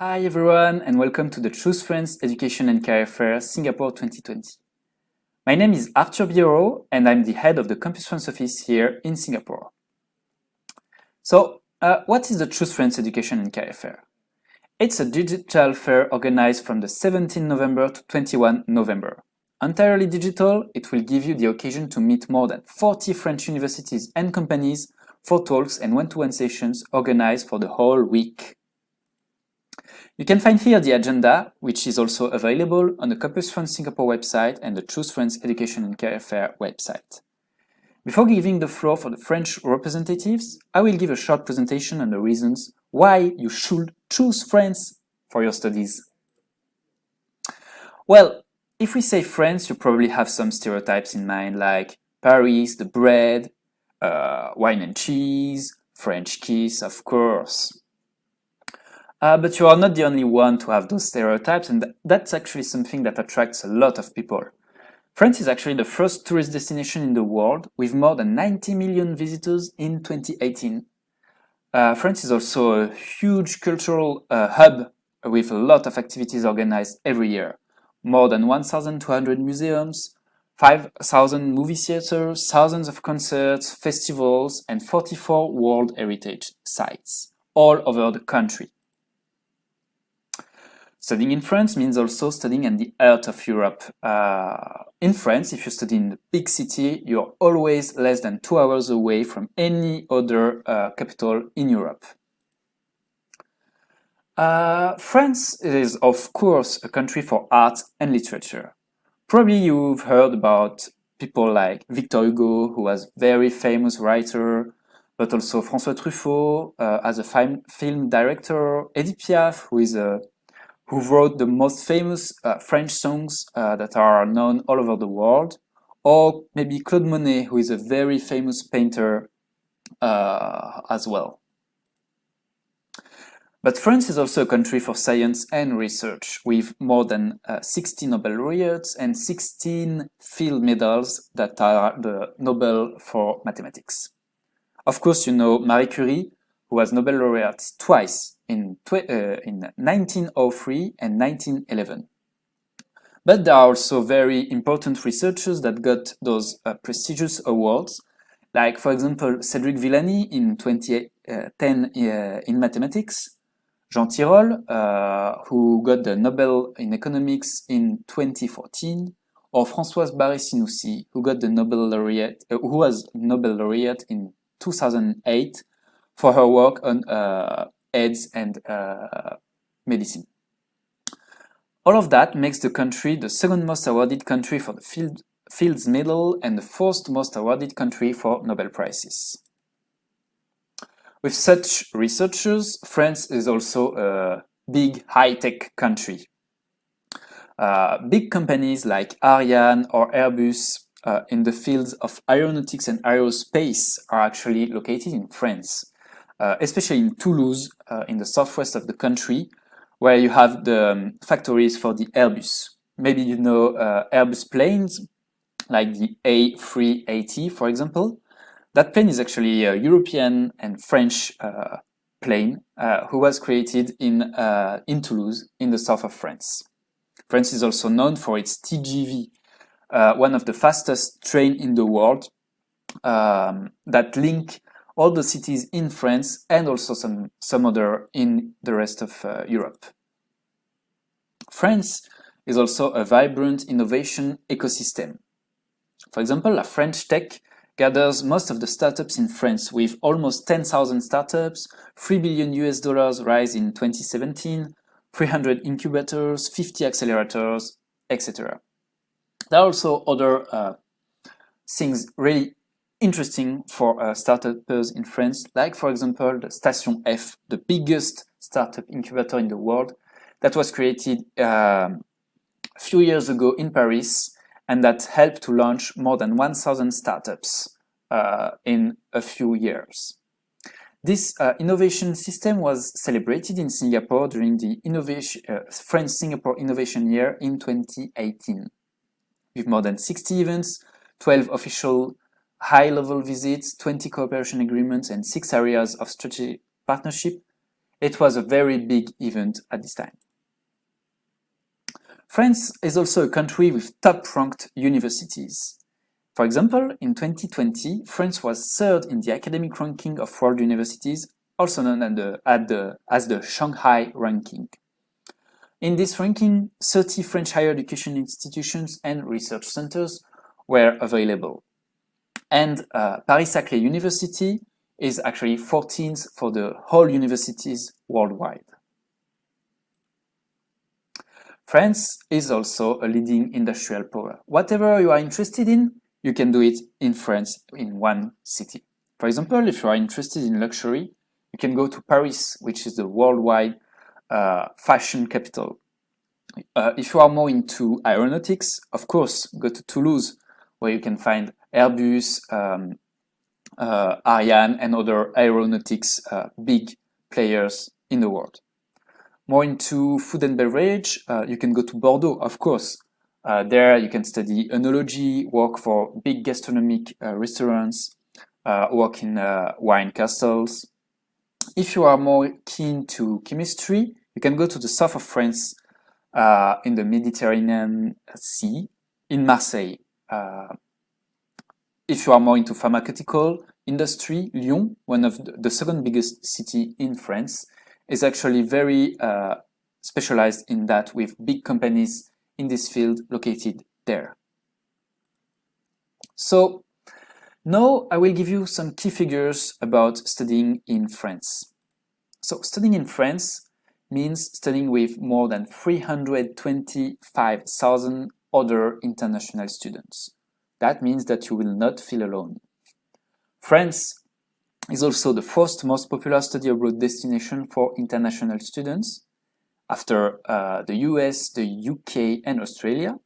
Hi everyone and welcome to the Choose France Education and Career Fair Singapore 2020. My name is Arthur Bioro and I'm the head of the Campus France office here in Singapore. So, what is the Choose France Education and Career Fair? It's a digital fair organized from the 17th November to 21 November. Entirely digital, it will give you the occasion to meet more than 40 French universities and companies for talks and one-to-one sessions organized for the whole week. You can find here the agenda, which is also available on the Campus France Singapore website and the Choose France Education and Career Fair website. Before giving the floor for the French representatives, I will give a short presentation on the reasons why you should choose France for your studies. Well, if we say France, you probably have some stereotypes in mind like Paris, the bread, wine and cheese, French kiss, of course. But you are not the only one to have those stereotypes, and that's actually something that attracts a lot of people. France is actually the first tourist destination in the world, with more than 90 million visitors in 2018. France is also a huge cultural hub with a lot of activities organized every year. More than 1,200 museums, 5,000 movie theaters, thousands of concerts, festivals, and 44 World Heritage sites all over the country. Studying in France means also studying in the heart of Europe. In France, if you study in the big city, you're always less than 2 hours away from any other capital in Europe. France is, of course, a country for art and literature. Probably you've heard about people like Victor Hugo, who was a very famous writer, but also François Truffaut as a film director, Edith Piaf, who wrote the most famous French songs that are known all over the world, or maybe Claude Monet, who is a very famous painter as well. But France is also a country for science and research, with more than 60 Nobel laureates and 16 field medals that are the Nobel for mathematics. Of course, you know Marie Curie, who was Nobel laureate twice in 1903 and 1911. But there are also very important researchers that got those prestigious awards, like, for example, Cédric Villani in 2010 in mathematics, Jean Tirole, who got the Nobel in economics in 2014, or Françoise Barré-Sinoussi, who got the Nobel laureate, who was Nobel laureate in 2008 for her work on AIDS and medicine. All of that makes the country the second most awarded country for the Fields Medal and the fourth most awarded country for Nobel Prizes. With such researchers, France is also a big high-tech country. Big companies like Ariane or Airbus in the fields of aeronautics and aerospace are actually located in France, especially in Toulouse, in the southwest of the country, where you have the factories for the Airbus. Maybe you know Airbus planes, like the A380, for example. That plane is actually a European and French plane who was created in Toulouse, in the south of France. France is also known for its TGV, one of the fastest trains in the world that link all the cities in France and also some other in the rest of Europe. France is also a vibrant innovation ecosystem. For example, La French Tech gathers most of the startups in France with almost 10,000 startups, $3 billion rise in 2017, 300 incubators, 50 accelerators, etc. There are also other things really interesting for startups in France, like, for example, the Station F, the biggest startup incubator in the world, that was created a few years ago in Paris, and that helped to launch more than 1,000 startups in a few years. This innovation system was celebrated in Singapore during the France-Singapore Innovation Year in 2018, with more than 60 events, 12 official high-level visits, 20 cooperation agreements, and 6 areas of strategic partnership. It was a very big event at this time. France is also a country with top-ranked universities. For example, in 2020, France was third in the academic ranking of world universities, also known as the Shanghai ranking. In this ranking, 30 French higher education institutions and research centers were available. And Paris-Saclay University is actually 14th for the whole universities worldwide. France is also a leading industrial power. Whatever you are interested in, you can do it in France in one city. For example, if you are interested in luxury, you can go to Paris, which is the worldwide fashion capital. If you are more into aeronautics, of course, go to Toulouse, where you can find Airbus, Ariane, and other aeronautics big players in the world. More into food and beverage, you can go to Bordeaux, of course. There you can study enology, work for big gastronomic restaurants, work in wine castles. If you are more keen to chemistry, you can go to the south of France, in the Mediterranean Sea, in Marseille. If you are more into pharmaceutical industry, Lyon, one of the second biggest city in France, is actually very specialized in that, with big companies in this field located there. So now I will give you some key figures about studying in France. So studying in France means studying with more than 325,000 other international students. That means that you will not feel alone. France is also the first most popular study abroad destination for international students, after the US, the UK, and Australia,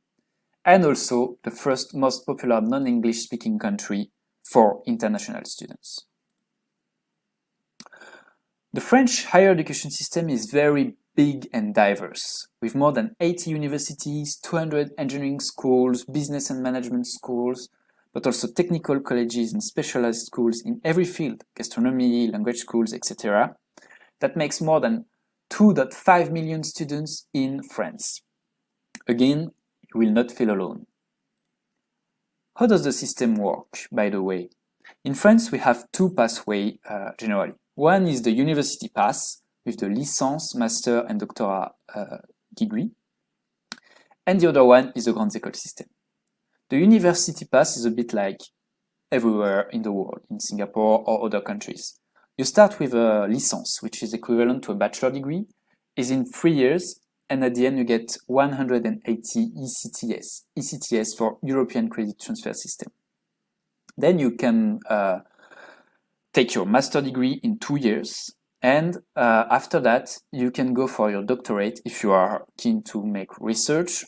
and also the first most popular non-English speaking country for international students. The French higher education system is very big and diverse, with more than 80 universities, 200 engineering schools, business and management schools, but also technical colleges and specialized schools in every field, gastronomy, language schools, etc. That makes more than 2.5 million students in France. Again, you will not feel alone. How does the system work, by the way? In France, we have two pathways generally. One is the university pass, with the licence, master, and doctorat degree. And the other one is the Grandes Écoles system. The university pass is a bit like everywhere in the world, in Singapore or other countries. You start with a licence, which is equivalent to a bachelor degree, is in 3 years, and at the end you get 180 ECTS. ECTS for European Credit Transfer System. Then you can take your master degree in 2 years, and after that you can go for your doctorate if you are keen to make research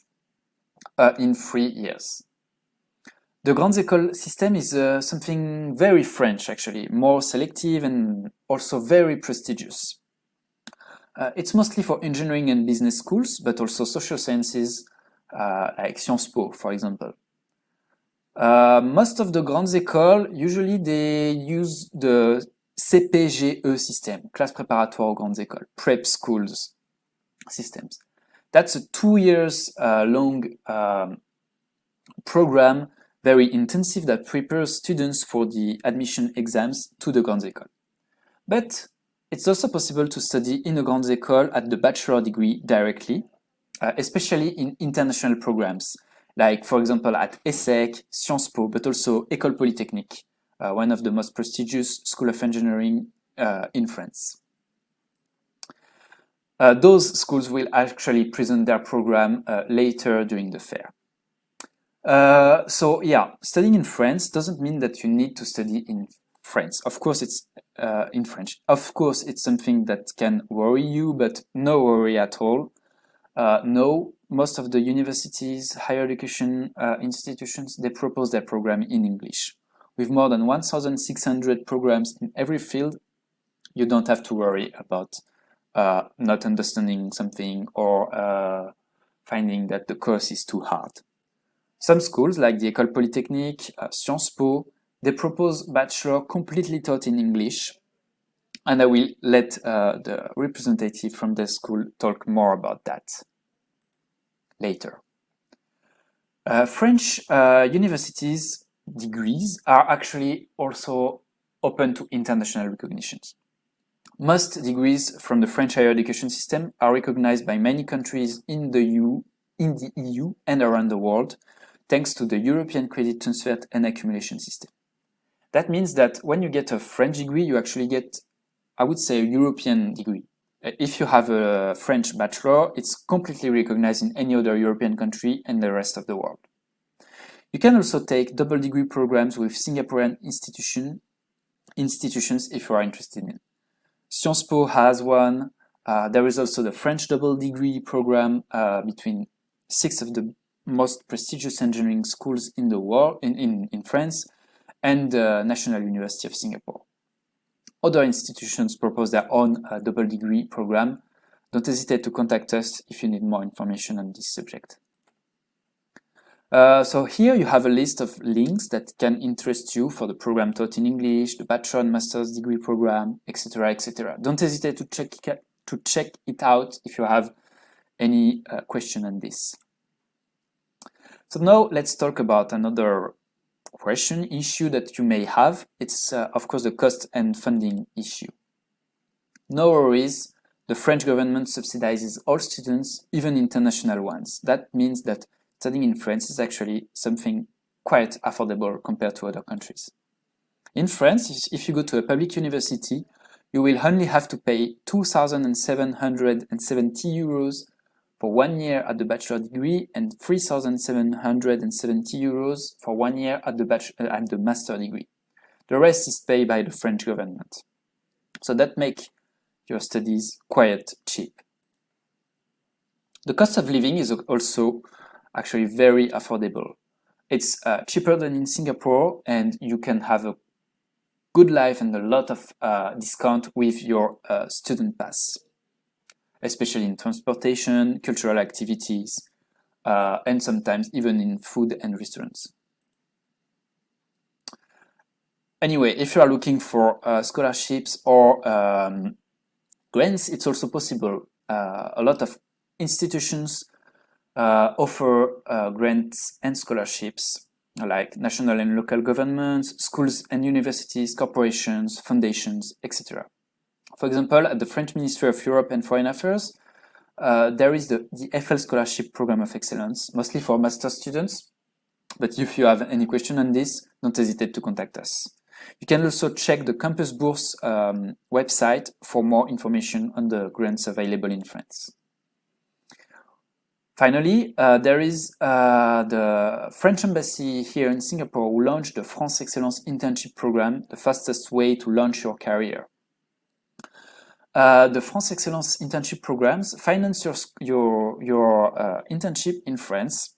in 3 years. The Grandes Écoles system is something very French, actually, more selective and also very prestigious. It's mostly for engineering and business schools, but also social sciences, like Sciences Po, for example. Most of the Grandes Écoles, usually they use the CPGE system, Classe Préparatoire aux Grandes Écoles, prep schools systems. That's a 2 years long program, very intensive, that prepares students for the admission exams to the Grandes Écoles. But it's also possible to study in a Grandes Écoles at the bachelor degree directly, especially in international programs, like for example at ESSEC, Sciences Po, but also École Polytechnique, one of the most prestigious school of engineering in France. Those schools will actually present their program later during the fair. So yeah, studying in France doesn't mean that you need to study in France. Of course, it's in French. Of course, it's something that can worry you, but no worry at all. No, most of the universities, higher education institutions, they propose their program in English. With more than 1,600 programs in every field, you don't have to worry about not understanding something or finding that the course is too hard. Some schools, like the École Polytechnique, Sciences Po, they propose bachelor completely taught in English. and I will let the representative from the school talk more about that later. French universities degrees are actually also open to international recognitions. Most degrees from the French higher education system are recognized by many countries in the EU and around the world, thanks to the European Credit Transfer and Accumulation System. That means that when you get a French degree, you actually get, I would say, a European degree. If you have a French bachelor, it's completely recognized in any other European country and the rest of the world. You can also take double degree programs with Singaporean institutions if you are interested in. Sciences Po has one. There is also the French double degree program between 6 of the most prestigious engineering schools in the world, in France, and the National University of Singapore. Other institutions propose their own double degree program. Don't hesitate to contact us if you need more information on this subject. So here you have a list of links that can interest you for the program taught in English, the bachelor and master's degree program, etc., etc. Don't hesitate to check it out if you have any question on this. So now let's talk about another issue that you may have. It's of course the cost and funding issue. No worries, the French government subsidizes all students, even international ones. That means that studying in France is actually something quite affordable compared to other countries. In France, if you go to a public university, you will only have to pay 2,770 euros for 1 year at the bachelor degree and 3,770 euros for 1 year at the master degree. The rest is paid by the French government. So that makes your studies quite cheap. The cost of living is also actually very affordable. It's cheaper than in Singapore, and you can have a good life and a lot of discount with your student pass, especially in transportation, cultural activities, and sometimes even in food and restaurants. Anyway, if you are looking for scholarships or grants, it's also possible. A lot of institutions offer grants and scholarships like national and local governments, schools and universities, corporations, foundations, etc. For example, at the French Ministry of Europe and Foreign Affairs, there is the FL Scholarship Program of Excellence, mostly for master students. But if you have any question on this, don't hesitate to contact us. You can also check the Campus Bourse website for more information on the grants available in France. Finally, there is the French Embassy here in Singapore who launched the France Excellence Internship Program, the fastest way to launch your career. The France Excellence Internship Programs finance your internship in France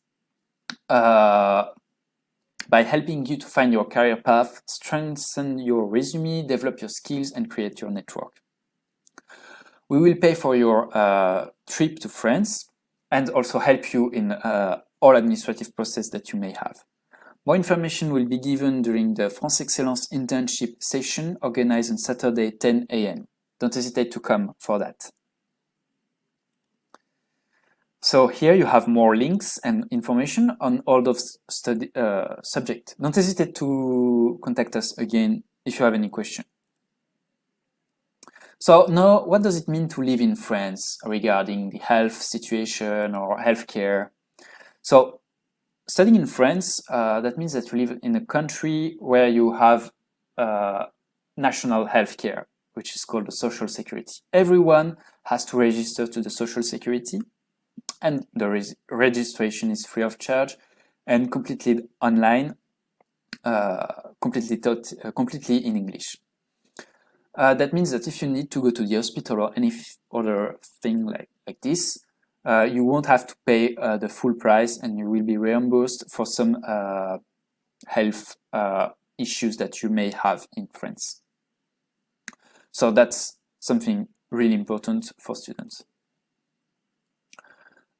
by helping you to find your career path, strengthen your resume, develop your skills, and create your network. We will pay for your trip to France and also help you in all administrative process that you may have. More information will be given during the France Excellence Internship session organized on Saturday, 10 a.m. Don't hesitate to come for that. So here you have more links and information on all those subjects. Don't hesitate to contact us again if you have any question. So now, what does it mean to live in France regarding the health situation or healthcare? So studying in France, that means that you live in a country where you have national healthcare, which is called the social security. Everyone has to register to the social security, and the registration is free of charge and completely online, completely in English. That means that if you need to go to the hospital or any other thing like this, you won't have to pay the full price, and you will be reimbursed for some health issues that you may have in France. So that's something really important for students.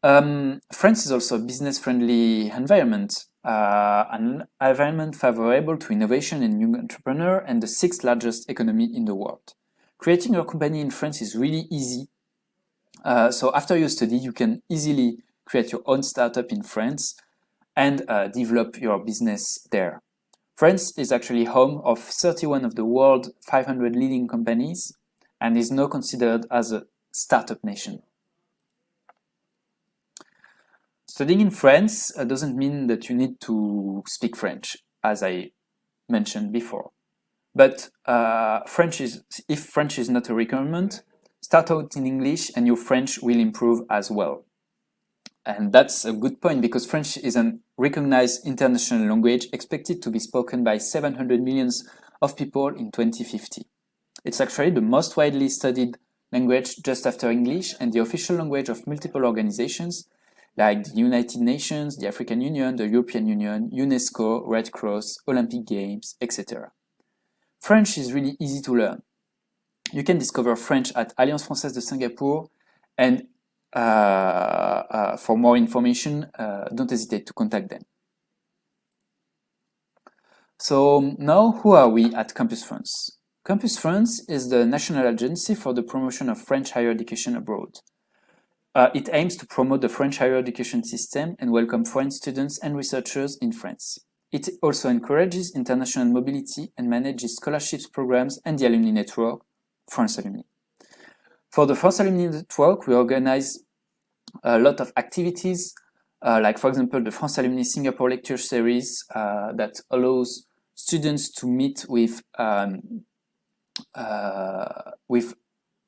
France is also a business-friendly environment, an environment favorable to innovation and young entrepreneur, and the 6th largest economy in the world. Creating your company in France is really easy. So after you study, you can easily create your own startup in France and develop your business there. France is actually home of 31 of the world's 500 leading companies and is now considered as a startup nation. Studying in France doesn't mean that you need to speak French, as I mentioned before. But if French is not a requirement, start out in English and your French will improve as well. And that's a good point because French is an recognized international language expected to be spoken by 700 million of people in 2050. It's actually the most widely studied language just after English and the official language of multiple organizations like the United Nations, the African Union, the European Union, UNESCO, Red Cross, Olympic Games, etc. French is really easy to learn. You can discover French at Alliance Française de Singapour, and for more information, don't hesitate to contact them. So now, who are we at Campus France? Campus France is the national agency for the promotion of French higher education abroad. It aims to promote the French higher education system and welcome foreign students and researchers in France. It also encourages international mobility and manages scholarships programs and the alumni network, France Alumni. For the France Alumni Network, we organize a lot of activities, like for example, the France Alumni Singapore Lecture Series that allows students to meet with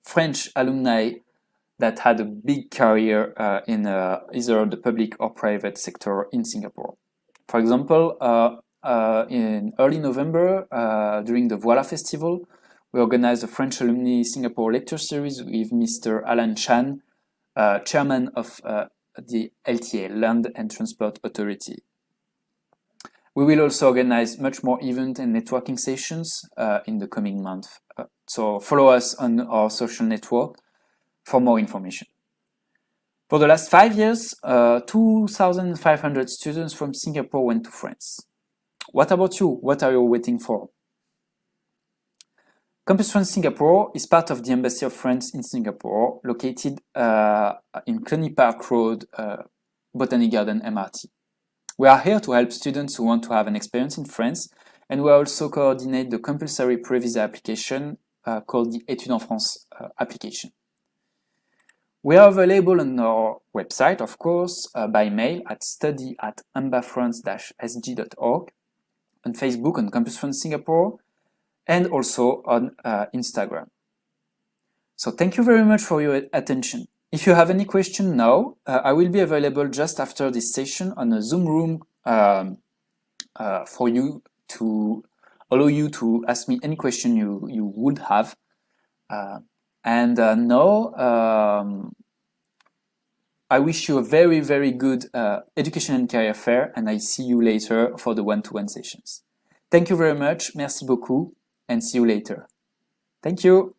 French alumni that had a big career in either the public or private sector in Singapore. For example, in early November, during the Voila Festival, we organized a French Alumni Singapore Lecture Series with Mr. Alan Chan, chairman of the LTA, Land and Transport Authority. We will also organize much more event and networking sessions in the coming month. So follow us on our social network for more information. For the last 5 years, 2,500 students from Singapore went to France. What about you? What are you waiting for? Campus France Singapore is part of the Embassy of France in Singapore, located in Cluny Park Road, Botanic Garden MRT. We are here to help students who want to have an experience in France, and we also coordinate the compulsory pre-visa application called the Études en France application. We are available on our website, of course, by mail at study@ambafrance-sg.org, on Facebook on Campus France Singapore, and also on Instagram. So thank you very much for your attention. If you have any question now, I will be available just after this session on a Zoom room for you to allow you to ask me any question you would have. Now, I wish you a very, very good education and career fair, and I see you later for the one-to-one sessions. Thank you very much, merci beaucoup, and see you later. Thank you.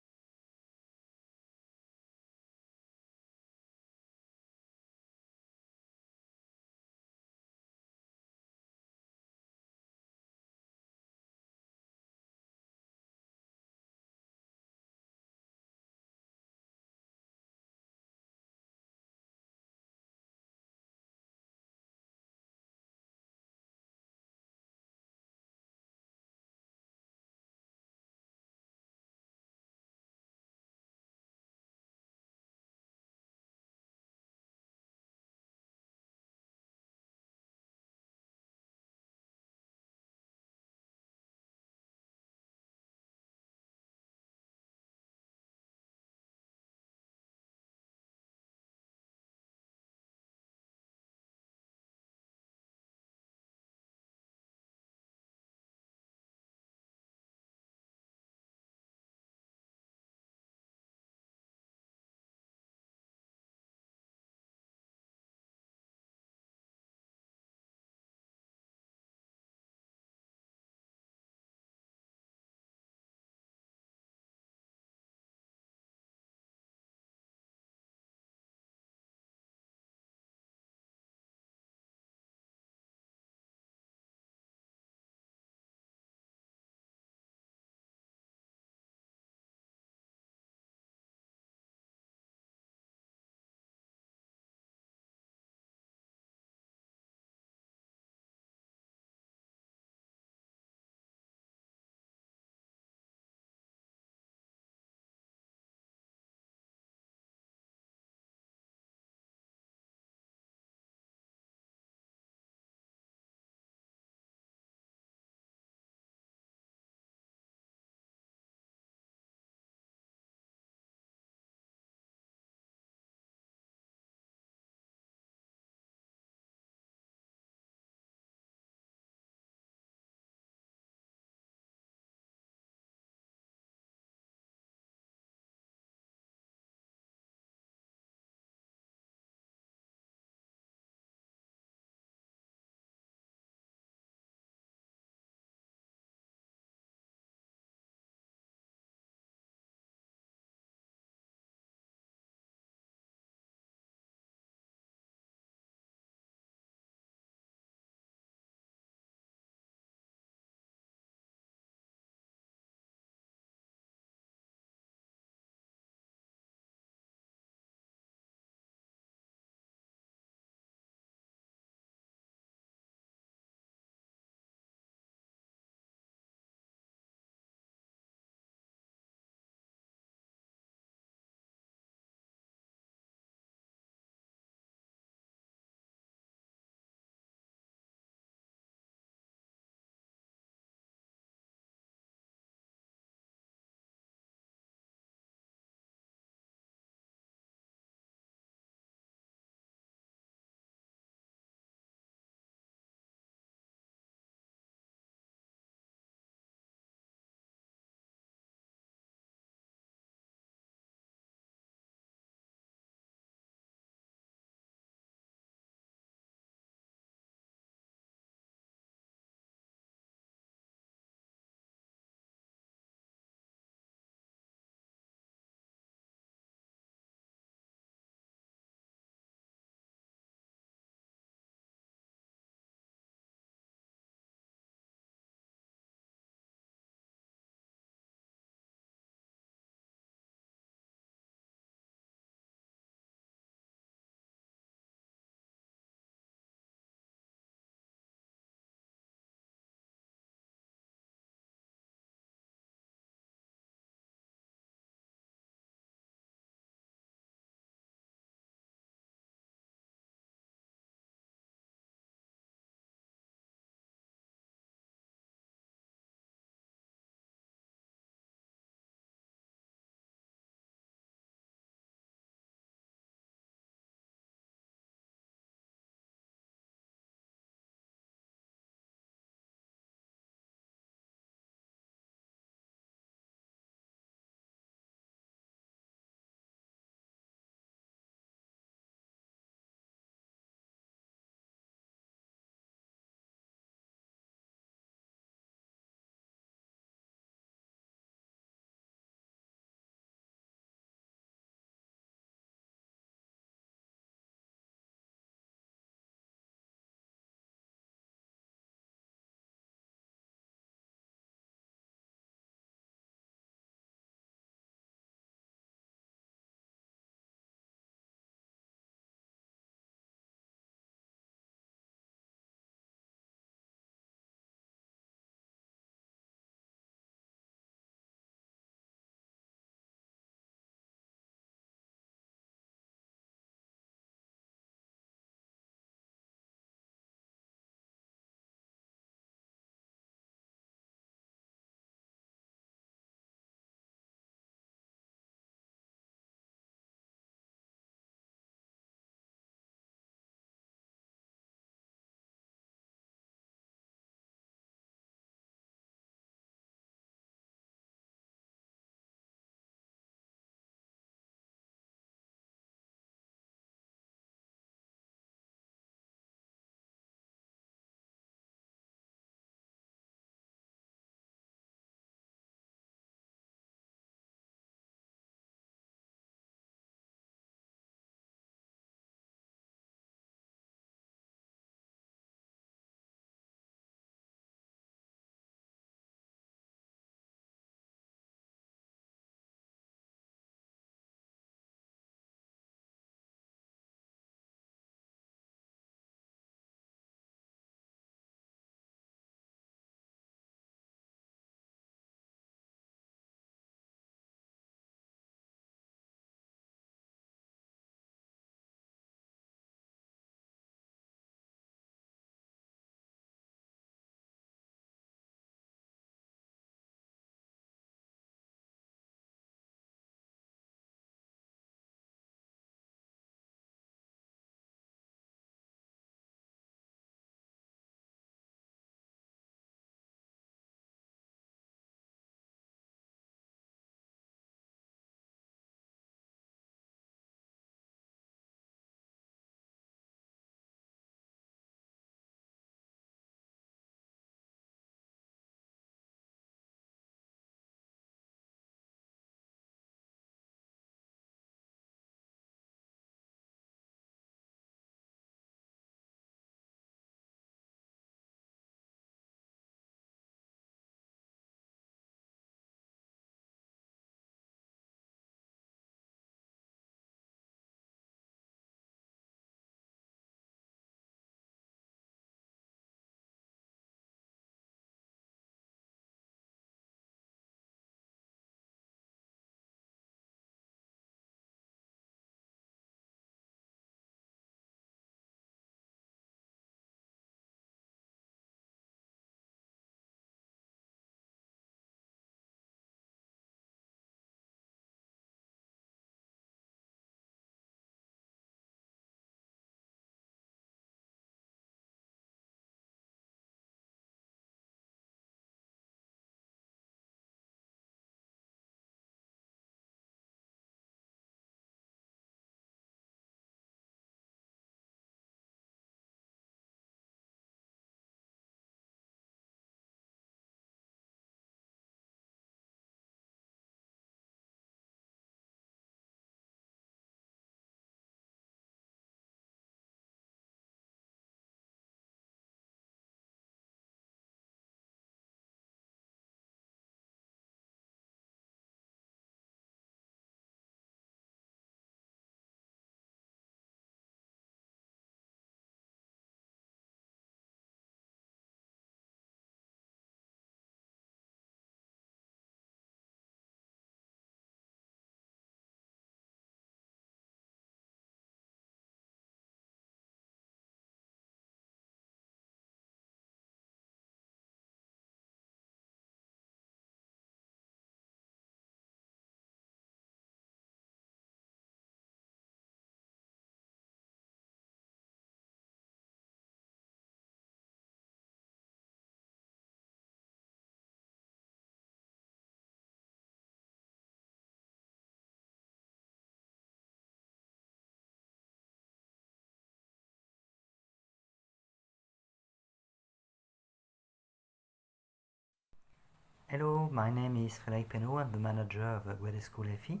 Hello, my name is Frédéric Penot. I'm the manager of Guedes School FE.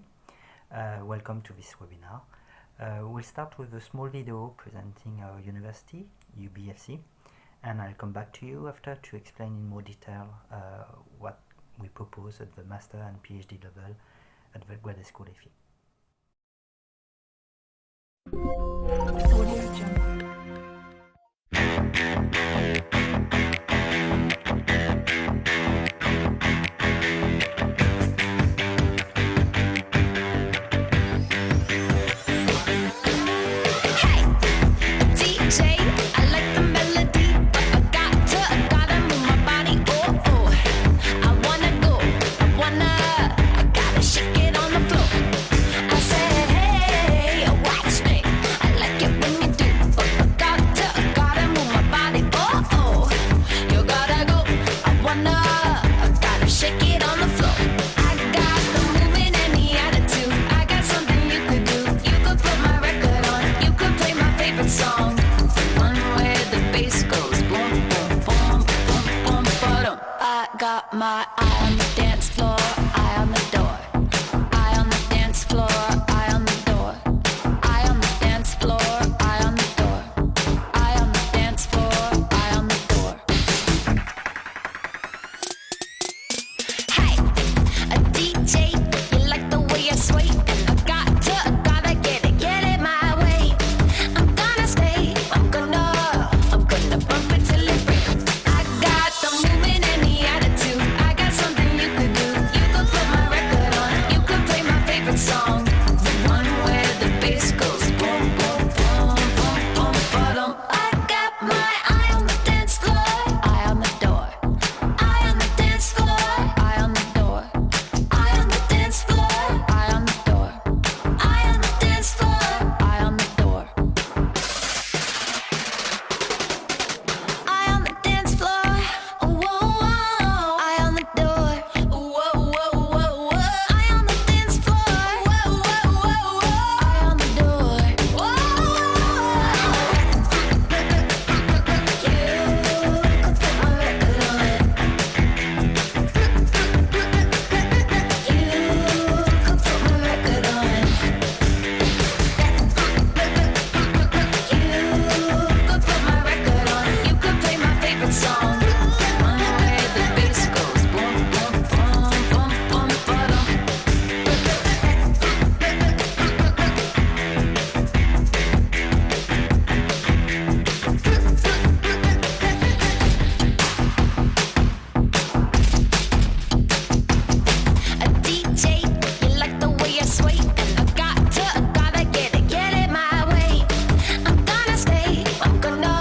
Welcome to this webinar. We'll start with a small video presenting our university, UBFC, and I'll come back to you after to explain in more detail what we propose at the master and PhD level at the Guedes School FE. Audio Jungle. Got my eye on the dance floor, eye on the door. Eye on the dance floor, eye on the door. Eye on the dance floor, eye on the door. Eye on the dance floor, eye on the door. Hey, a DJ, you like the way I sway? And I gotta get it my way. I'm gonna stay, I'm gonna bump it till it breaks. I got the movement and the attitude. I got something you could do. You could put my record on. You could play my favorite song, the one where the bass goes boom, boom, boom, boom, boom, ba-dum. I got my eye on the dance floor, eye on the door. Eye on the dance floor, eye on the door. Eye on the dance floor, eye on the door. Eye on the dance floor, eye on the door. Eye on the dance floor, whoa, whoa. Eye on the door, whoa, whoa, whoa, whoa. Eye on the dance floor, whoa, whoa, whoa, whoa. Eye on the door, whoa. You could put my record on. You could put my record on. You could put my record on. You could play my favorite song, the one where the bass goes boom, boom, boom, boom, boom, ba-dum. A DJ, you like the way I sway? And I gotta get it my way. I'm gonna stay, I'm gonna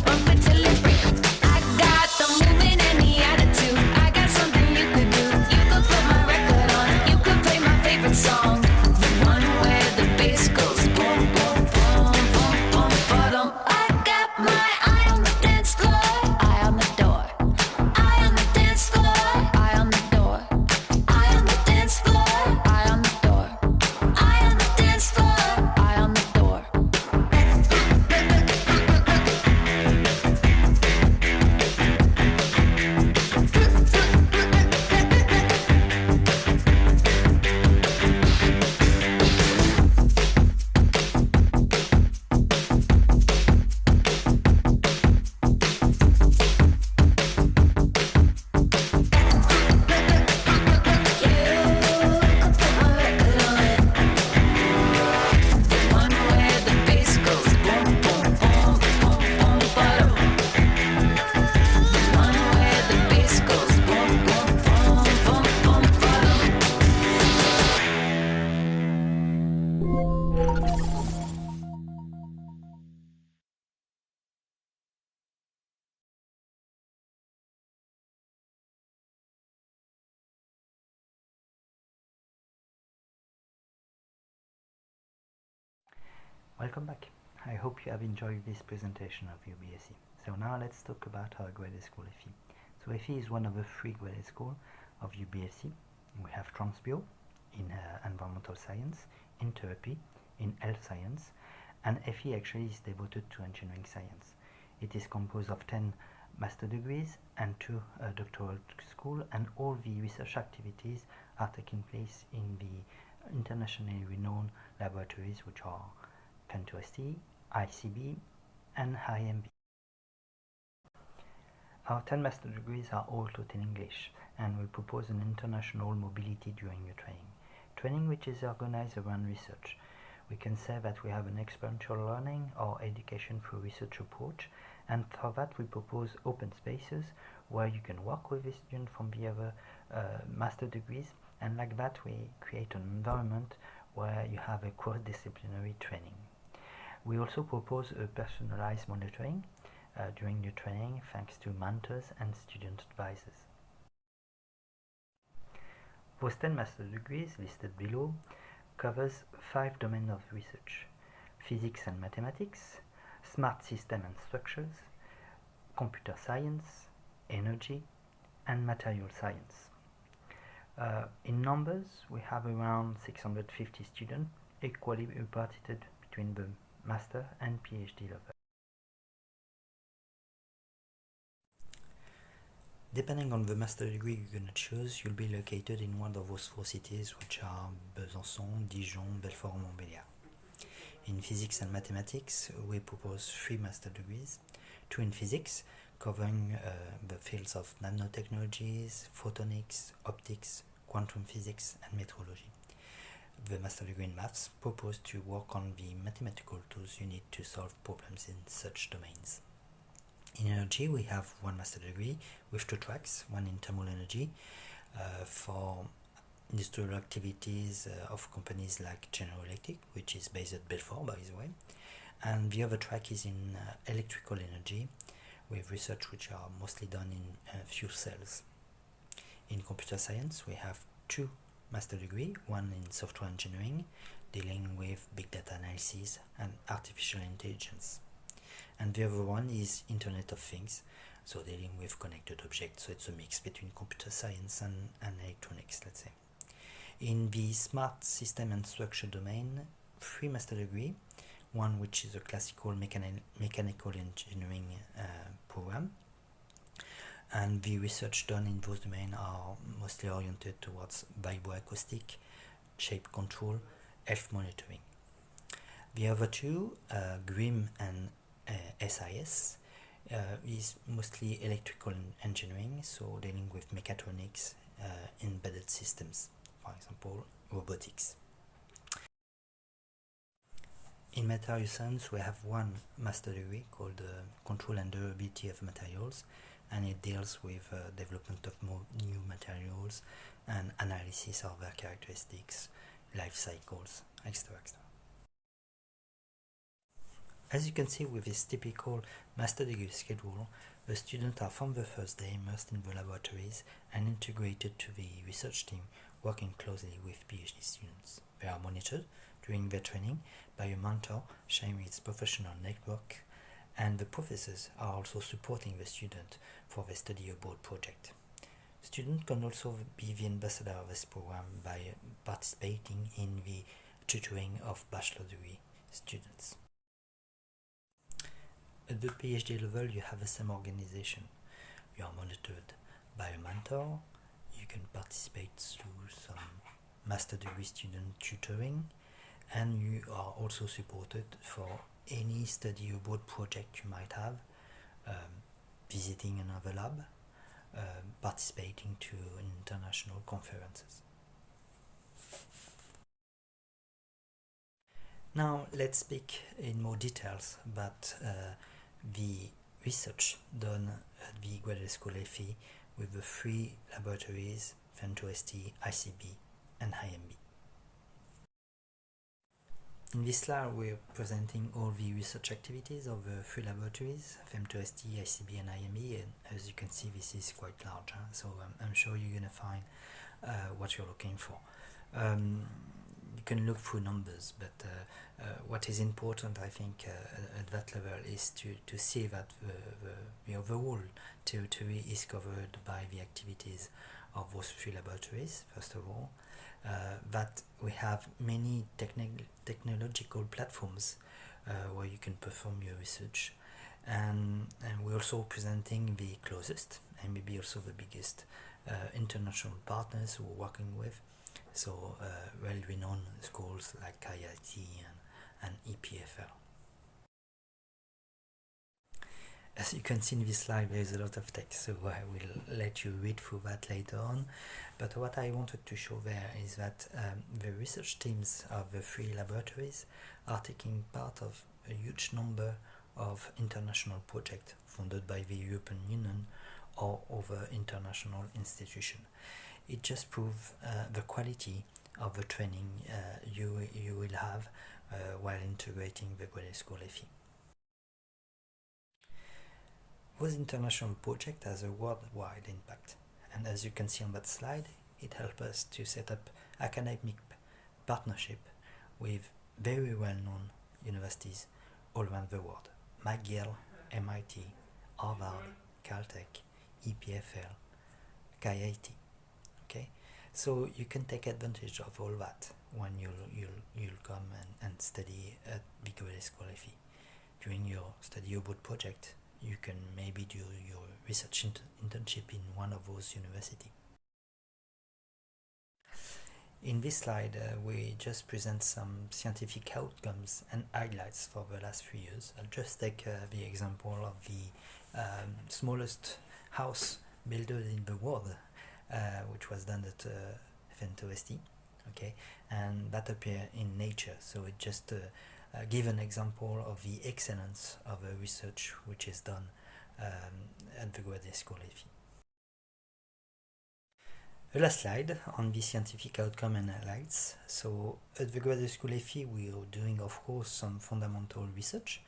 bump it till it breaks. I got the movement and the attitude. I got something you could do. You could put my record on. You could play my favorite song, the one where the bass goes boom, boom, boom, boom, boom, ba-dum. I got my eye on the dance floor, eye on the door. Eye on the dance floor, eye on the door. Eye on the dance floor, eye on the door. Eye on the dance floor, eye on the door. One where the bass goes boom, boom, boom, boom, boom, ba-dum. One where the bass goes boom, boom, boom, boom, boom, ba-dum. Welcome back. I hope you have enjoyed this presentation of UBSE. So now let's talk about our Guedes School FE. So FE is one of the three Guedes schools of UBSE. We have Transbio in environmental science, in therapy, in health science, and FE actually is devoted to engineering science. It is composed of 10 master degrees and 2 doctoral school, and all the research activities are taking place in the internationally renowned laboratories, which are FEN2ST, ICB, and IMB. Our 10 master degrees are all taught in English, and we propose an international mobility during your training which is organized around research. We can say that we have an experiential learning or education through research approach, and for that we propose open spaces where you can work with the students from the other master degrees, and like that we create an environment where you have a cross-disciplinary training. We also propose a personalized monitoring during your training thanks to mentors and student advisors. Those 10 master degrees listed below covers 5 domains of research: physics and mathematics, smart system and structures, computer science, energy, and material science. In numbers, we have around 650 students, equally repartited between the master and PhD level. Depending on the master degree you're going to choose, you'll be located in one of those 4 cities, which are Besançon, Dijon, Belfort, and Montbéliard. In physics and mathematics, we propose 3 master degrees: 2 in physics, covering the fields of nanotechnologies, photonics, optics, quantum physics, and metrology. The master degree in maths propose to work on the mathematical tools you need to solve problems in such domains. In energy, we have 1 master degree with 2 tracks, one in thermal energy for industrial activities of companies like General Electric, which is based at Belfort, by the way, and the other track is in electrical energy, with research which are mostly done in fuel cells. In computer science, we have 2 master degree, one in software engineering, dealing with big data analysis and artificial intelligence, and the other one is Internet of Things, so dealing with connected objects. So it's a mix between computer science and electronics, let's say. In the smart system and structure domain, 3 master degree, one which is a classical mechanical engineering program, and the research done in those domains are mostly oriented towards vibroacoustic, shape control, health monitoring. The other 2, GRIM and SIS, is mostly electrical engineering, so dealing with mechatronics, embedded systems, for example, robotics. In material science, we have 1 master degree called Control and Durability of Materials, and it deals with development of new materials and analysis of their characteristics, life cycles, etc. As you can see with this typical master degree schedule, the students are from the first day immersed in the laboratories and integrated to the research team, working closely with PhD students. They are monitored during their training by a mentor sharing its professional network, and the professors are also supporting the student for the study abroad project. Students can also be the ambassador of this program by participating in the tutoring of bachelor degree students. At the PhD level, you have the same organization. You are monitored by a mentor, you can participate through some master degree student tutoring, and you are also supported for any study abroad project you might have, visiting another lab, participating to international conferences. Now let's speak in more details about the research done at the Graduate School FE with the 3 laboratories, FEN2ST, ICB, and IMB. In this slide, we're presenting all the research activities of the 3 laboratories, FEN2ST, ICB, and IMB, and as you can see, this is quite large, so I'm sure you're going to find what you're looking for. You can look through numbers, but what is important, I think, at that level is to see that the overall territory is covered by the activities of those 3 laboratories, first of all, that we have many technological platforms where you can perform your research, and we're also presenting the closest and maybe also the biggest international partners who we're working with. So well-renowned schools like IIT and EPFL. As you can see in this slide, there is a lot of text, so I will let you read through that later on. But what I wanted to show there is that the research teams of the three laboratories are taking part of a huge number of international projects funded by the European Union or other international institutions. It just proves the quality of the training you will have while integrating the Graduate School EFI. This international project has a worldwide impact, and as you can see on that slide, it helps us to set up academic partnership with very well-known universities all around the world: McGill, MIT, Harvard, Caltech, EPFL, IIT. Okay, so you can take advantage of all that when you'll come and study at the Graduate School EFI. During your study abroad project, you can maybe do your research internship in one of those universities. In this slide, we just present some scientific outcomes and highlights for the last 3 years. I'll just take the example of the smallest house built in the world, which was done at FNTOST, okay, and that appear in Nature. So it just give an example of the excellence of the research which is done at the Graduate School EFI. The last slide on the scientific outcome and highlights. So at the Graduate School EFI we are doing, of course, some fundamental research,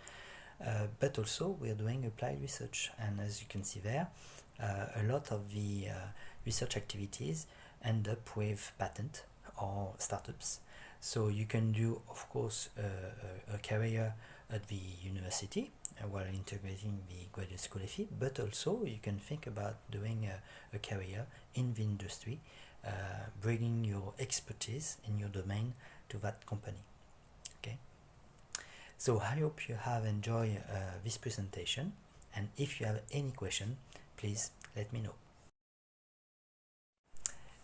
but also we are doing applied research, and as you can see there, a lot of the research activities end up with patent or startups. So you can do, of course, a career at the university while integrating the Graduate School EFI, but also you can think about doing a career in the industry, bringing your expertise in your domain to that company. Okay. So I hope you have enjoyed this presentation, and if you have any question, please let me know.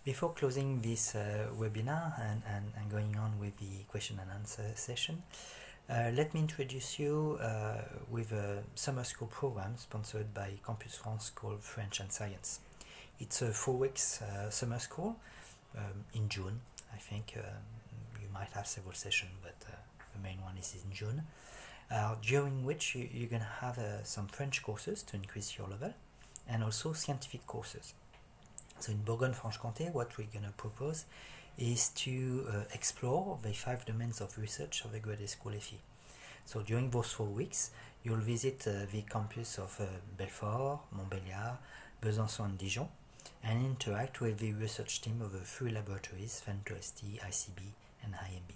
Before closing this webinar and going on with the question and answer session, let me introduce you with a summer school program sponsored by Campus France called French and Science. It's a 4 weeks summer school in June. I think you might have several sessions, but the main one is in June, during which you're going to have some French courses to increase your level, and also scientific courses. So in Bourgogne-Franche-Comté, what we're going to propose is to explore the 5 domains of research of the Graduate School EFI. So during those 4 weeks, you'll visit the campus of Belfort, Montbéliard, Besançon and Dijon, and interact with the research team of the 3 laboratories, FNTOST, ICB and IMB.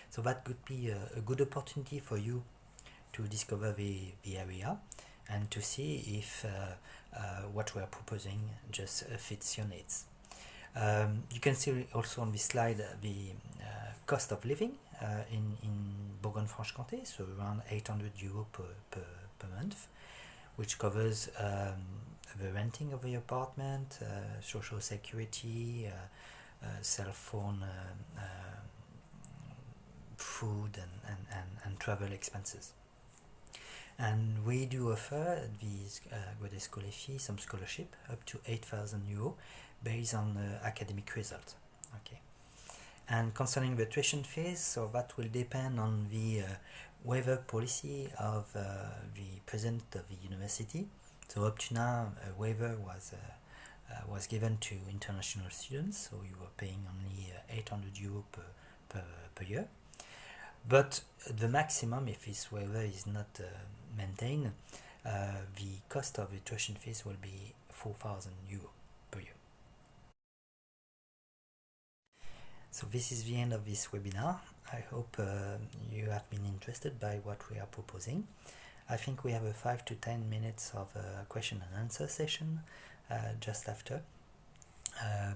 So that could be a good opportunity for you to discover the area and to see if what we are proposing just fits your needs. You can see also on this slide the cost of living in Bourgogne-Franche-Comté, so around 800 euros per month, which covers the renting of the apartment, social security, cell phone, food and travel expenses. And we do offer at the Graduate School EFI some scholarship up to 8,000 euros based on academic results. Okay. And concerning the tuition fees, so that will depend on the waiver policy of the president of the university. So up to now, a waiver was given to international students, so you were paying only 800 euros per year. But the maximum, if this waiver is not maintained, the cost of the tuition fees will be 4,000 euros per year. So this is the end of this webinar. I hope you have been interested by what we are proposing. I think we have a 5 to 10 minutes of a question and answer session just after.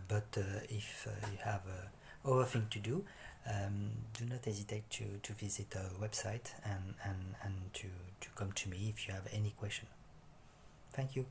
But if you have other thing to do, do not hesitate to visit our website and to come to me if you have any question. Thank you.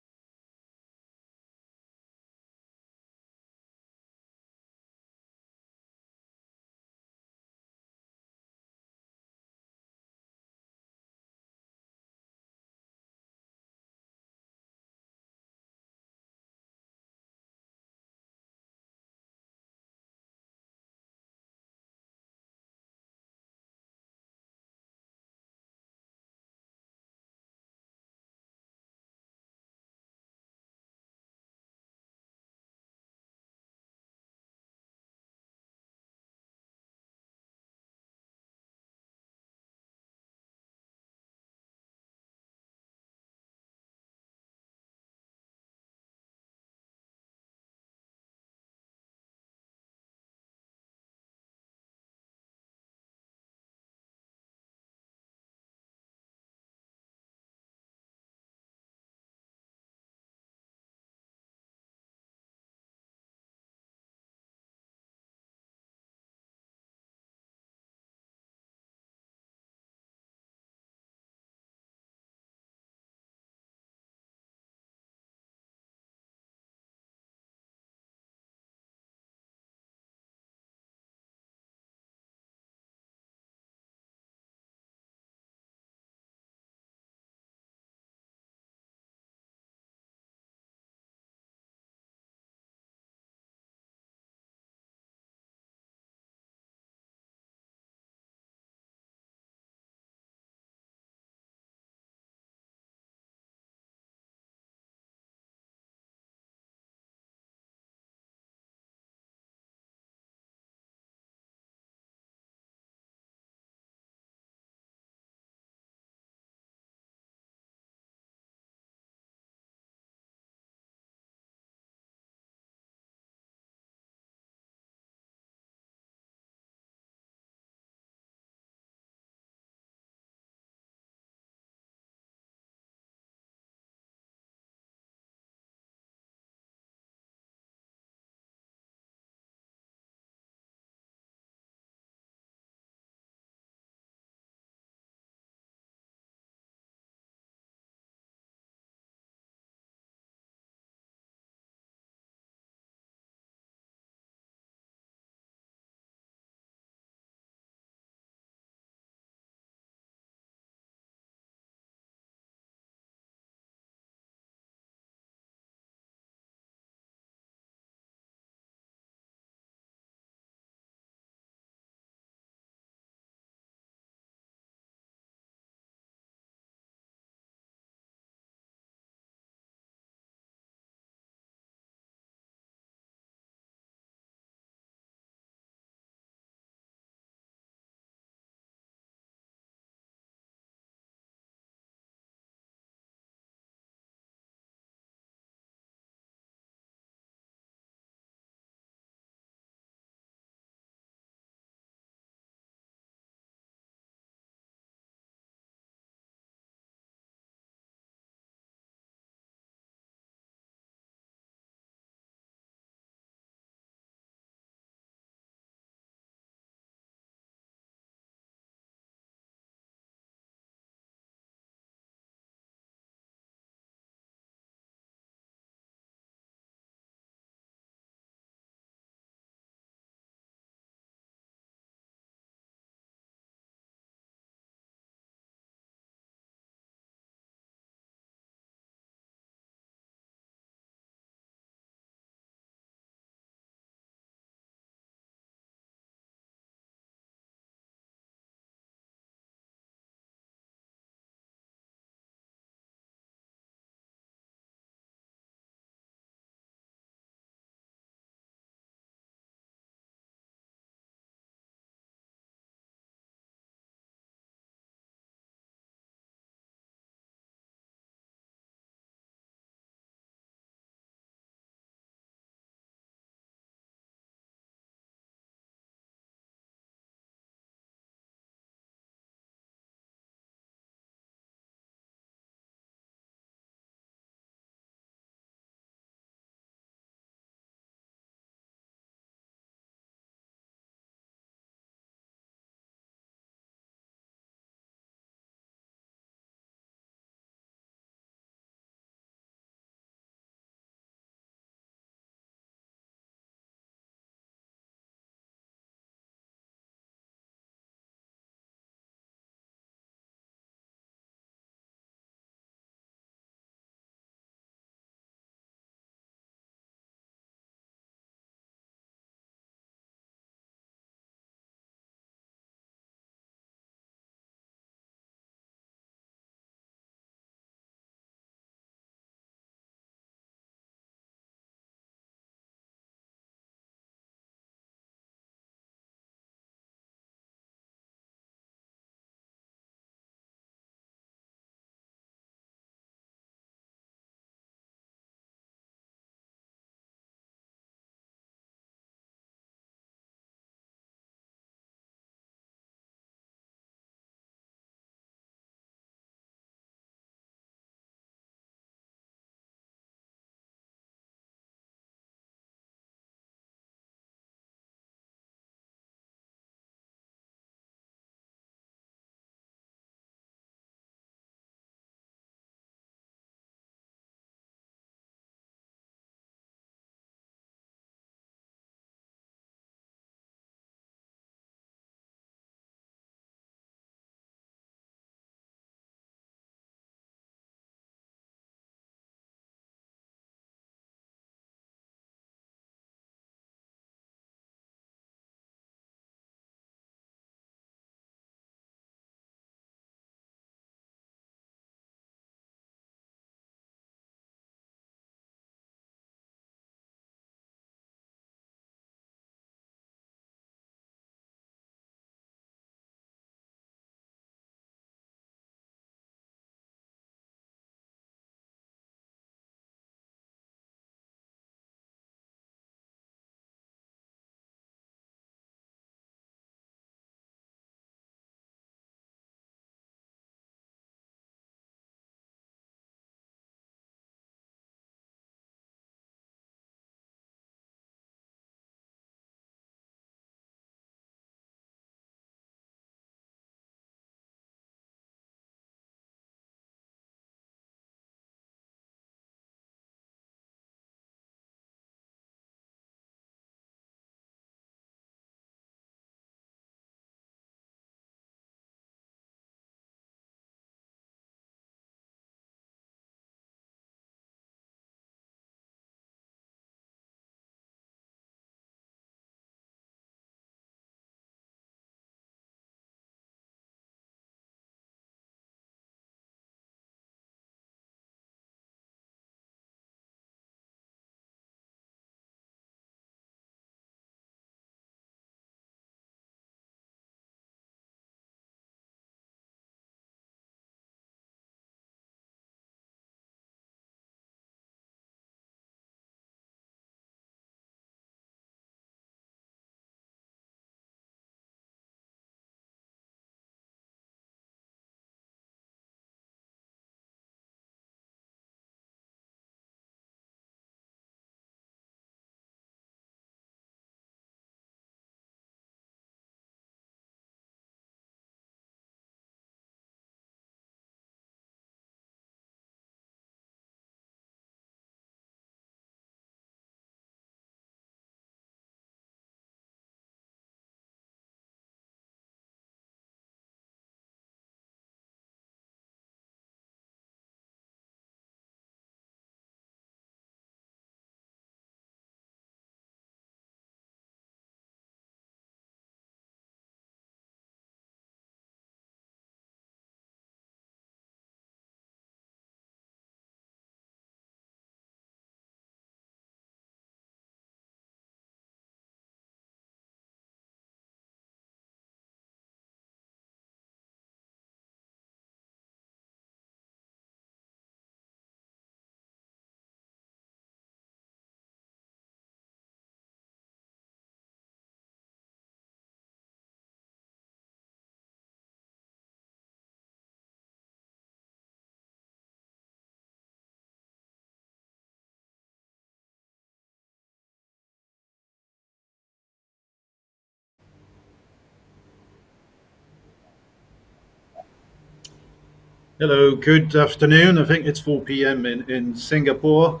Hello, good afternoon. I think it's 4 p.m. in Singapore.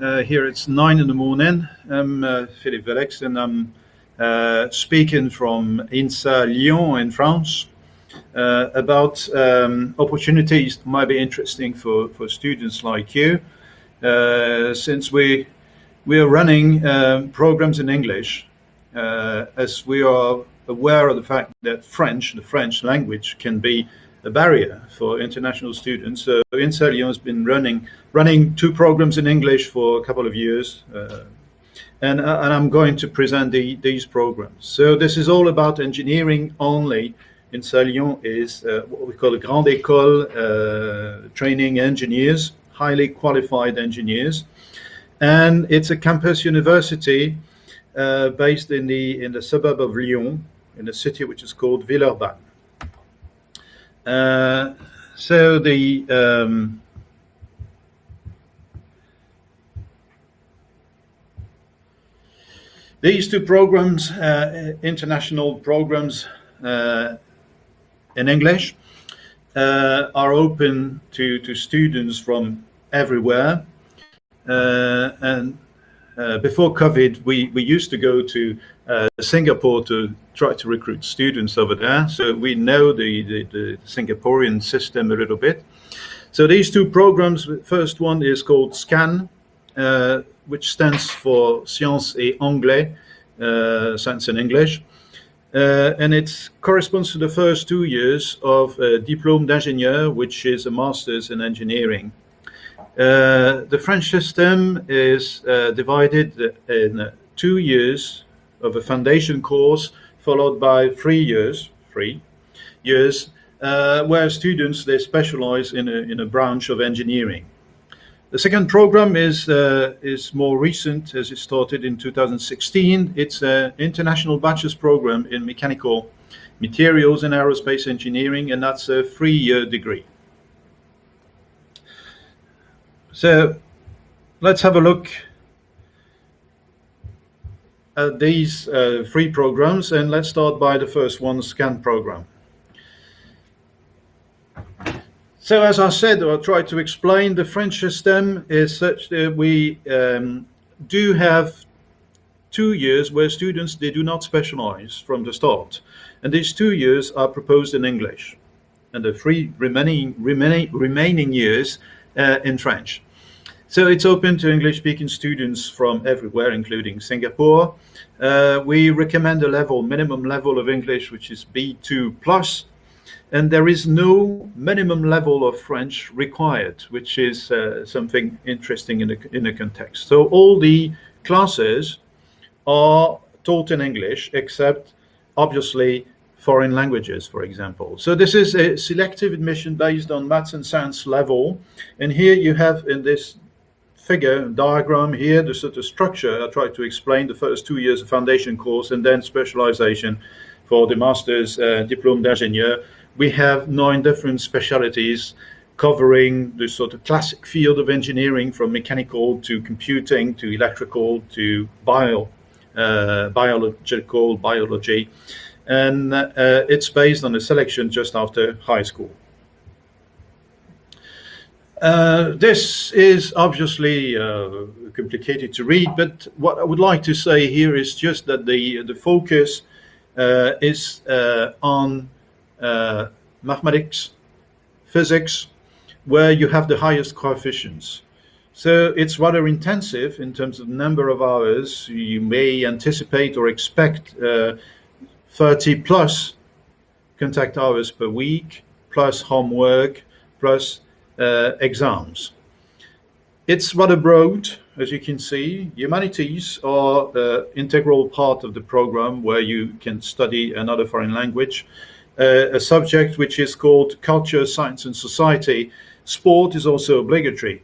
Here it's 9 in the morning. I'm Philippe Vellex, and I'm speaking from INSA Lyon in France about opportunities that might be interesting for students like you. Since we are running programs in English, as we are aware of the fact that the French language, can be a barrier for international students. So INSA Lyon has been running two programs in English for a couple of years, and I'm going to present these programs. So this is all about engineering only. INSA Lyon is what we call a grande école, training engineers, highly qualified engineers, and it's a campus university based in the suburb of Lyon, in a city which is called Villeurbanne. So these two programs, international programs in English, are open to students from everywhere. And before COVID, we used to go to Singapore to try to recruit students over there. So we know the Singaporean system a little bit. So these two programs, the first one is called SCAN, which stands for Sciences et Anglais, Science and English. And it corresponds to the first 2 years of Diplôme d'ingénieur, which is a master's in engineering. The French system is divided in 2 years of a foundation course, followed by 3 years, where students, they specialize in a branch of engineering. The second program is more recent, as it started in 2016. It's an international bachelor's program in mechanical materials and aerospace engineering, and that's a 3-year degree. So let's have a look at these 3 programs, and let's start by the first one, SCAN program. So as I said, I'll try to explain, the French system is such that we do have 2 years where students, they do not specialize from the start. And these 2 years are proposed in English, and the 3 remaining years in French. So it's open to English-speaking students from everywhere, including Singapore. We recommend a minimum level of English, which is B2+, and there is no minimum level of French required, which is something interesting in the context. So all the classes are taught in English, except obviously foreign languages, for example. So this is a selective admission based on maths and science level. And here you have, in this figure diagram here, the sort of structure. I tried to explain the first 2 years of foundation course and then specialization for the master's diplôme d'ingénieur. We have 9 different specialties covering the sort of classic field of engineering, from mechanical to computing to electrical to biology, and it's based on a selection just after high school. This is obviously complicated to read, but what I would like to say here is just that the focus is on mathematics, physics, where you have the highest coefficients. So it's rather intensive in terms of number of hours. You may anticipate or expect 30 plus contact hours per week, plus homework, plus exams. It's rather broad, as you can see. Humanities are the integral part of the program, where you can study another foreign language, a subject which is called Culture, Science and Society. Sport is also obligatory.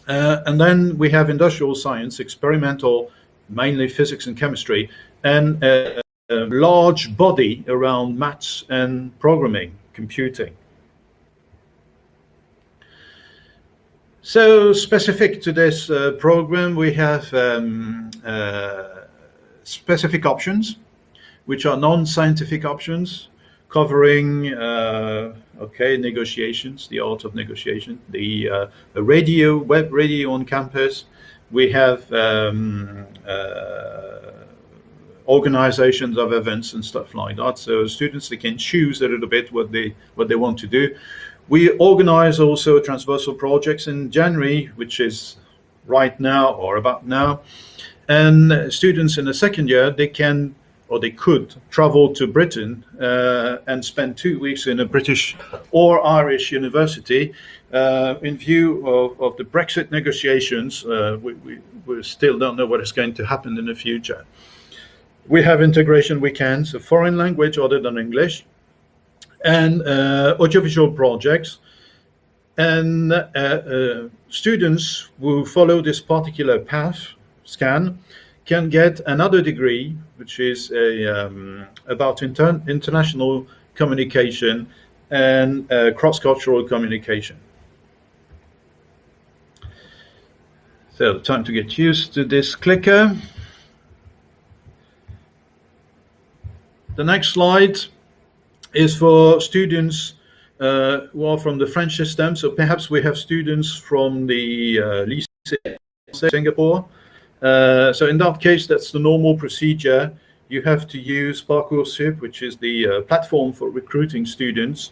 And then we have industrial science, experimental, mainly physics and chemistry, and a large body around maths and programming, computing. So specific to this program, we have specific options, which are non-scientific options, covering okay, negotiations, the art of negotiation, the radio, web radio on campus. We have organizations of events and stuff like that. So students, they can choose a little bit what they want to do. We organize also transversal projects in January, which is right now or about now. And students in the second year, they can or they could travel to Britain and spend 2 weeks in a British or Irish university. In view of the Brexit negotiations, we still don't know what is going to happen in the future. We have integration weekends, a foreign language other than English, and audiovisual projects. And students who follow this particular path, SCAN, can get another degree, which is about international communication and cross-cultural communication. So, time to get used to this clicker. The next slide is for students who are from the French system. So perhaps we have students from the Lycée Singapore. So in that case, that's the normal procedure. You have to use Parcoursup, which is the platform for recruiting students.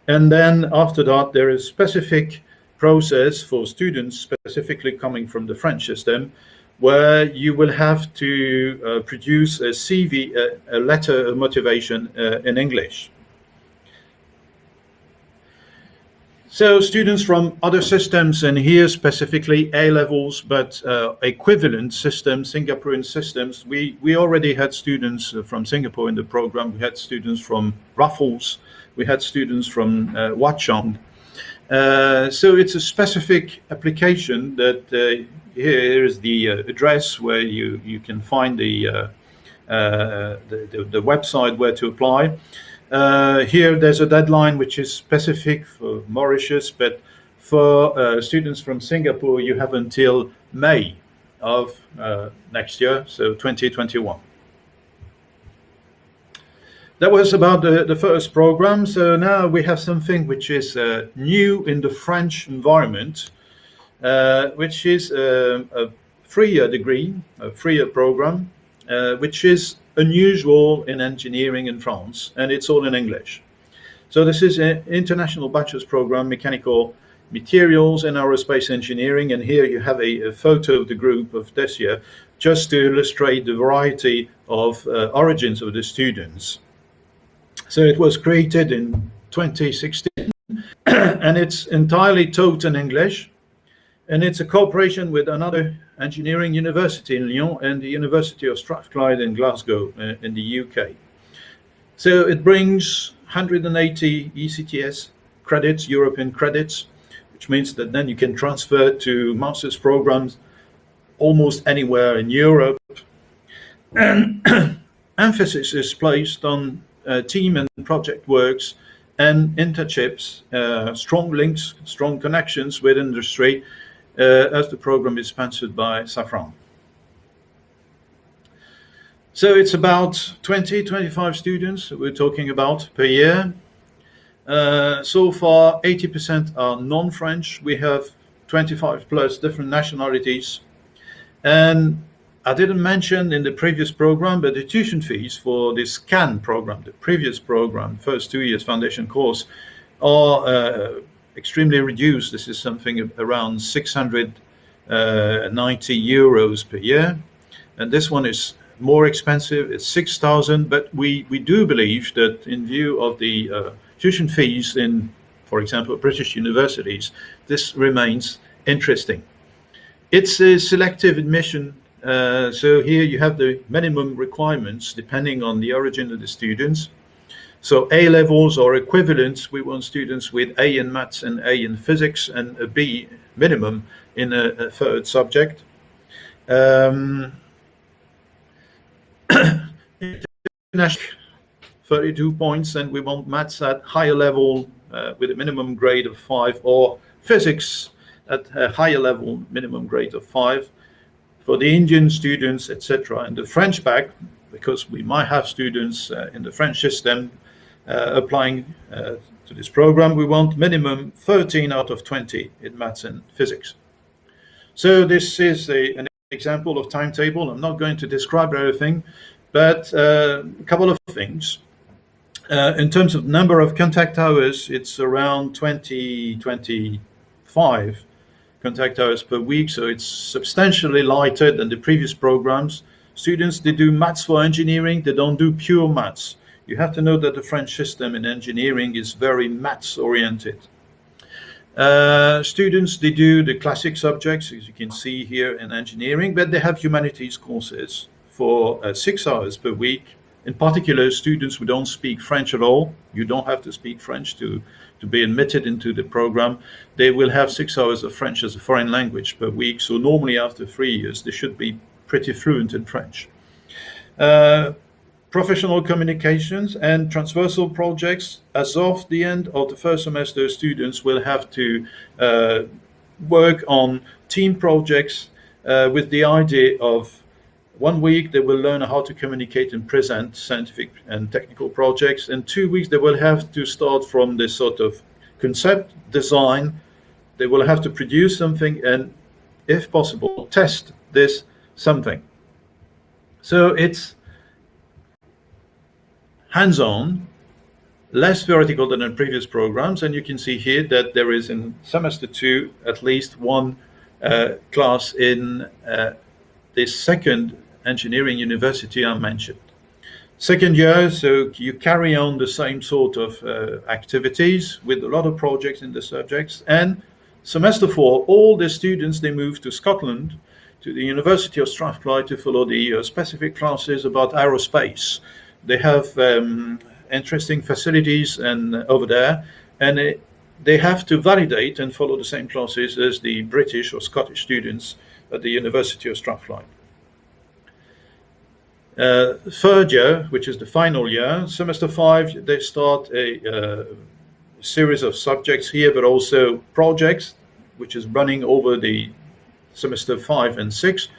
And then after that, there is specific process for students specifically coming from the French system, where you will have to produce a CV, a letter of motivation in English. So students from other systems, and here specifically A-levels, but equivalent systems, Singaporean systems, we already had students from Singapore in the program. We had students from Raffles, we had students from Wat Chong. So it's a specific application that here is the address where you can find the website where to apply. Here there's a deadline which is specific for Mauritius, but for students from Singapore, you have until May of next year, so 2021. That was about the first program. So now we have something which is new in the French environment, which is a three-year degree, a three-year program, which is unusual in engineering in France, and it's all in English. So this is an international bachelor's program, mechanical materials and aerospace engineering, and here you have a photo of the group of this year, just to illustrate the variety of origins of the students. So it was created in 2016, and it's entirely taught in English, and it's a cooperation with another engineering university in Lyon and the University of Strathclyde in Glasgow in the UK. So it brings 180 ECTS credits, European credits, which means that then you can transfer to master's programs almost anywhere in Europe. And emphasis is placed on team and project works and internships, strong links, strong connections with industry, as the program is sponsored by Safran. So it's about 20-25 students we're talking about per year. So far, 80% are non-French. We have 25 plus different nationalities. And I didn't mention in the previous program, but the tuition fees for this SCAN program, the previous program, first 2 years foundation course, are extremely reduced. This is something around 690 euros per year. And this one is more expensive, it's 6,000, but we do believe that in view of the tuition fees in, for example, British universities, this remains interesting. It's a selective admission, so here you have the minimum requirements depending on the origin of the students. So A levels or equivalents, we want students with A in maths and A in physics and a B minimum in a third subject. International 32 points, and we want maths at higher level with a minimum grade of 5, or physics at a higher level minimum grade of 5. For the Indian students, etc., and the French back, because we might have students in the French system applying to this program, we want minimum 13 out of 20 in maths and physics. So this is an example of timetable. I'm not going to describe everything, but a couple of things. In terms of number of contact hours, it's around 25 contact hours per week, so it's substantially lighter than the previous programs. Students, they do maths for engineering, they don't do pure maths. You have to know that the French system in engineering is very maths oriented. Students, they do the classic subjects, as you can see here in engineering, but they have humanities courses for 6 hours per week. In particular, students who don't speak French at all, you don't have to speak French to be admitted into the program. They will have 6 hours of French as a foreign language per week. So normally after 3 years, they should be pretty fluent in French. Professional communications and transversal projects. As of the end of the first semester, students will have to work on team projects with the idea of 1 week they will learn how to communicate and present scientific and technical projects. In 2 weeks, they will have to start from this sort of concept design. They will have to produce something and, if possible, test this something. So it's hands-on, less theoretical than in previous programs, and you can see here that there is in semester 2 at least one class in this second engineering university I mentioned. Second year, so you carry on the same sort of activities with a lot of projects in the subjects. And semester 4, all the students, they move to Scotland, to the University of Strathclyde to follow the specific classes about aerospace. They have interesting facilities and over there, and they have to validate and follow the same classes as the British or Scottish students at the University of Strathclyde. Third year, which is the final year, semester 5, they start a series of subjects here, but also projects, which is running over the semester 5 and 6.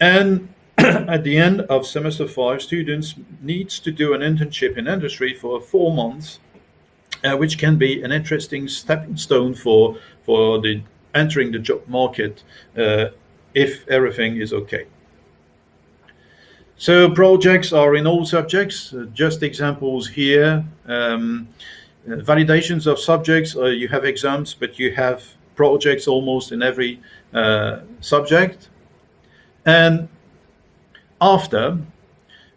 And at the end of semester 5, students needs to do an internship in industry for 4 months, which can be an interesting stepping stone for the entering the job market if everything is okay. So projects are in all subjects, just examples here. Validations of subjects, you have exams, but you have projects almost in every subject. And after,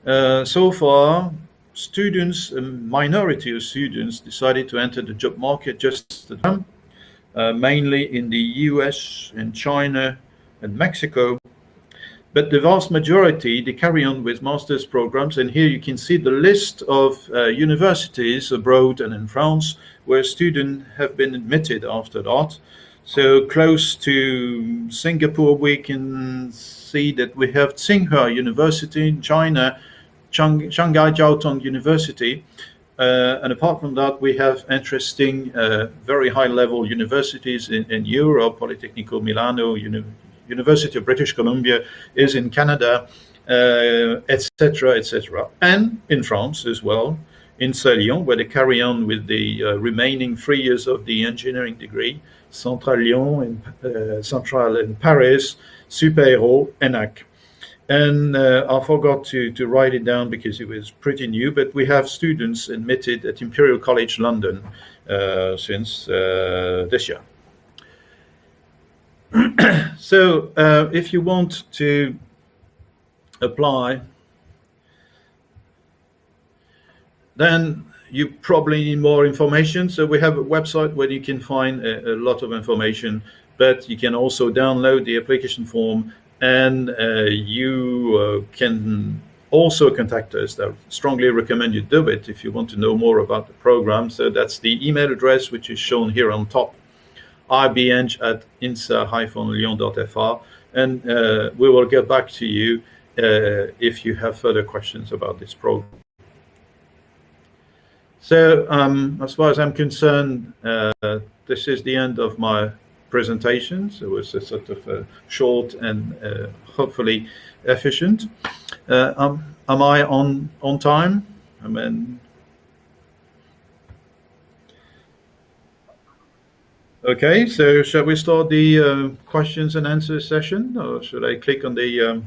so far, students, a minority of students decided to enter the job market just at home, mainly in the US, in China, and Mexico. But the vast majority, they carry on with master's programs. And here you can see the list of universities abroad and in France where students have been admitted after that. So close to Singapore, we can see that we have Tsinghua University in China, Shanghai Jiao Tong University. And apart from that, we have interesting, very high-level universities in Europe. Politecnico Milano, University of British Columbia is in Canada, etc., etc. And in France as well, in Lyon, where they carry on with the remaining 3 years of the engineering degree, Centrale Lyon, Centrale in Paris, Super-Héros, ENAC. And I forgot to write it down because it was pretty new, but we have students admitted at Imperial College London since this year. So if you want to apply, then you probably need more information. So we have a website where you can find a lot of information, but you can also download the application form, and you can also contact us. I strongly recommend you do it if you want to know more about the program. So that's the email address, which is shown here on top, ibeng@insa-lyon.fr, and we will get back to you if you have further questions about this program. So as far as I'm concerned, this is the end of my presentation. So it was a sort of short and hopefully efficient. Am I on time? I mean, Okay, so shall we start the questions and answers session, or should I click on the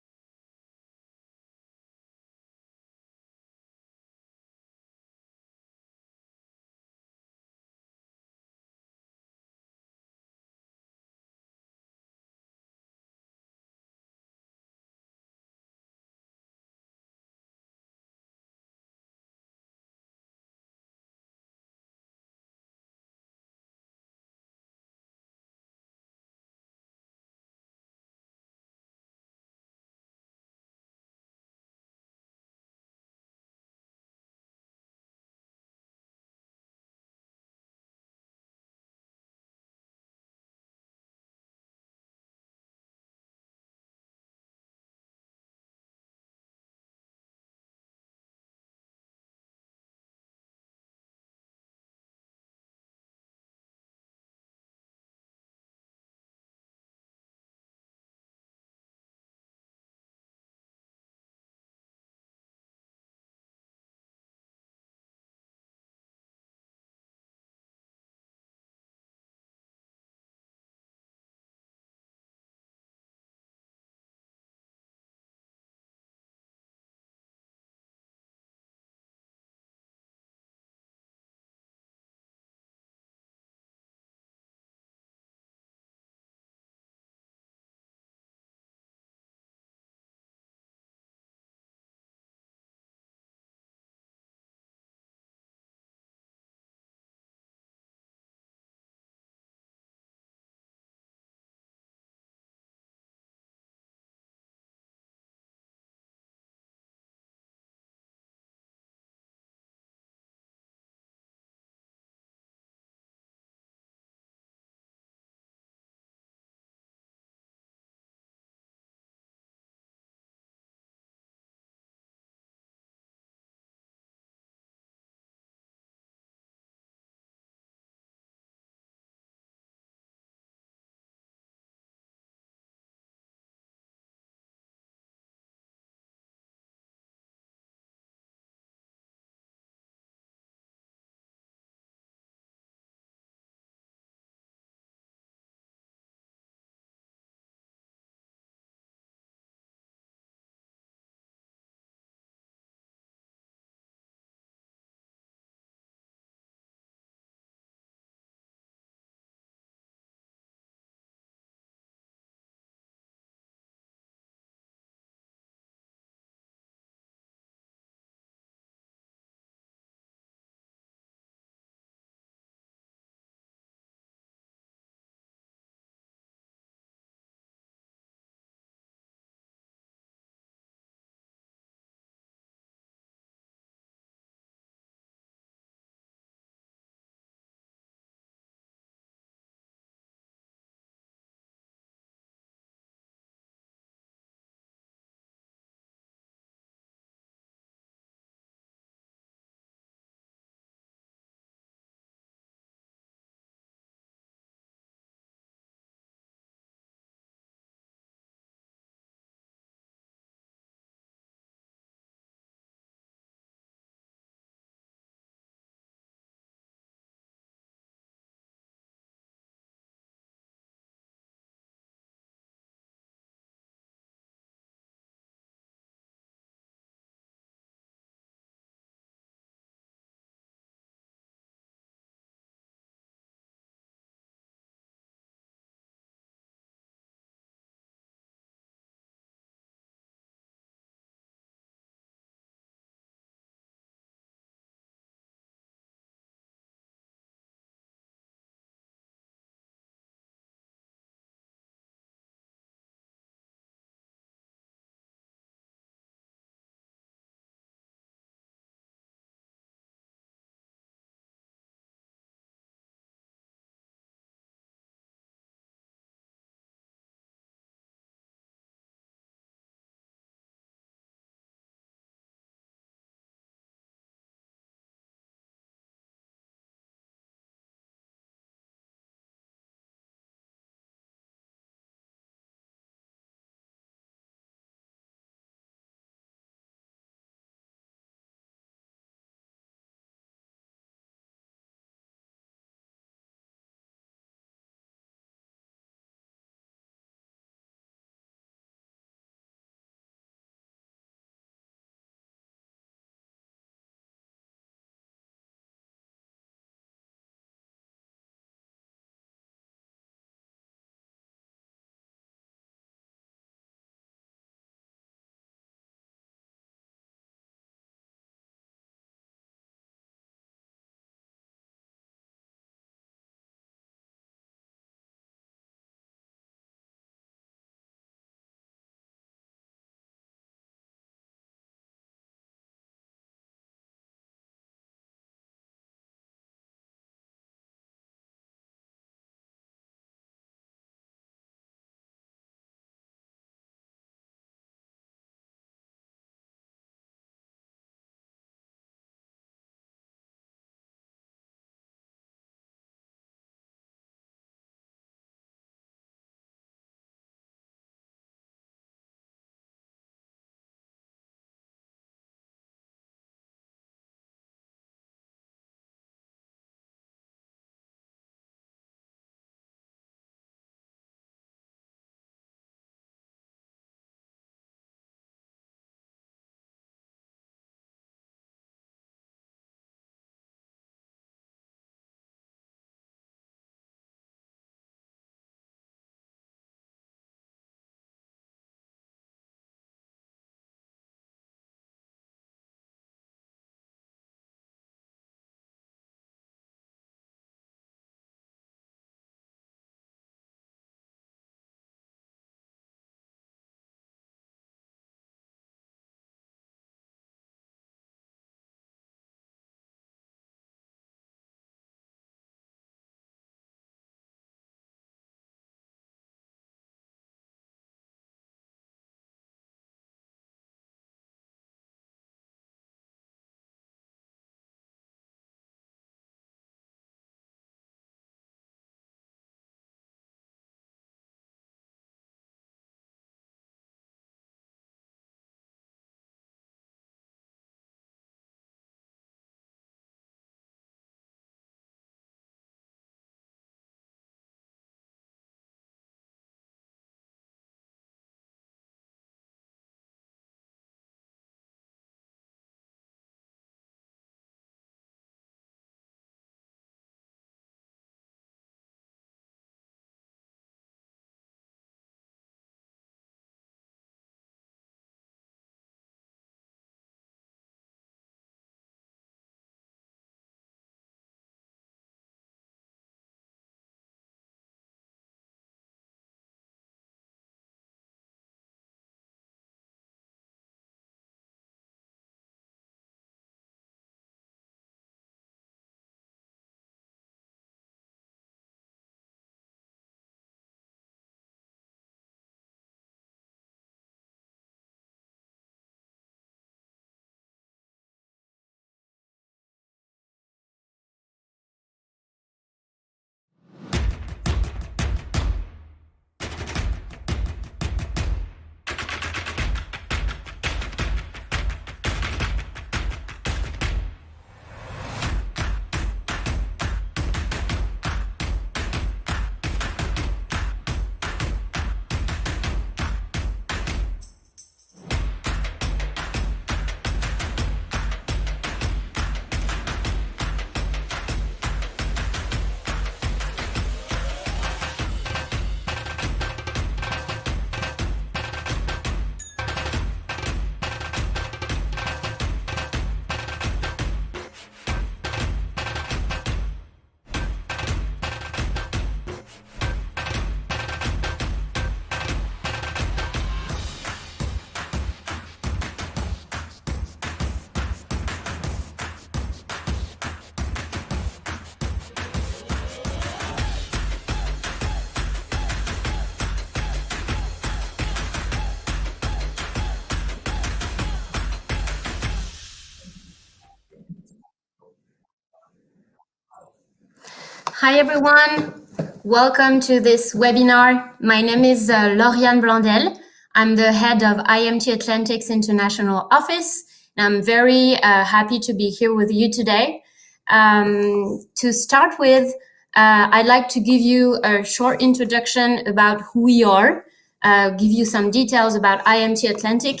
Hi everyone, welcome to this webinar. My name is Lauriane Blandel. I'm the head of IMT Atlantic's International Office, and I'm very happy to be here with you today. To start with, I'd like to give you a short introduction about who we are, give you some details about IMT Atlantic,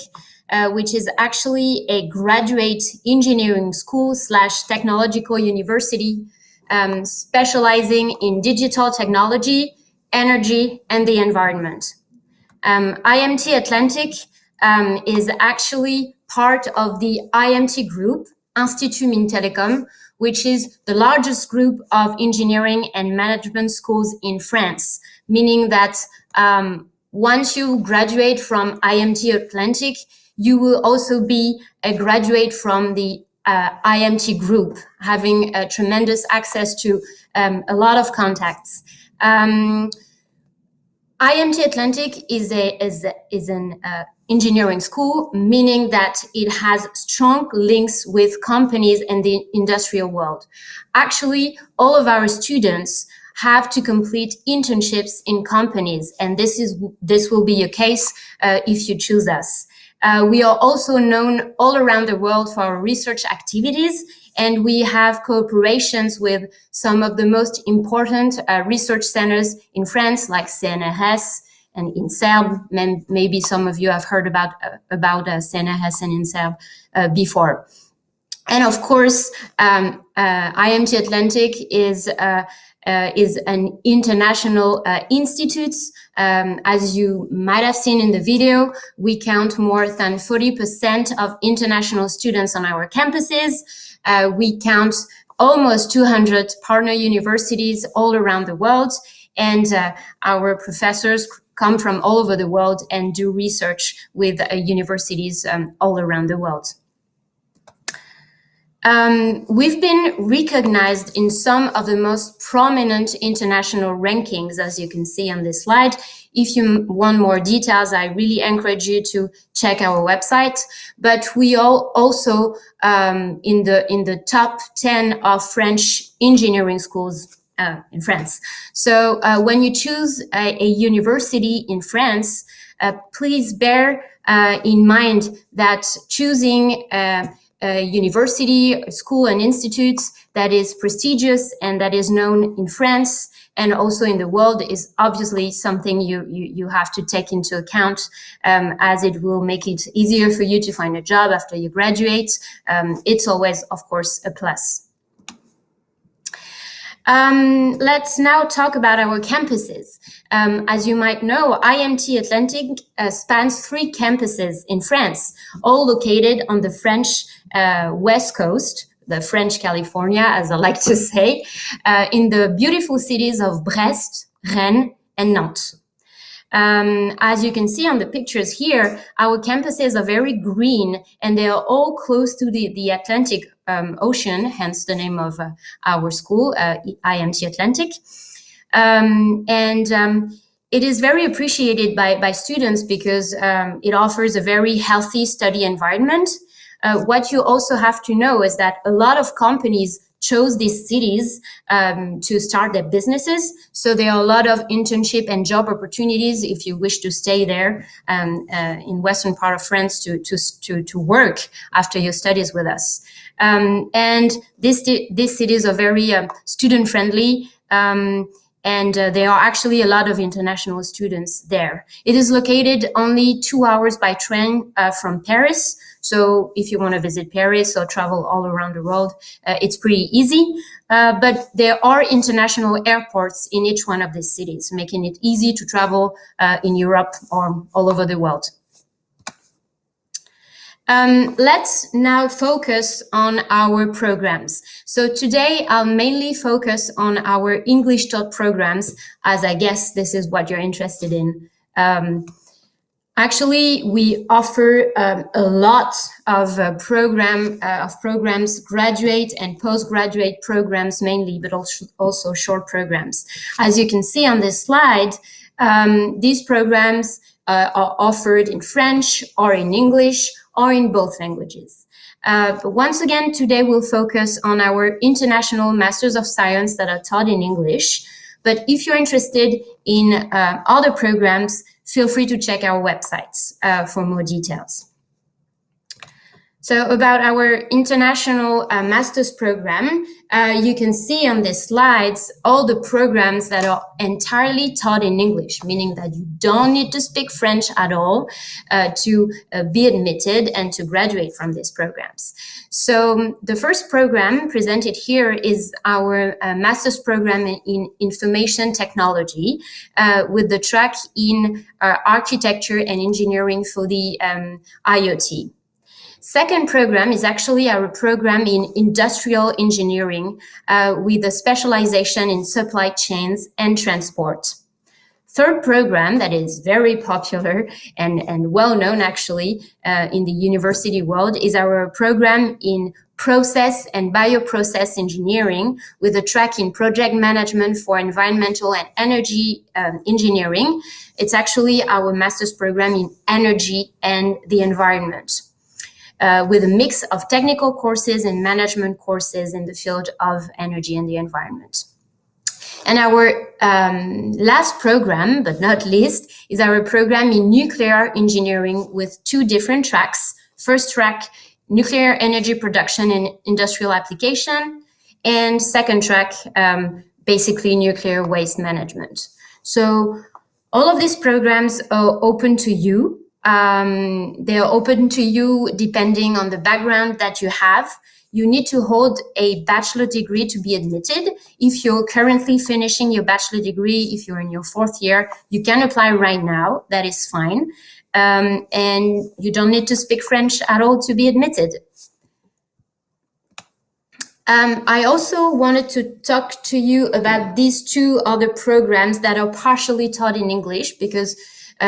which is actually a graduate engineering school / technological university specializing in digital technology, energy, and the environment. IMT Atlantic is actually part of the IMT group, Institut Mines Telecom, which is the largest group of engineering and management schools in France, meaning that once you graduate from IMT Atlantic, you will also be a graduate from the IMT group, having tremendous access to a lot of contacts. IMT Atlantic is an engineering school, meaning that it has strong links with companies in the industrial world. Actually, all of our students have to complete internships in companies, and this will be your case if you choose us. We are also known all around the world for our research activities, and we have cooperations with some of the most important research centers in France, like CNRS and INSERM. Maybe some of you have heard about CNRS and INSERM before. And of course, IMT Atlantic is an international institute. As you might have seen in the video, we count more than 40% of international students on our campuses. We count almost 200 partner universities all around the world, and our professors come from all over the world and do research with universities all around the world. We've been recognized in some of the most prominent international rankings, as you can see on this slide. If you want more details, I really encourage you to check our website. But we are also in the top 10 of French engineering schools in France. So when you choose a university in France, please bear in mind that choosing a university, a school, and institutes that is prestigious and that is known in France and also in the world is obviously something you have to take into account, as it will make it easier for you to find a job after you graduate. It's always, of course, a plus. Let's now talk about our campuses. As you might know, IMT Atlantic spans 3 campuses in France, all located on the French West Coast, the French California, as I like to say, in the beautiful cities of Brest, Rennes, and Nantes. As you can see on the pictures here, our campuses are very green and they are all close to the Atlantic Ocean, hence the name of our school, IMT Atlantic. It is very appreciated by students because it offers a very healthy study environment. What you also have to know is that a lot of companies chose these cities to start their businesses. So there are a lot of internship and job opportunities if you wish to stay there in western part of France to work after your studies with us. And these cities are very student friendly. And there are actually a lot of international students there. It is located only 2 hours by train from Paris. So if you want to visit Paris or travel all around the world, it's pretty easy. But there are international airports in each one of these cities, making it easy to travel in Europe or all over the world. Let's now focus on our programs. So today I'll mainly focus on our English taught programs, as I guess this is what you're interested in. Actually, we offer a lot of programs, graduate and postgraduate programs mainly, but also short programs. As you can see on this slide, these programs are offered in French or in English or in both languages. But once again, today we'll focus on our international Masters of Science that are taught in English. But if you're interested in other programs, feel free to check our websites for more details. So about our international master's program, you can see on the slides all the programs that are entirely taught in English, meaning that you don't need to speak French at all to be admitted and to graduate from these programs. So the first program presented here is our master's program in information technology with the track in architecture and engineering for the IoT. Second program is actually our program in industrial engineering with a specialization in supply chains and transport. Third program that is very popular and well known actually in the university world is our program in process and bioprocess engineering with a track in project management for environmental and energy engineering. It's actually our master's program in energy and the environment. With a mix of technical courses and management courses in the field of energy and the environment. And our last program, but not least, is our program in nuclear engineering with two different tracks. First track, nuclear energy production and industrial application, and second track, basically nuclear waste management. So all of these programs are open to you. They are open to you depending on the background that you have. You need to hold a bachelor degree to be admitted. If you're currently finishing your bachelor degree, if you're in your fourth year, you can apply right now. That is fine. And you don't need to speak French at all to be admitted. I also wanted to talk to you about these two other programs that are partially taught in English because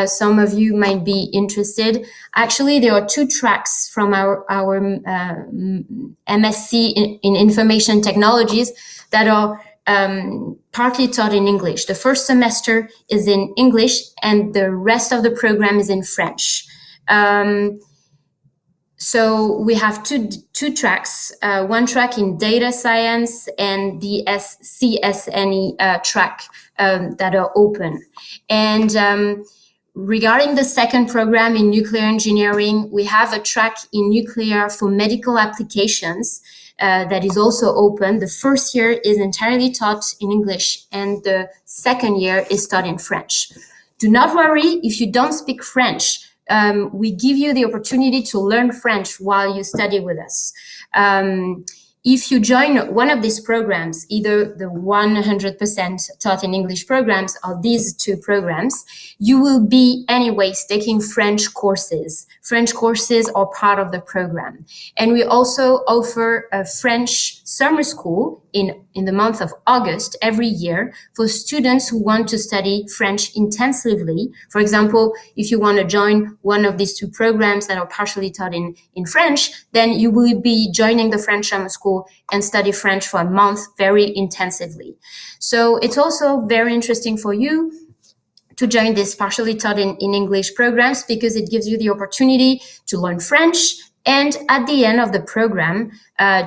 some of you might be interested. Actually, there are two tracks from our MSc in Information Technologies that are partly taught in English. The first semester is in English and the rest of the program is in French. So we have two tracks, one track in data science and the CSNE track that are open. And regarding the second program in nuclear engineering, we have a track in nuclear for medical applications that is also open. The first year is entirely taught in English and the second year is taught in French. Do not worry if you don't speak French. We give you the opportunity to learn French while you study with us. If you join one of these programs, either the 100% taught in English programs or these two programs, you will be anyways taking French courses. French courses are part of the program. And we also offer a French summer school in the month of August every year for students who want to study French intensively. For example, if you want to join one of these two programs that are partially taught in French, then you will be joining the French summer school and study French for a month very intensively. So it's also very interesting for you to join this partially taught in English programs because it gives you the opportunity to learn French and at the end of the program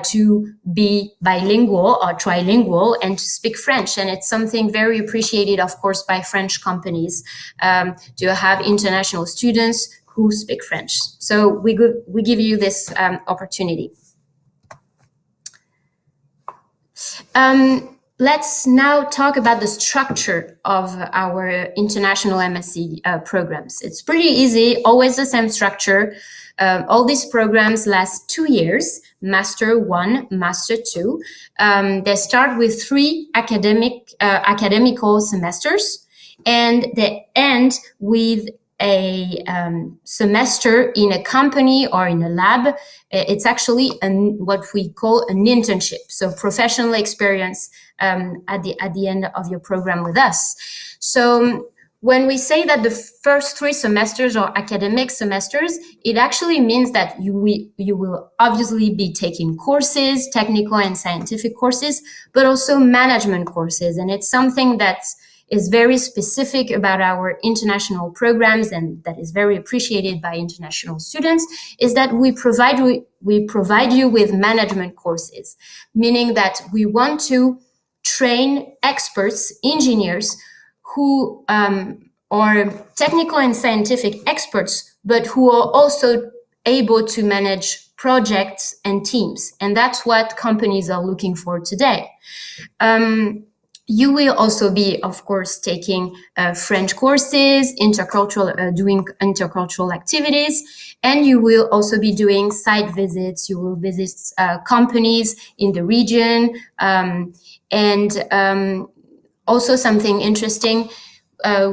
to be bilingual or trilingual and to speak French. And it's something very appreciated, of course, by French companies to have international students who speak French. So we give you this opportunity. Let's now talk about the structure of our international MSc programs. It's pretty easy, always the same structure. All these programs last 2 years, Master 1, Master 2. They start with 3 academical semesters, and they end with a semester in a company or in a lab. It's actually what we call an internship, so professional experience at the end of your program with us. So when we say that the first 3 semesters are academic semesters, it actually means that you will obviously be taking courses, technical and scientific courses, but also management courses. And it's something that is very specific about our international programs and that is very appreciated by international students is that we provide you with management courses, meaning that we want to train experts, engineers who are technical and scientific experts, but who are also able to manage projects and teams. And that's what companies are looking for today. You will also be, of course, taking French courses, doing intercultural activities, and you will also be doing site visits. You will visit companies in the region, also something interesting.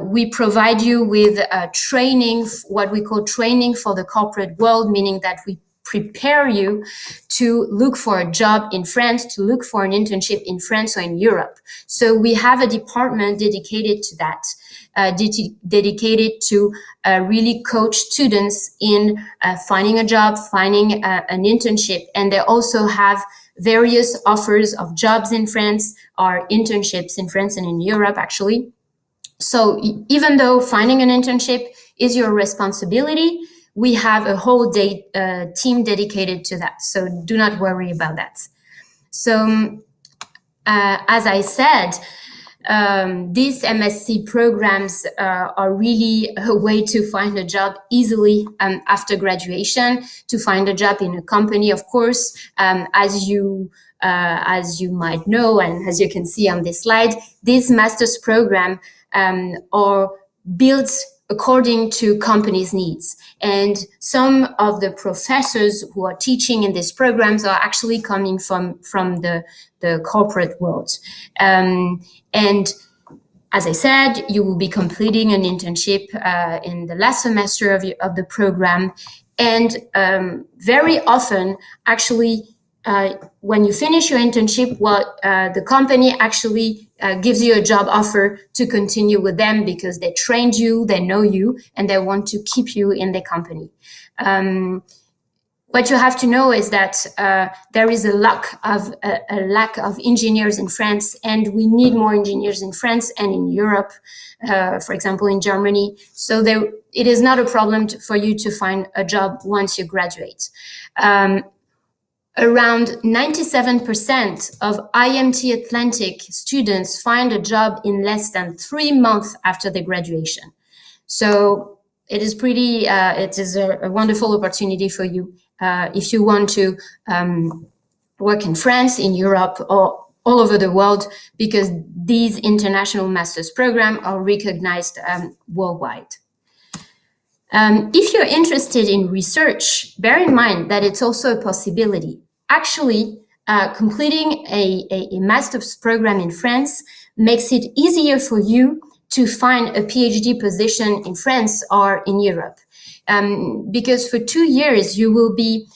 We provide you with training, what we call training for the corporate world, meaning that we prepare you to look for a job in France, to look for an internship in France or in Europe. So we have a department dedicated to that, dedicated to really coach students in finding a job, finding an internship. And they also have various offers of jobs in France or internships in France and in Europe, actually. So even though finding an internship is your responsibility, we have a whole team dedicated to that. So do not worry about that. So as I said, these MSc programs are really a way to find a job easily after graduation, to find a job in a company, of course, as you might know, and as you can see on this slide, these master's program are built according to companies' needs. And some of the professors who are teaching in these programs are actually coming from the corporate world. And as I said, you will be completing an internship in the last semester of the program. And very often, actually, when you finish your internship, the company actually gives you a job offer to continue with them because they trained you, they know you, and they want to keep you in the company. What you have to know is that there is a lack of engineers in France, and we need more engineers in France and in Europe, for example, in Germany. So it is not a problem for you to find a job once you graduate. Around 97% of IMT Atlantic students find a job in less than 3 months after their graduation. So it is a wonderful opportunity for you if you want to work in France, in Europe, or all over the world, because these international master's programs are recognized worldwide. If you're interested in research, bear in mind that it's also a possibility. Actually, completing a master's program in France makes it easier for you to find a PhD position in France or in Europe. Because for 2 years, you will be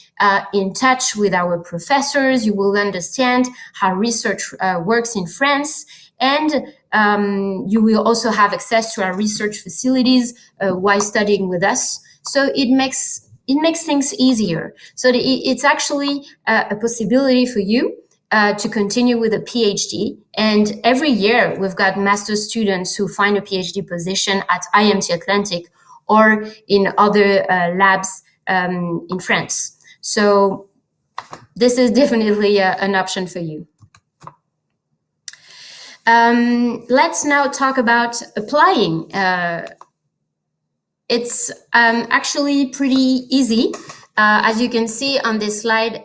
in touch with our professors, you will understand how research works in France, and you will also have access to our research facilities while studying with us. So it makes things easier. So it's actually a possibility for you to continue with a PhD. And every year we've got master's students who find a PhD position at IMT Atlantic or in other labs in France. So this is definitely an option for you. Let's now talk about applying. It's actually pretty easy. As you can see on this slide,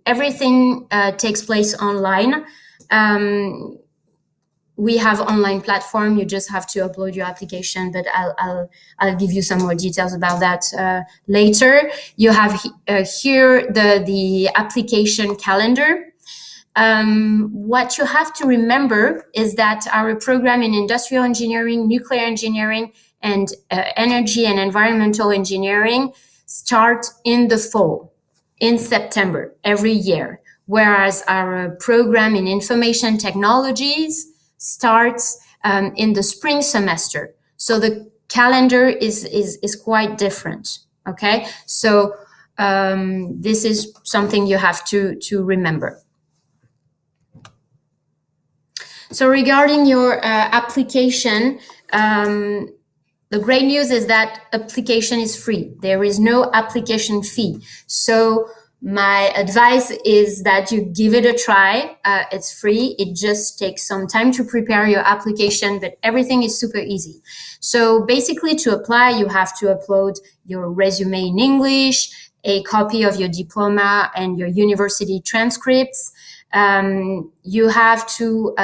everything takes place online. We have online platform. You just have to upload your application, but I'll give you some more details about that later. You have here the application calendar. What you have to remember is that our program in industrial engineering, nuclear engineering, and energy and environmental engineering start in the fall, in September every year, whereas our program in information technologies starts in the spring semester. So the calendar is quite different, okay? So this is something you have to remember. So regarding your application, the great news is that application is free. There is no application fee. So my advice is that you give it a try. It's free. It just takes some time to prepare your application, but everything is super easy. So basically, to apply, you have to upload your resume in English, a copy of your diploma and your university transcripts. You have to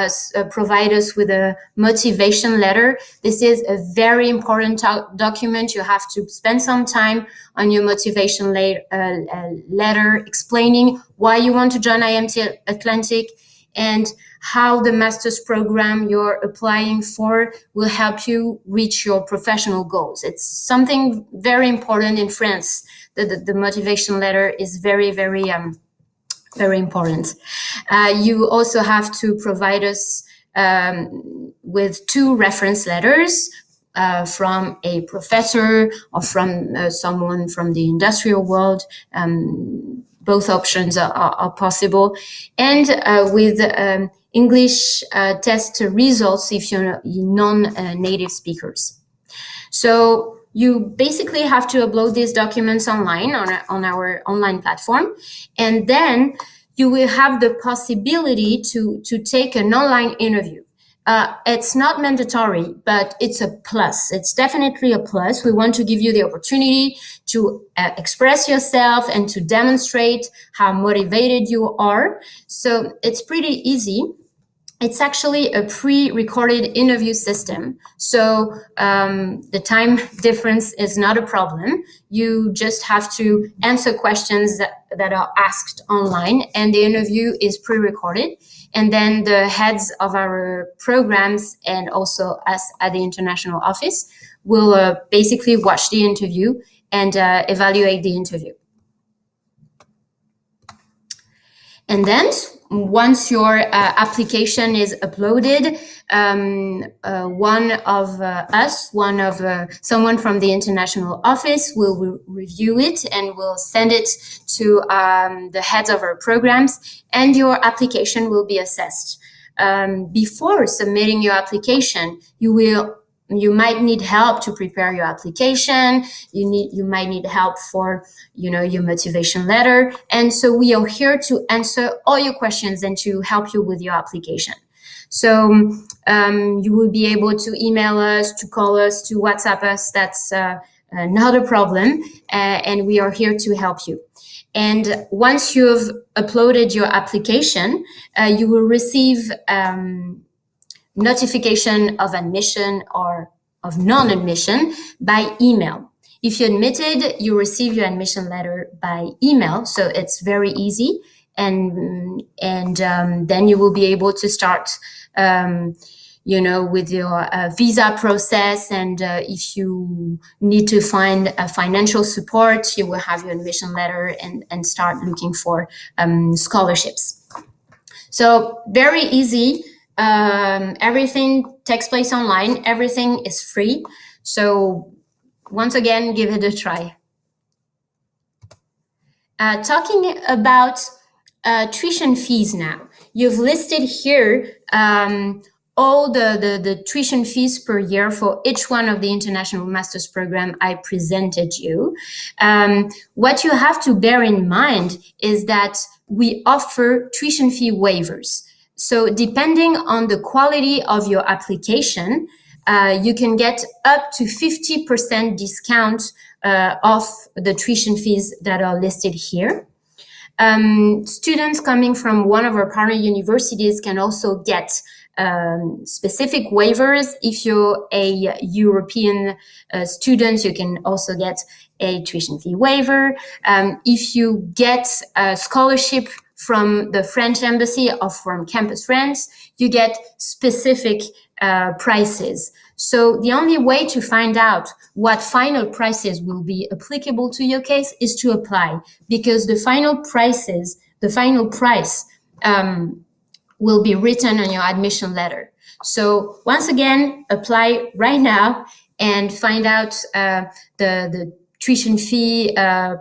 provide us with a motivation letter. This is a very important document. You have to spend some time on your motivation letter explaining why you want to join IMT Atlantic and how the master's program you're applying for will help you reach your professional goals. It's something very important in France. The motivation letter is very, very important. You also have to provide us with 2 reference letters from a professor or from someone from the industrial world. Both options are possible. And with English test results if you're non-native speakers. So you basically have to upload these documents online on our online platform, and then you will have the possibility to take an online interview. It's not mandatory, but it's a plus. It's definitely a plus. We want to give you the opportunity to express yourself and to demonstrate how motivated you are. So it's pretty easy. It's actually a pre-recorded interview system. So the time difference is not a problem. You just have to answer questions that are asked online, and the interview is pre-recorded. And then the heads of our programs and also us at the international office will basically watch the interview and evaluate the interview. And then once your application is uploaded, someone from the international office will review it and will send it to the heads of our programs, and your application will be assessed. Before submitting your application, you might need help to prepare your application. You might need help for, your motivation letter. And so we are here to answer all your questions and to help you with your application. So you will be able to email us, to call us, to WhatsApp us. That's not a problem. And we are here to help you. And once you've uploaded your application, you will receive notification of admission or of non-admission by email. If you're admitted, you receive your admission letter by email, so it's very easy. And then you will be able to start, with your visa process. And if you need to find financial support, you will have your admission letter and start looking for scholarships. So very easy. Everything takes place online. Everything is free. So once again, give it a try. Talking about tuition fees now. You've listed here all the tuition fees per year for each one of the international master's program I presented you. What you have to bear in mind is that we offer tuition fee waivers. So depending on the quality of your application, you can get up to 50% discount off the tuition fees that are listed here. Students coming from one of our partner universities can also get specific waivers. If you're a European student, you can also get a tuition fee waiver. If you get a scholarship from the French embassy or from Campus France, you get specific prices. So the only way to find out what final prices will be applicable to your case is to apply, because the final price will be written on your admission letter. So once again, apply right now and find out the tuition fee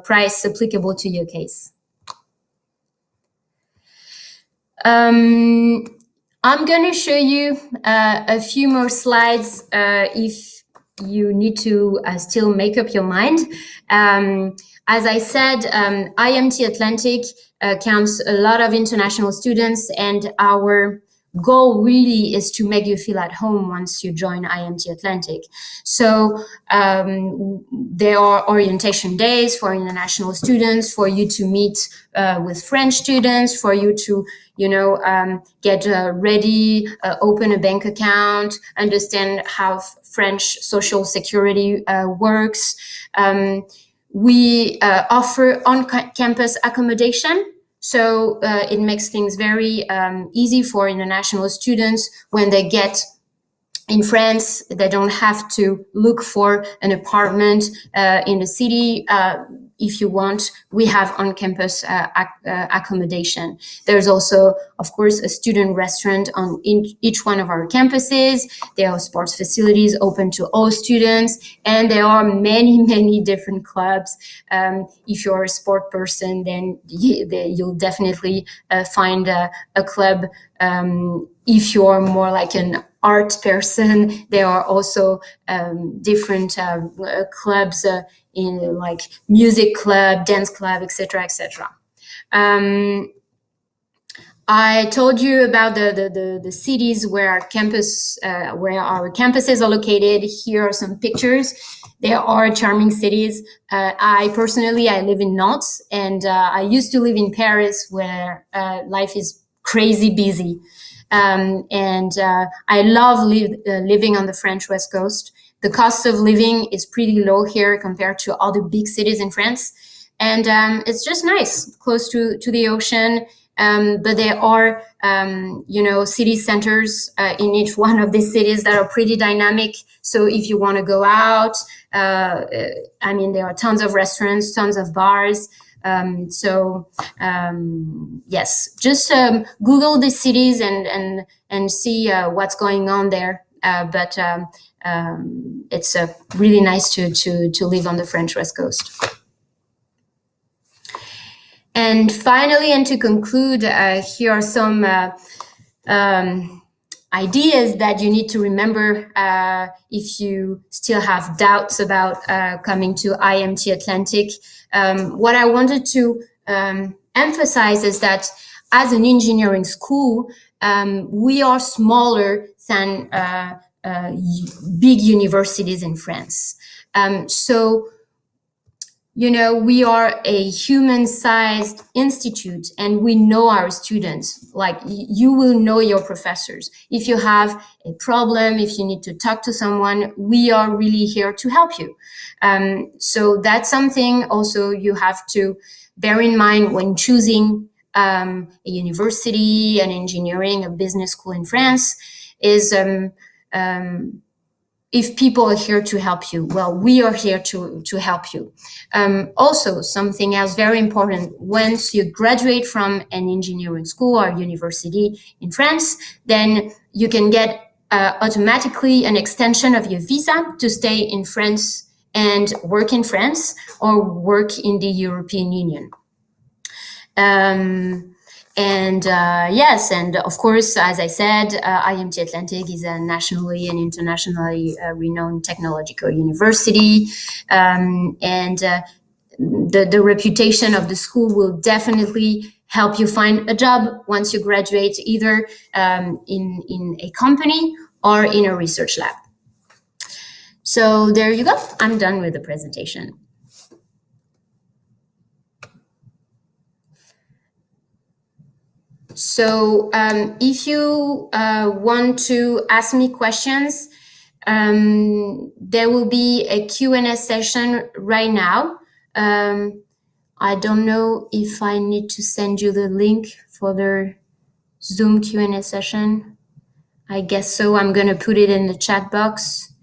price applicable to your case. I'm going to show you a few more slides if you need to still make up your mind. As I said, IMT Atlantic counts a lot of international students, and our goal really is to make you feel at home once you join IMT Atlantic. So there are orientation days for international students, for you to meet with French students, for you to get ready, open a bank account, understand how French social security works. We offer on-campus accommodation. So it makes things very easy for international students when they get in France. They don't have to look for an apartment in the city. If you want, we have on-campus accommodation. There's also, of course, a student restaurant on each one of our campuses. There are sports facilities open to all students, and there are many, many different clubs. If you're a sport person, then you'll definitely find a club. If you're more like an art person, there are also different clubs in like music club, dance club, etc., etc. I told you about the cities where our campuses are located. Here are some pictures. There are charming cities. I personally live in Nantes, and I used to live in Paris, where life is crazy busy. I love living on the French West Coast. The cost of living is pretty low here compared to other big cities in France. And it's just nice, close to the ocean. But there are, city centers in each one of these cities that are pretty dynamic. So if you want to go out, there are tons of restaurants, tons of bars. Yes, just Google the cities and see what's going on there. But it's really nice to live on the French West Coast. And finally, and to conclude, here are some ideas that you need to remember if you still have doubts about coming to IMT Atlantic. What I wanted to emphasize is that as an engineering school, we are smaller than big universities in France. We are a human-sized institute, and we know our students. Like, you will know your professors. If you have a problem, if you need to talk to someone, we are really here to help you. So that's something also you have to bear in mind when choosing a university, an engineering, a business school in France, is if people are here to help you, well, we are here to help you. Also, something else very important, once you graduate from an engineering school or university in France, then you can get automatically an extension of your visa to stay in France and work in France or work in the European Union. Yes, and of course, as I said, IMT Atlantic is a nationally and internationally renowned technological university. The reputation of the school will definitely help you find a job once you graduate, either in a company or in a research lab. So there you go. I'm done with the presentation. So if you want to ask me questions, there will be a Q&A session right now. I don't know if I need to send you the link for the Zoom Q&A session. I guess so. I'm going to put it in the chat box.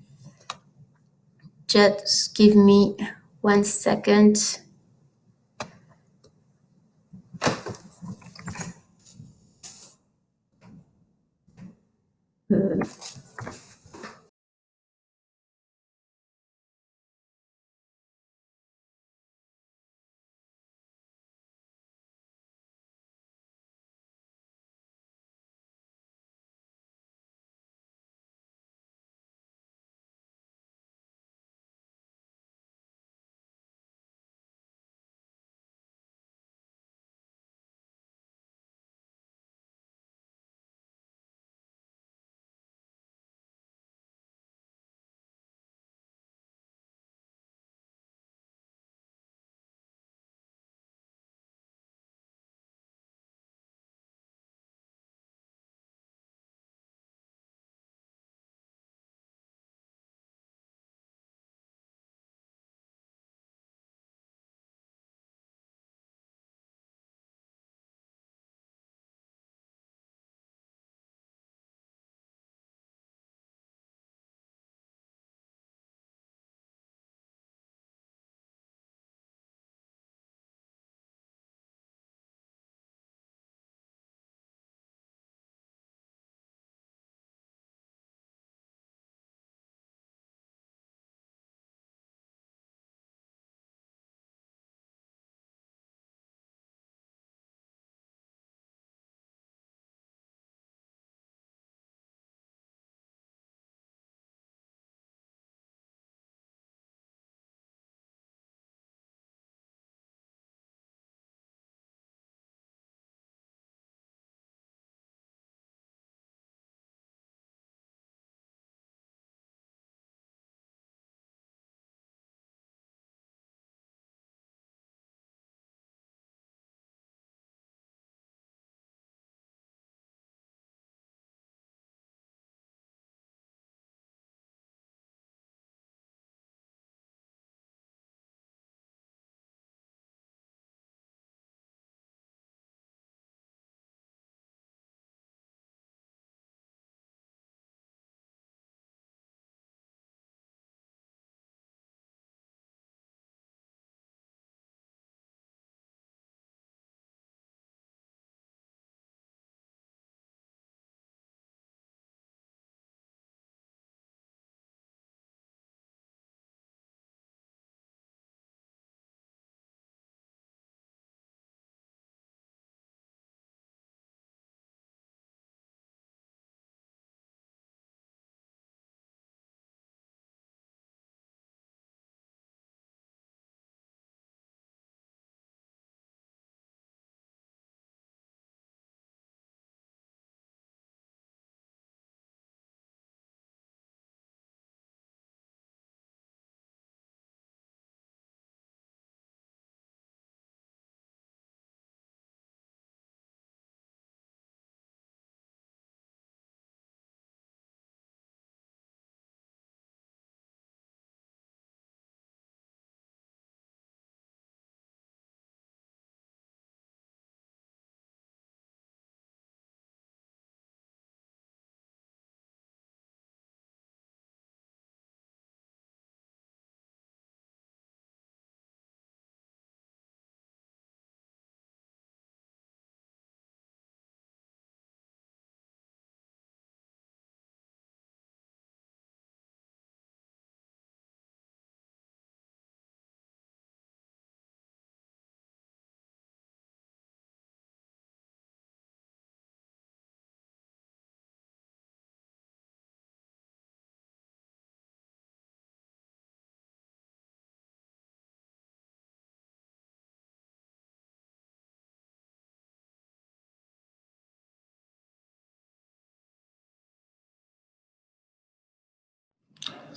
Just give me 1 second.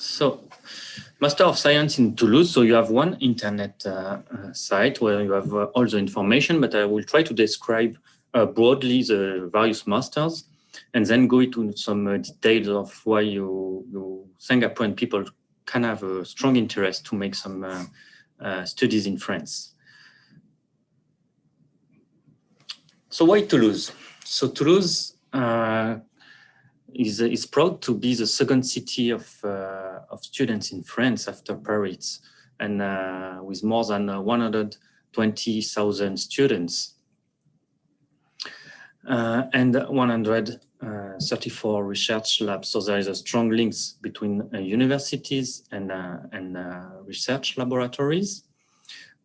So, Master of Science in Toulouse. So you have one internet site where you have all the information, but I will try to describe broadly the various masters and then go into some details of why you Singaporean people can have a strong interest to make some studies in France. So why Toulouse? So Toulouse is proud to be the second city of students in France after Paris, and with more than 120,000 students and 134 research labs. So there is a strong links between universities and research laboratories,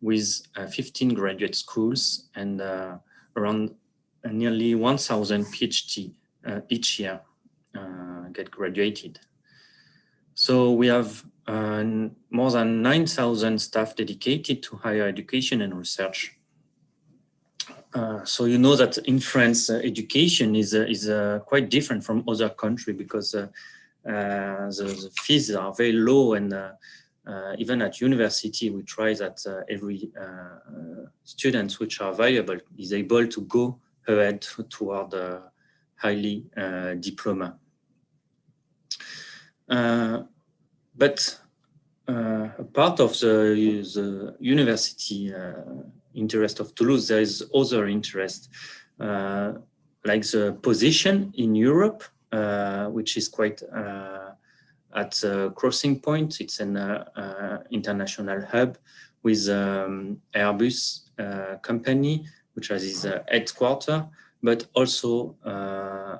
with 15 graduate schools and around nearly 1,000 PhD each year get graduated. So we have more than 9,000 staff dedicated to higher education and research. So you know that in France, education is quite different from other countries because the fees are very low, and even at university, we try that every students which are viable is able to go ahead toward a highly diploma. But part of the university interest of Toulouse, there is other interest, like the position in Europe, which is quite at a crossing point. It's an international hub with Airbus company, which has its headquarters, but also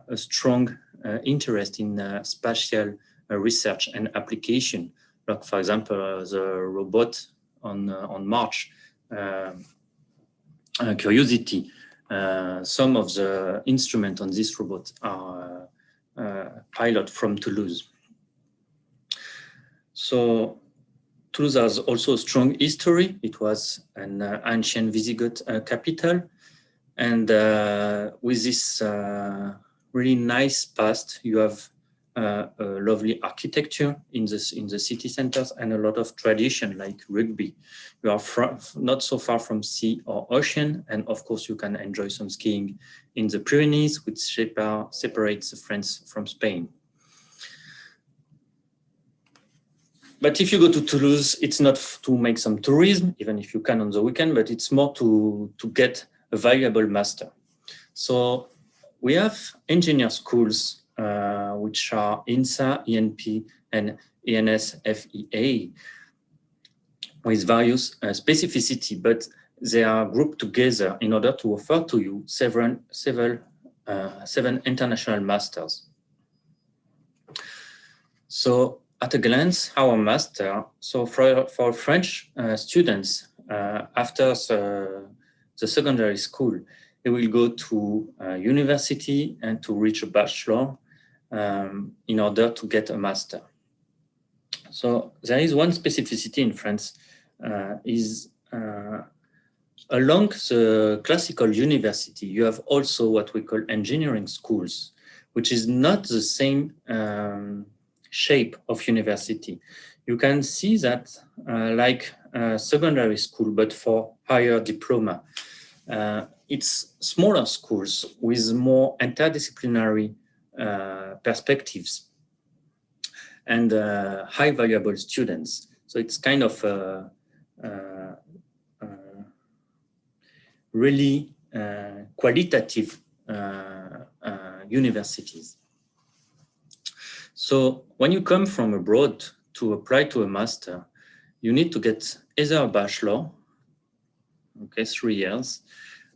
a strong interest in spatial research and application. Like, for example, the robot on March, Curiosity. Some of the instruments on this robot are pilot from Toulouse. So Toulouse has also a strong history. It was an ancient Visigoth capital, and with this really nice past, you have a lovely architecture in the city centers and a lot of tradition like rugby. You are not so far from sea or ocean, and of course you can enjoy some skiing in the Pyrenees, which separates France from Spain. But if you go to Toulouse, it's not to make some tourism, even if you can on the weekend, but it's more to get a valuable master. So we have engineer schools which are INSA, ENP, and ENSFEA, with various specificity, but they are grouped together in order to offer to you seven international masters. So at a glance, our master, so for French students, after the secondary school, they will go to university and to reach a bachelor in order to get a master. So there is one specificity in France, is along the classical university, you have also what we call engineering schools, which is not the same shape of university. You can see that like secondary school, but for higher diploma. It's smaller schools with more interdisciplinary perspectives and high valuable students. So it's kind of really qualitative universities. So when you come from abroad to apply to a master, you need to get either a bachelor, okay, 3 years,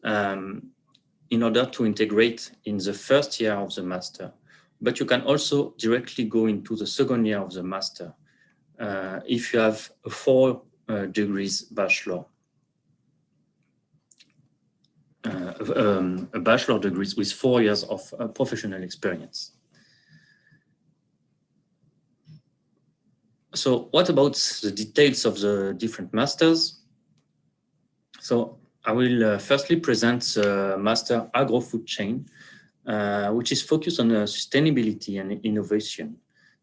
in order to integrate in the first year of the master. But you can also directly go into the second year of the master if you have a 4 degrees bachelor. A bachelor degree with 4 years of professional experience. So what about the details of the different masters? So I will firstly present the Master Agro-Food Chain, which is focused on sustainability and innovation.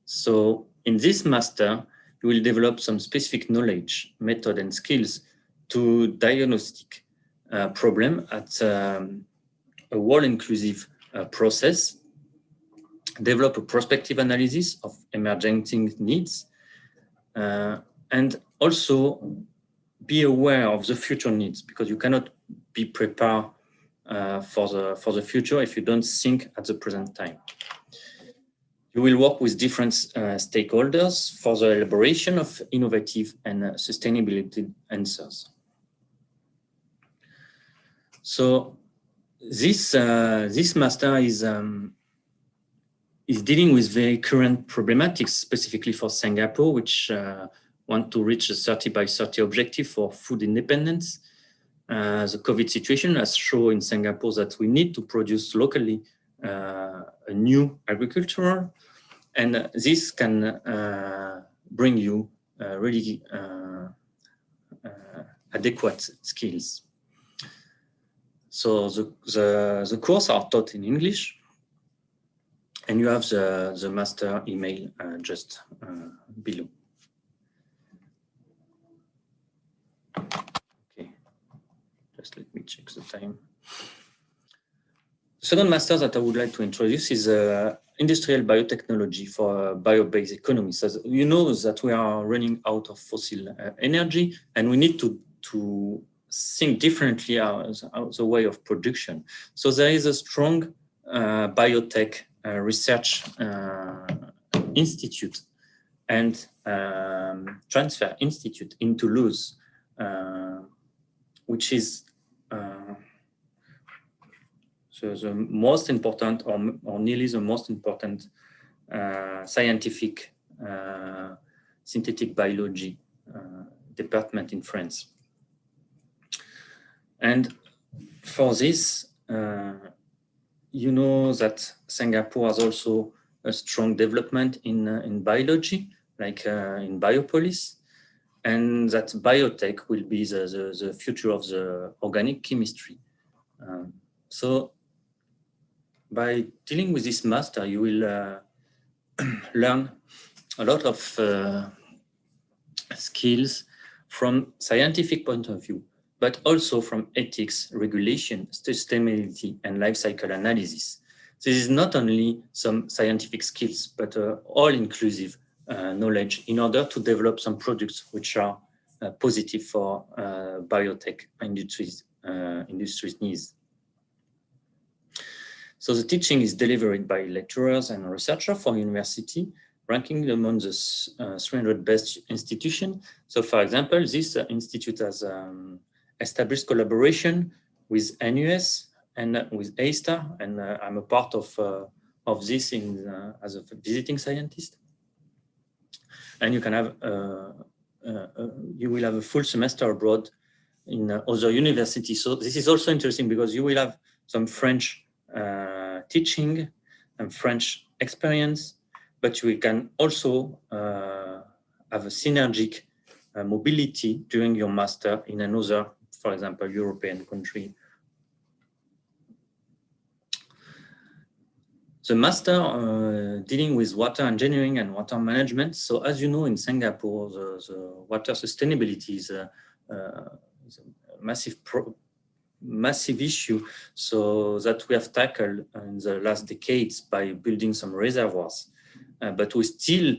So in this master, you will develop some specific knowledge, method, and skills to diagnostic problem at a world-inclusive process, develop a prospective analysis of emerging needs, and also be aware of the future needs, because you cannot be prepared for the future if you don't think at the present time. You will work with different stakeholders for the elaboration of innovative and sustainability answers. So this master is dealing with very current problematics, specifically for Singapore, which want to reach a 30 by 30 objective for food independence. The COVID situation has shown in Singapore that we need to produce locally a new agricultural, and this can bring you really adequate skills. So the course are taught in English, and you have the master email just below. Okay, just let me check the time. The second master that I would like to introduce is industrial biotechnology for bio-based economy. So you know that we are running out of fossil energy, and we need to think differently the way of production. So there is a strong biotech research institute and transfer institute in Toulouse, which is so the most important, or nearly the most important, scientific synthetic biology department in France. And for this, you know that Singapore has also a strong development in biology, like in Biopolis, and that biotech will be the future of the organic chemistry. So by dealing with this master, you will learn a lot of skills from scientific point of view, but also from ethics, regulation, sustainability, and life cycle analysis. This is not only some scientific skills, but all-inclusive knowledge in order to develop some products which are positive for biotech industries needs. So the teaching is delivered by lecturers and researchers for university, ranking among the 300 best institutions. So for example, this institute has established collaboration with NUS and with A*STAR, and I'm a part of this as a visiting scientist. And you can have you will have a full semester abroad in other universities. So this is also interesting because you will have some French teaching and French experience, but you can also have a synergic mobility during your master in another, for example, European country. The master dealing with water engineering and water management. So as you know, in Singapore, the water sustainability is a massive issue, so that we have tackled in the last decades by building some reservoirs. But we still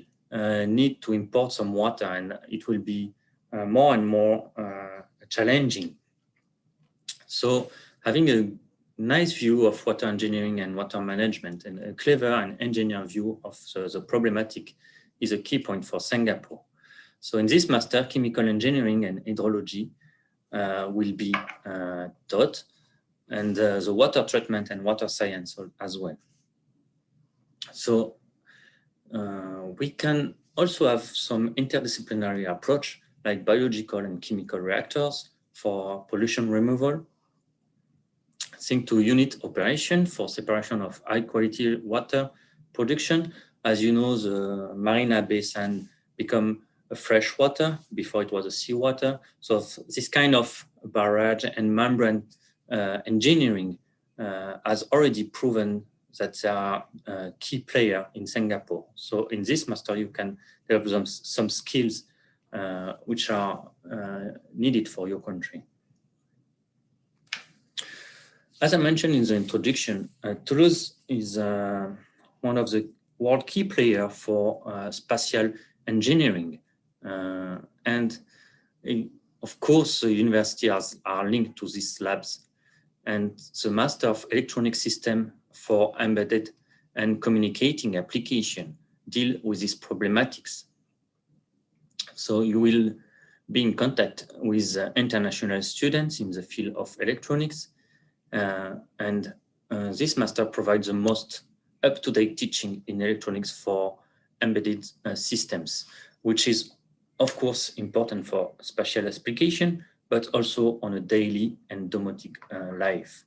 need to import some water, and it will be more and more challenging. So having a nice view of water engineering and water management, and a clever and engineer view of the problematic is a key point for Singapore. So in this master, chemical engineering and hydrology will be taught, and the water treatment and water science as well. So we can also have some interdisciplinary approach, like biological and chemical reactors for pollution removal. Think to unit operation for separation of high quality water production. As you know, the Marina Bay Sand become a fresh water before it was a seawater. So this kind of barrage and membrane engineering has already proven that they are a key player in Singapore. So in this master, you can develop some skills which are needed for your country. As I mentioned in the introduction, Toulouse is one of the world key players for spatial engineering. And of course, the universities are linked to these labs. And the Master of Electronic System for Embedded and Communicating Application deal with these problematics. So you will be in contact with international students in the field of electronics. And this master provides the most up-to-date teaching in electronics for embedded systems, which is of course important for spatial application, but also on a daily and domotic life.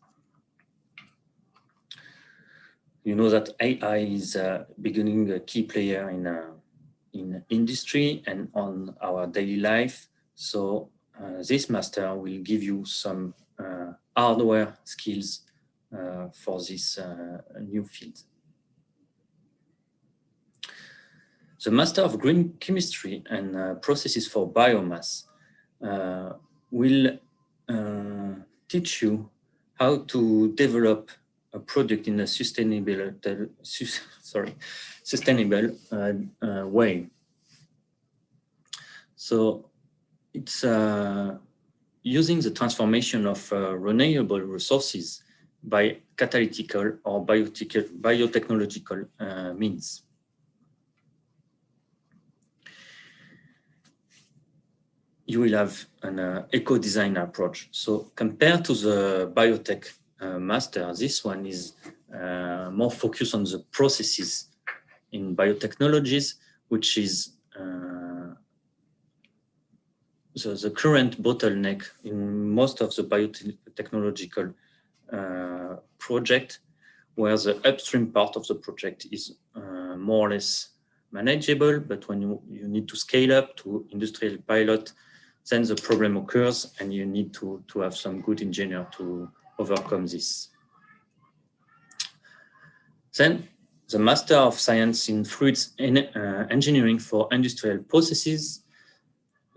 You know that AI is becoming a key player in industry and on our daily life. So this master will give you some hardware skills for this new field. The Master of Green Chemistry and Processes for Biomass will teach you how to develop a product in a sustainable way. So it's using the transformation of renewable resources by catalytical or biotechnological means. You will have an eco-design approach. So compared to the biotech master, this one is more focused on the processes in biotechnologies, which is the current bottleneck in most of the biotechnological project, where the upstream part of the project is more or less manageable, but when you need to scale up to industrial pilot, then the problem occurs and you need to have some good engineer to overcome this. Then the Master of Science in Fluids Engineering for Industrial Processes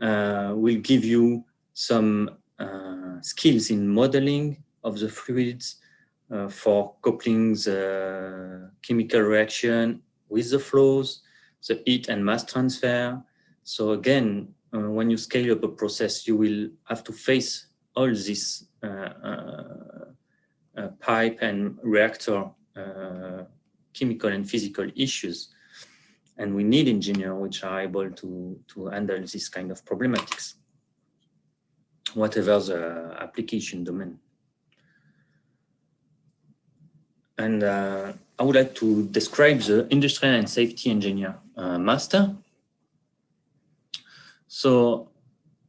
will give you some skills in modeling of the fluids for coupling the chemical reaction with the flows, the heat and mass transfer. So again, when you scale up a process, you will have to face all these pipe and reactor chemical and physical issues. And we need engineers which are able to handle this kind of problematics, whatever the application domain. And I would like to describe the Industrial and Safety Engineer Master. So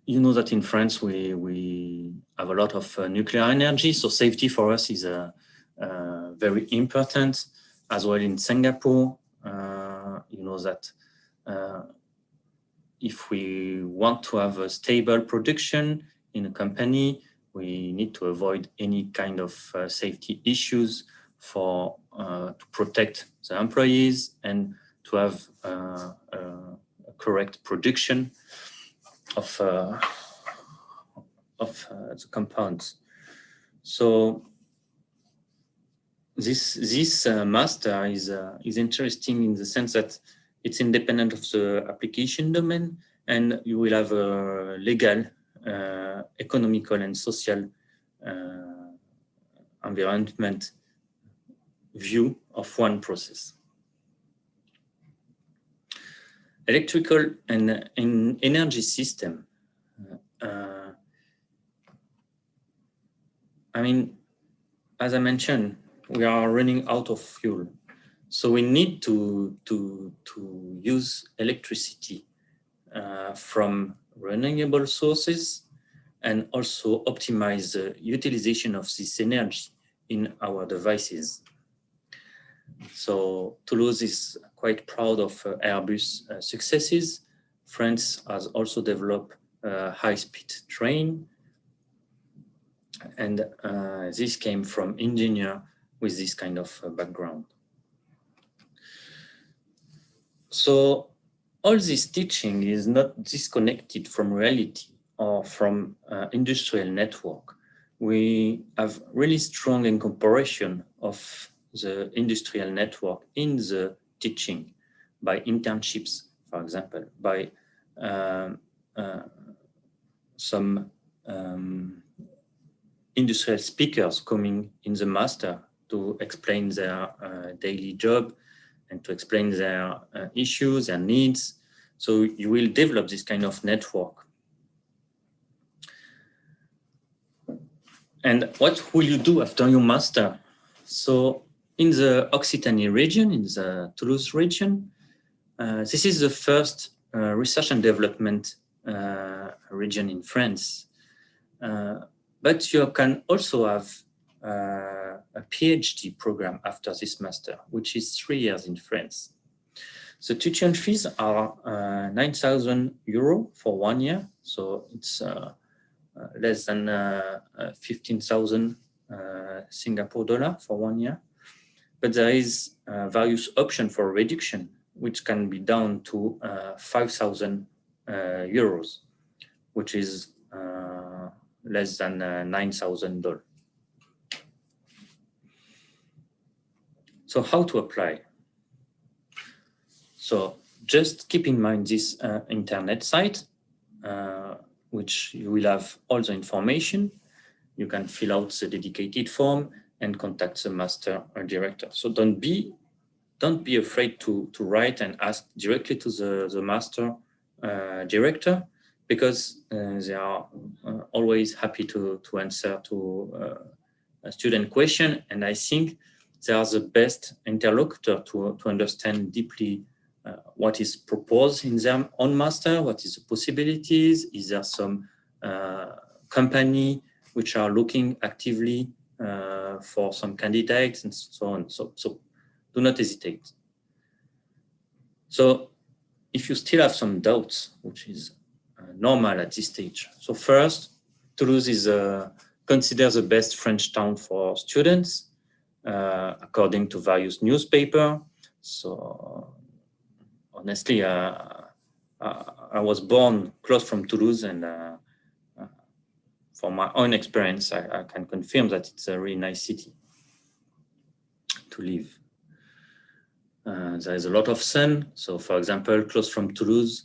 you know that in France, we have a lot of nuclear energy. So safety for us is very important, as well in Singapore. You know that if we want to have a stable production in a company, we need to avoid any kind of safety issues for to protect the employees and to have a correct production of the compounds. So this master is interesting in the sense that it's independent of the application domain, and you will have a legal, economical, and social environment view of one process. Electrical and energy system. I mean, as I mentioned, we are running out of fuel. So we need to use electricity from renewable sources and also optimize the utilization of this energy in our devices. So Toulouse is quite proud of Airbus successes. France has also developed a high-speed train. And this came from engineers with this kind of background. So all this teaching is not disconnected from reality or from industrial network. We have really strong incorporation of the industrial network in the teaching by internships, for example, by some industrial speakers coming in the master to explain their daily job and to explain their issues and needs. So you will develop this kind of network. And what will you do after your master? So in the Occitanie region, in the Toulouse region, this is the first research and development region in France. But you can also have a PhD program after this master, which is 3 years in France. The tuition fees are 9,000 euro for 1 year. So it's less than 15,000 Singapore dollar for 1 year. But there is various options for reduction, which can be down to 5,000 euros, which is less than $9,000. So how to apply? So just keep in mind this internet site, which you will have all the information. You can fill out the dedicated form and contact the master or director. So don't be afraid to write and ask directly to the master director, because they are always happy to answer to a student question. And I think they are the best interlocutor to understand deeply what is proposed in their own master, what is the possibilities, is there some company which are looking actively for some candidates and so on. So do not hesitate. So if you still have some doubts, which is normal at this stage. So first, Toulouse is considered the best French town for students, according to various newspapers. So honestly, I was born close from Toulouse, and from my own experience, I can confirm that it's a really nice city to live. There is a lot of sun. So for example, close from Toulouse,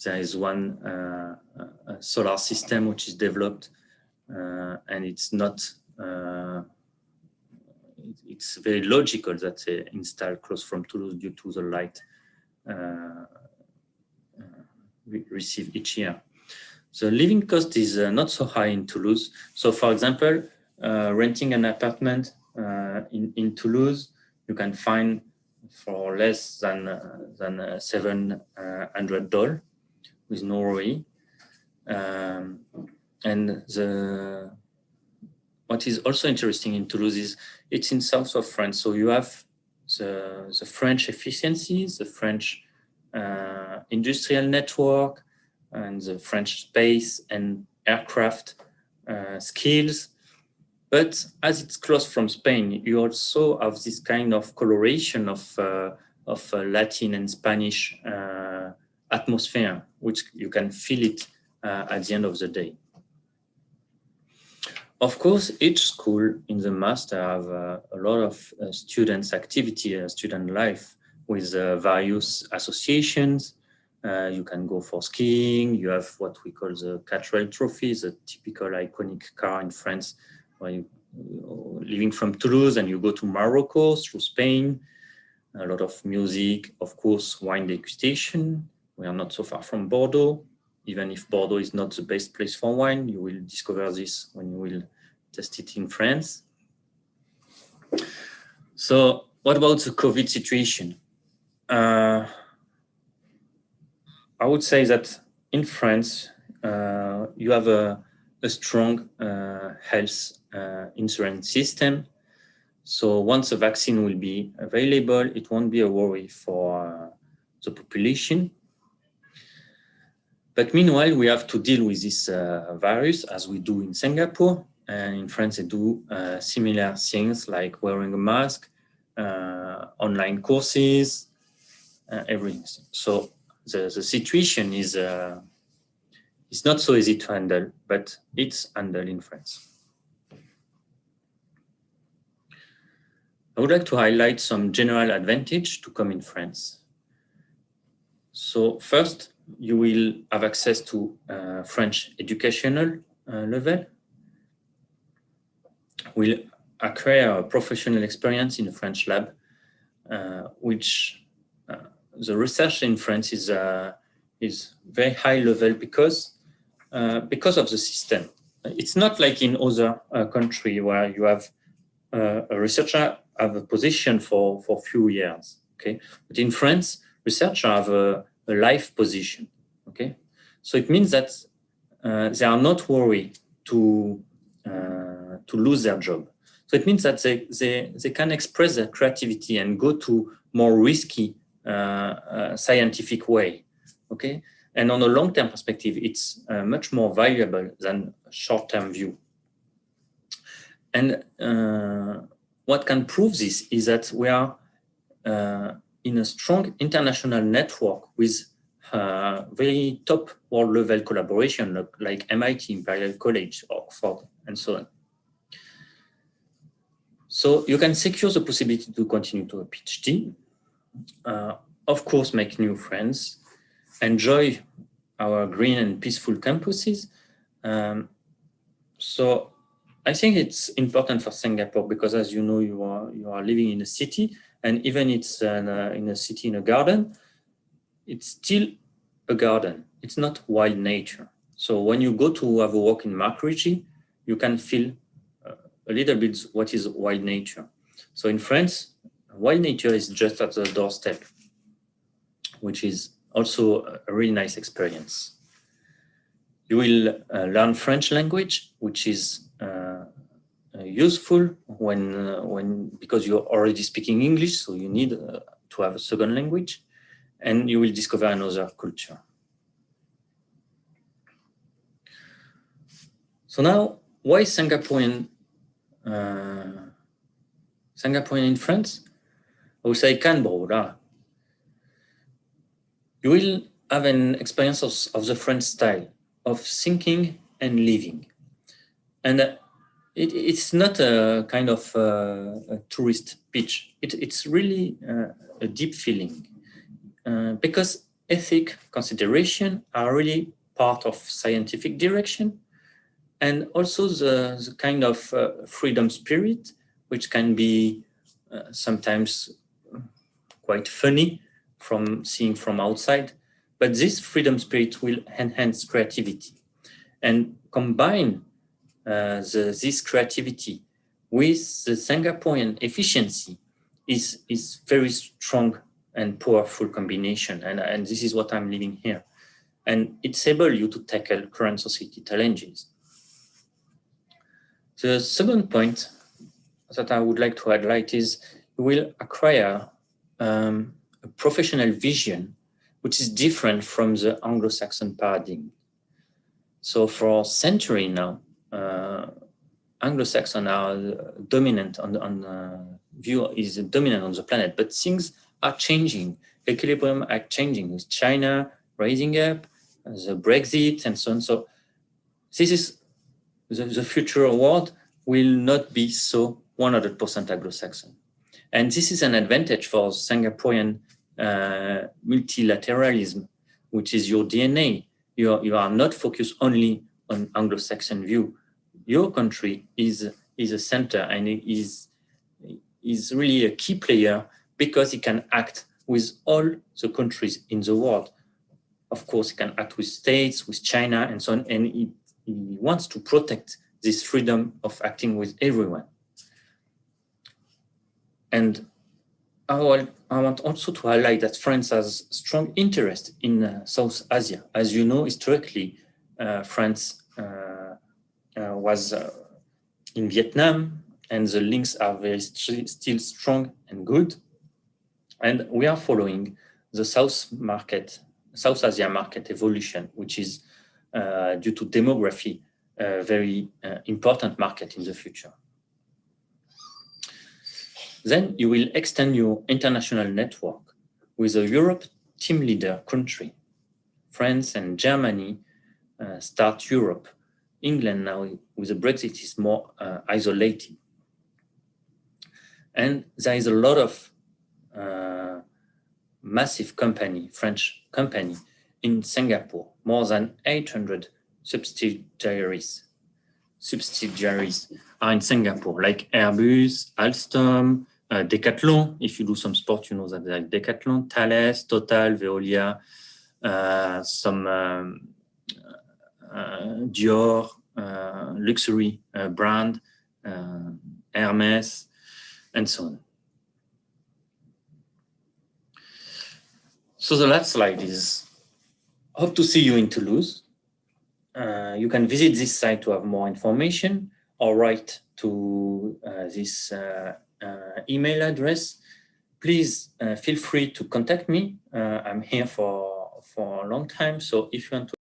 there is one solar system which is developed, and it's not, it's very logical that they install close from Toulouse due to the light we receive each year. The living cost is not so high in Toulouse. So for example, renting an apartment in Toulouse, you can find for less than $700 with no ROI. And what is also interesting in Toulouse is it's in south of France. So you have the French efficiencies, the French industrial network, and the French space and aircraft skills. But as it's close from Spain, you also have this kind of coloration of Latin and Spanish atmosphere, which you can feel it at the end of the day. Of course, each school in the master have a lot of students' activity, student life with various associations. You can go for skiing. You have what we call the Catrel Trophy, the typical iconic car in France, where you living from Toulouse and you go to Morocco through Spain. A lot of music, of course, wine degustation. We are not so far from Bordeaux. Even if Bordeaux is not the best place for wine, you will discover this when you will test it in France. So what about the COVID situation? I would say that in France, you have a strong health insurance system. So once a vaccine will be available, it won't be a worry for the population. But meanwhile, we have to deal with this virus as we do in Singapore. and in France they do similar things like wearing a mask, online courses, everything. So the situation is not so easy to handle, but it's handled in France. I would like to highlight some general advantage to come in France. So first, you will have access to French educational level. We'll acquire a professional experience in a French lab, which the research in France is very high level because of the system. It's not like in other countries where you have a researcher have a position for few years, okay? But in France, researchers have a life position, okay? So it means that they are not worried to lose their job. So it means that they can express their creativity and go to more risky scientific way, okay? And on a long-term perspective, it's much more valuable than a short-term view. And what can prove this is that we are in a strong international network with very top world-level collaboration like MIT, Imperial College, Oxford, and so on. So you can secure the possibility to continue to a PhD, of course, make new friends, enjoy our green and peaceful campuses. So I think it's important for Singapore because, as you know, you are living in a city, and even it's in a city in a garden, it's still a garden. It's not wild nature. So when you go to have a walk in Marc-Ritchie, you can feel a little bit what is wild nature. So in France, wild nature is just at the doorstep, which is also a really nice experience. You will learn French language, which is useful when because you're already speaking English, so you need to have a second language, and you will discover another culture. So now, why Singaporean in France? I would say Canberra. You will have an experience of the French style of thinking and living. And it's not a kind of a tourist pitch. It's really a deep feeling because ethic consideration are really part of scientific direction, and also the kind of freedom spirit, which can be sometimes quite funny from seeing from outside, but this freedom spirit will enhance creativity and combine this creativity with the Singaporean efficiency is very strong and powerful combination. And this is what I'm living here. And it's able you to tackle current society challenges. The second point that I would like to highlight is you will acquire a professional vision, which is different from the Anglo-Saxon paradigm. So for centuries now, Anglo-Saxon are dominant on view is dominant on the planet, but things are changing. Equilibrium are changing with China rising up, the Brexit, and so on. So this is the future world will not be so 100% Anglo-Saxon, and this is an advantage for Singaporean multilateralism, which is your DNA. You are not focused only on Anglo-Saxon view. Your country is a center, and it is really a key player because it can act with all the countries in the world. Of course, it can act with states, with China, and so on, and it wants to protect this freedom of acting with everyone. And I want also to highlight that France has strong interest in South Asia. As you know, historically, France was in Vietnam, and the links are still strong and good. And we are following the South Asia market evolution, which is due to demography, a very important market in the future. Then you will extend your international network with a Europe team leader country. France and Germany start Europe. England now with the Brexit is more isolated. And there is a lot of massive company, French company in Singapore, more than 800 subsidiaries are in Singapore, like Airbus, Alstom, Decathlon. If you do some sport, you know that like Decathlon, Thales, Total, Veolia, some Dior, luxury brand, Hermes, and so on. So the last slide is, hope to see you in Toulouse. You can visit this site to have more information or write to this email address. Please feel free to contact me. I'm here for a long time. So if you want to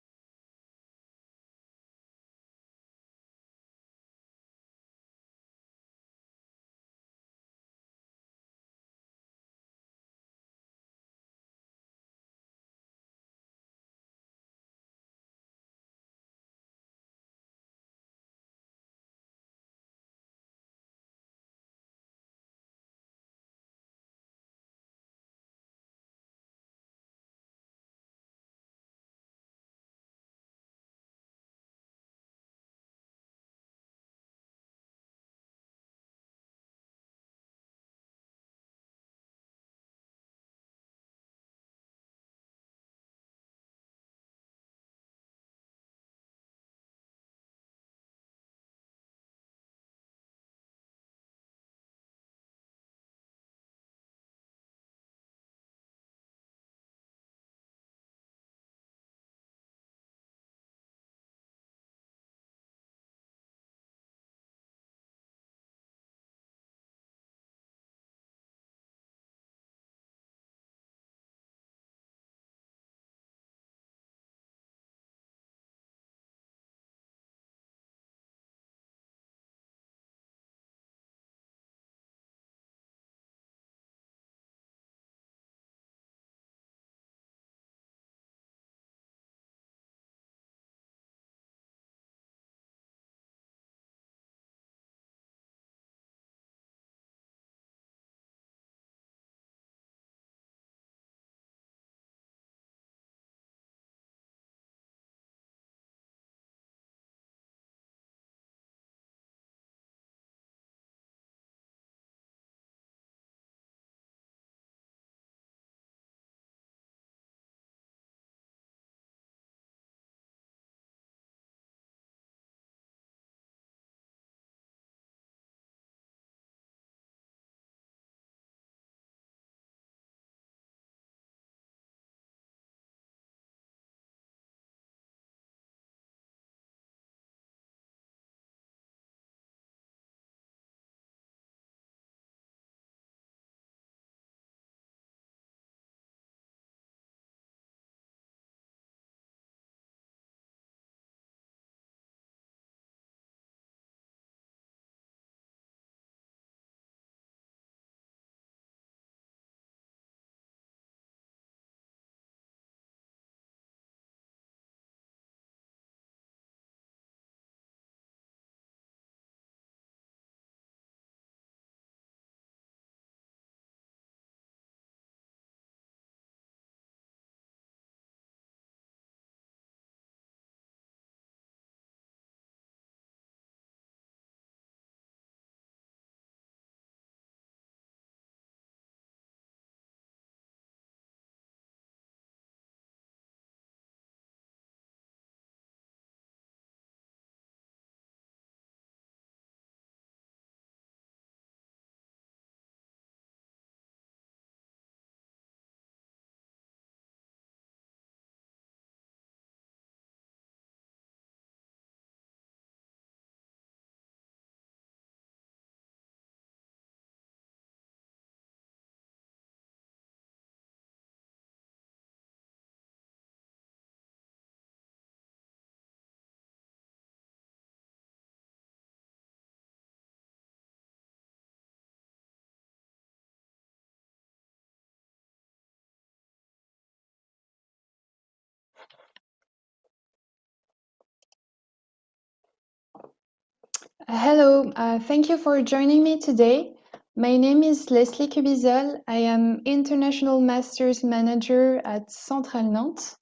Hello, thank you for joining me today. My name is Leslie Cubizol. I am International Masters Manager at Centrale Nantes.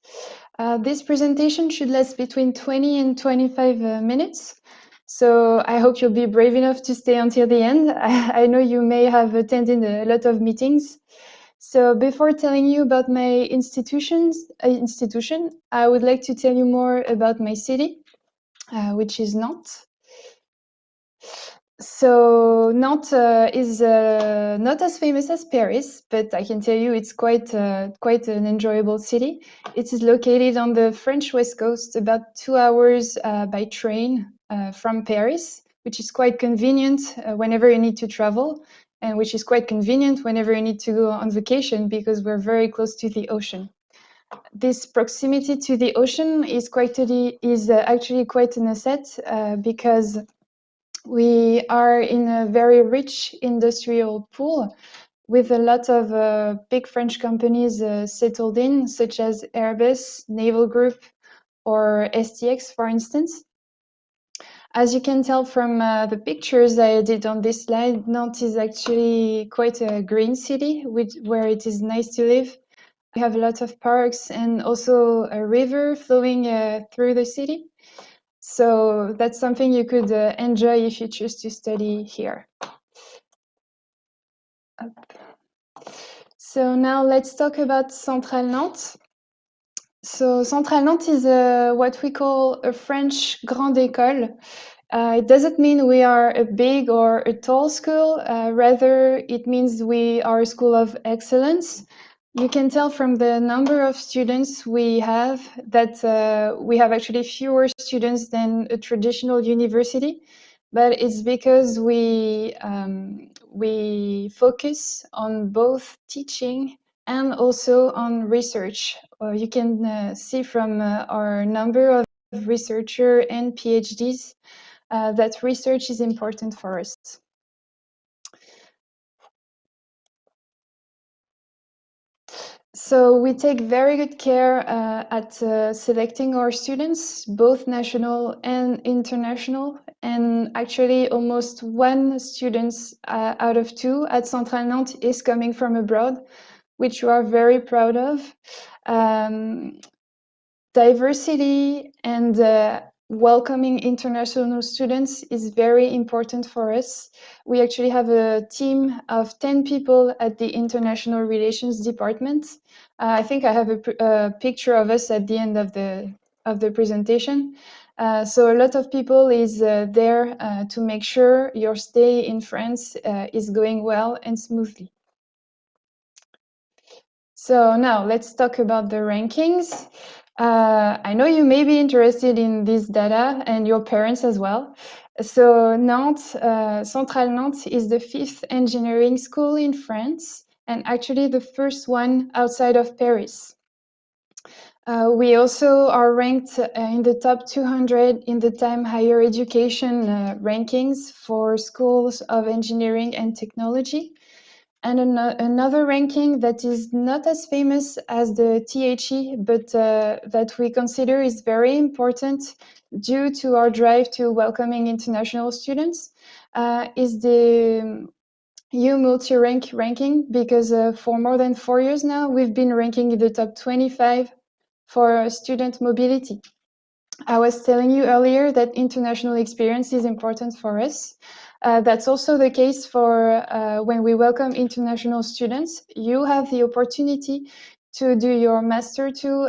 This presentation should last between 20 and 25 minutes. So I hope you'll be brave enough to stay until the end. I know you may have attended a lot of meetings. So before telling you about my institution, I would like to tell you more about my city, which is Nantes. So Nantes is not as famous as Paris, but I can tell you it's quite an enjoyable city. It is located on the French west coast, about 2 hours by train from Paris, which is quite convenient whenever you need to travel, and which is quite convenient whenever you need to go on vacation because we're very close to the ocean. This proximity to the ocean is actually quite an asset because we are in a very rich industrial pool with a lot of big French companies settled in, such as Airbus, Naval Group, or STX, for instance. As you can tell from the pictures I did on this slide, Nantes is actually quite a green city where it is nice to live. We have a lot of parks and also a river flowing through the city. So that's something you could enjoy if you choose to study here. So now let's talk about Centrale Nantes. So Centrale Nantes is what we call a French grande école. It doesn't mean we are a big or a tall school. Rather, it means we are a school of excellence. You can tell from the number of students we have that we have actually fewer students than a traditional university, but it's because we focus on both teaching and also on research. You can see from our number of researchers and PhDs that research is important for us. So we take very good care at selecting our students, both national and international. And actually, almost one student out of two at Centrale Nantes is coming from abroad, which we are very proud of. Diversity and welcoming international students is very important for us. We actually have a team of 10 people at the International Relations Department. I think I have a picture of us at the end of the presentation. So a lot of people is there to make sure your stay in France is going well and smoothly. So now let's talk about the rankings. I know you may be interested in this data and your parents as well. So Nantes, Centrale Nantes is the 5th engineering school in France and actually the first one outside of Paris. We also are ranked in the top 200 in the Time Higher Education rankings for schools of engineering and technology. And another ranking that is not as famous as the THE, but that we consider is very important due to our drive to welcoming international students is the U Multi-Rank ranking, because for more than 4 years now, we've been ranking in the top 25 for student mobility. I was telling you earlier that international experience is important for us. That's also the case for when we welcome international students. You have the opportunity to do your Master 2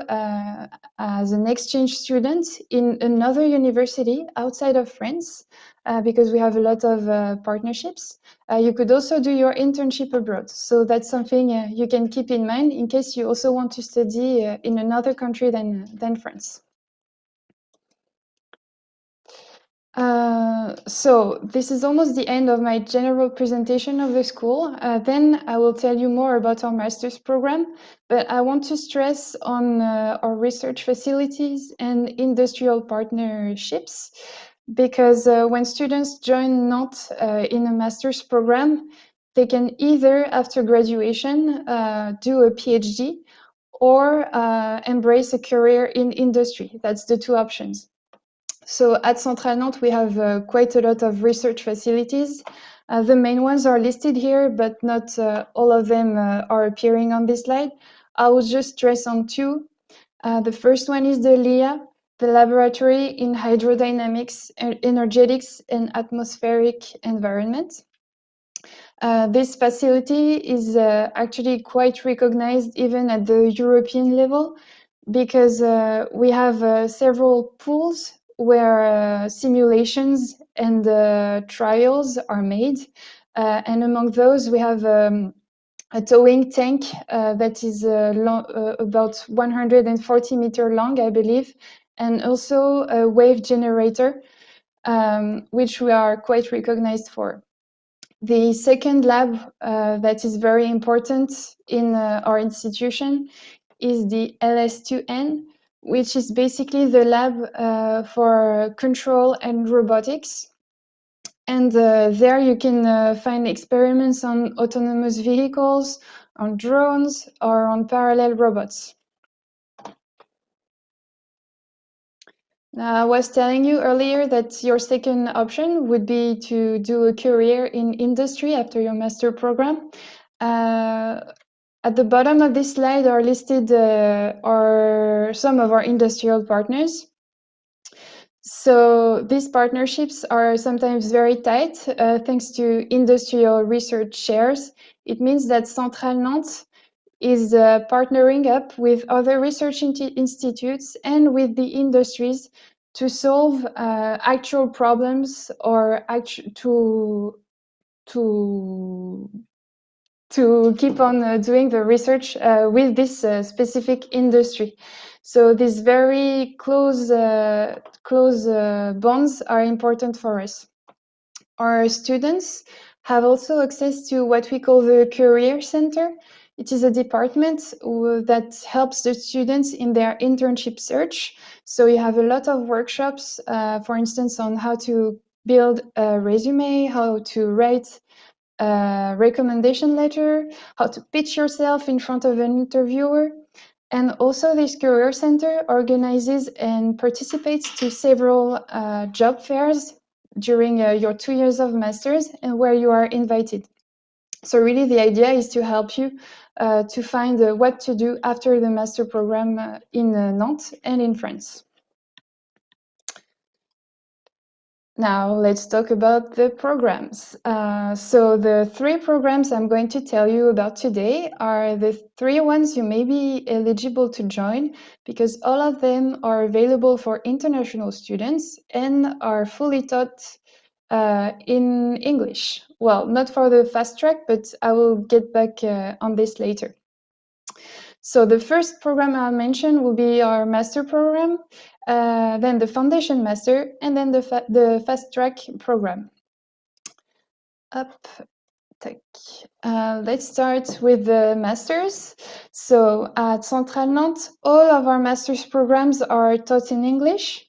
as an exchange student in another university outside of France, because we have a lot of partnerships. You could also do your internship abroad. So that's something you can keep in mind in case you also want to study in another country than France. So this is almost the end of my general presentation of the school. Then I will tell you more about our master's program, but I want to stress on our research facilities and industrial partnerships, because when students join Nantes in a master's program, they can either, after graduation, do a PhD or embrace a career in industry. That's the two options. So at Centrale Nantes, we have quite a lot of research facilities. The main ones are listed here, but not all of them are appearing on this slide. I will just stress on two. The first one is the LIA, the Laboratory in Hydrodynamics, Energetics, and Atmospheric Environment. This facility is actually quite recognized even at the European level, because we have several pools where simulations and trials are made. And among those, we have a towing tank that is about 140 meters long, I believe, and also a wave generator, which we are quite recognized for. The second lab that is very important in our institution is the LS2N, which is basically the lab for control and robotics. And there you can find experiments on autonomous vehicles, on drones, or on parallel robots. Now, I was telling you earlier that your second option would be to do a career in industry after your master program. At the bottom of this slide are listed some of our industrial partners. So these partnerships are sometimes very tight thanks to industrial research shares. It means that Centrale Nantes is partnering up with other research institutes and with the industries to solve actual problems or to keep on doing the research with this specific industry. So these very close bonds are important for us. Our students have also access to what we call the Career Center. It is a department that helps the students in their internship search. So you have a lot of workshops, for instance, on how to build a resume, how to write a recommendation letter, how to pitch yourself in front of an interviewer. And also this Career Center organizes and participates to several job fairs during your 2 years of masters and where you are invited. So really the idea is to help you to find what to do after the master program in Nantes and in France. Now let's talk about the programs. So the 3 programs I'm going to tell you about today are the 3 ones you may be eligible to join, because all of them are available for international students and are fully taught in English. Well, not for the fast track, but I will get back on this later. So the first program I'll mention will be our master program, then the foundation master, and then the fast track program. Let's start with the masters. So at Centrale Nantes, all of our master's programs are taught in English,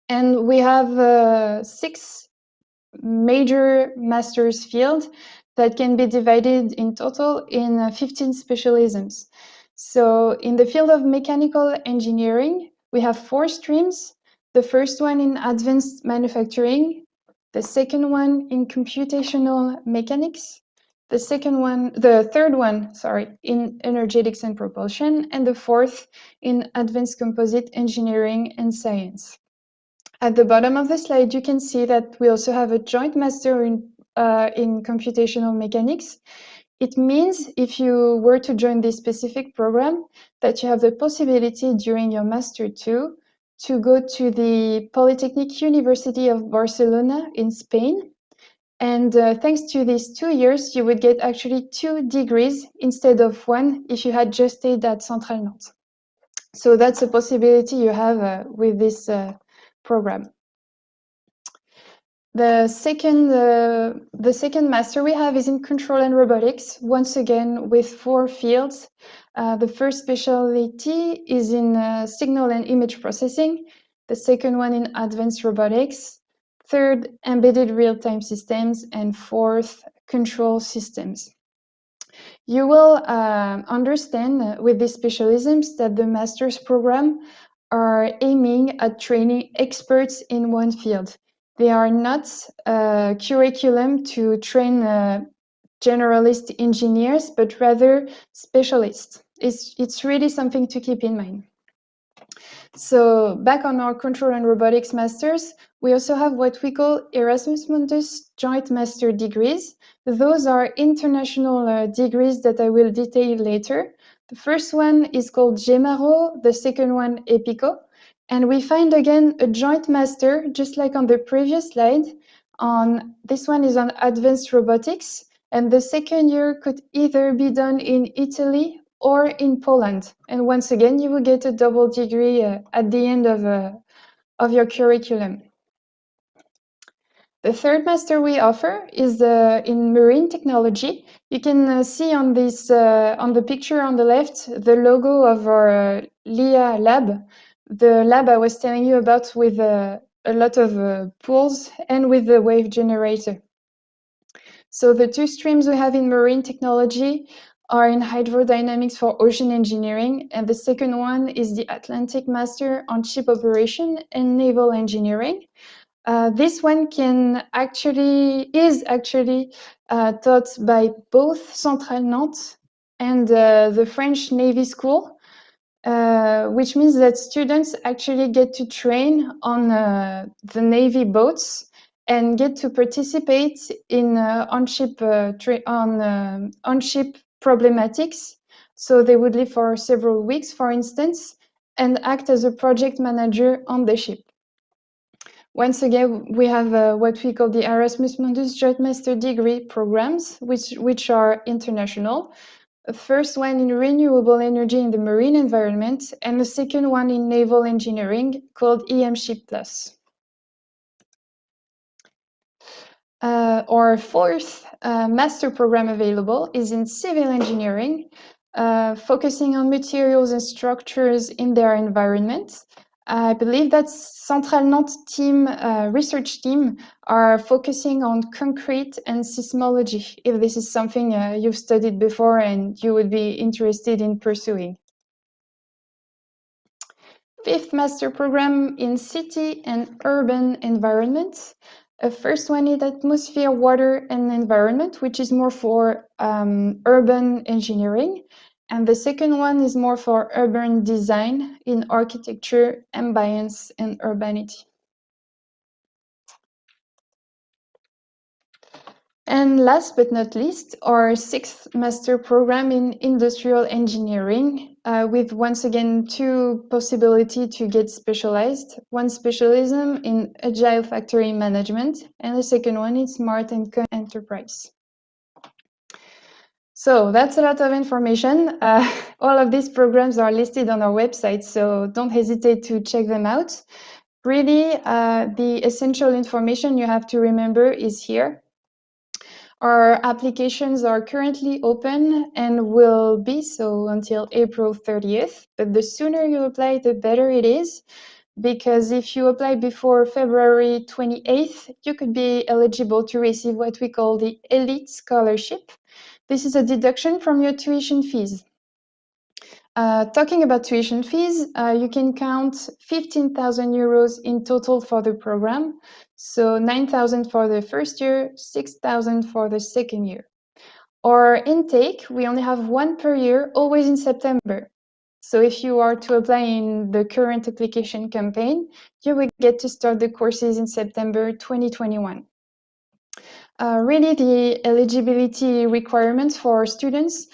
and we have 6 major master's fields that can be divided in total in 15 specialisms. So in the field of mechanical engineering, we have 4 streams. The first one in advanced manufacturing, the second one in computational mechanics, the third one, in energetics and propulsion, and the fourth in advanced composite engineering and science. At the bottom of the slide, you can see that we also have a joint master in computational mechanics. It means if you were to join this specific program, that you have the possibility during your Master 2 to go to the Polytechnic University of Barcelona in Spain. And thanks to these 2 years, you would get actually 2 degrees instead of 1 if you had just stayed at Centrale Nantes. So that's a possibility you have with this program. The second master we have is in control and robotics, once again with 4 fields. The first specialty is in signal and image processing, the second one in advanced robotics, third, embedded real-time systems, and fourth, control systems. You will understand with these specialisms that the master's program are aiming at training experts in one field. They are not a curriculum to train generalist engineers, but rather specialists. It's really something to keep in mind. So back on our control and robotics masters, we also have what we call Erasmus Mundus joint master degrees. Those are international degrees that I will detail later. The first one is called GEMARO, the second one EPICO. And we find again a joint master, just like on the previous slide. This one is on advanced robotics. And the second year could either be done in Italy or in Poland. And once again, you will get a double degree at the end of your curriculum. The third master we offer is in marine technology. You can see on this on the picture on the left the logo of our LIA lab, the lab I was telling you about with a lot of pools and with the wave generator. So the two streams we have in marine technology are in hydrodynamics for ocean engineering, and the second one is the Atlantic Master on ship operation and naval engineering. This one is actually taught by both Centrale Nantes and the French Navy School, which means that students actually get to train on the Navy boats and get to participate in on-ship problematics. So they would live for several weeks, for instance, and act as a project manager on the ship. Once again, we have what we call the Erasmus Mundus Joint Master Degree programs, which are international. The first one in renewable energy in the marine environment, and the second one in naval engineering called EMShip Plus. Our fourth master program available is in civil engineering, focusing on materials and structures in their environment. I believe that Centrale Nantes research team are focusing on concrete and seismology, if this is something you've studied before and you would be interested in pursuing. Fifth master program in city and urban environments. First one is atmosphere, water, and environment, which is more for urban engineering. And the second one is more for urban design in architecture, ambience, and urbanity. And last but not least, our sixth master program in industrial engineering, with once again two possibilities to get specialized. One specialism in agile factory management, and the second one is smart and enterprise. So that's a lot of information. All of these programs are listed on our website, so don't hesitate to check them out. Really, the essential information you have to remember is here. Our applications are currently open and will be so until April 30th. But the sooner you apply, the better it is, because if you apply before February 28th, you could be eligible to receive what we call the Elite Scholarship. This is a deduction from your tuition fees. Talking about tuition fees, you can count 15,000 euros in total for the program. So 9,000 for the first year, 6,000 for the second year. Our intake, we only have one per year, always in September. So if you are to apply in the current application campaign, you will get to start the courses in September 2021. Really, the eligibility requirements for students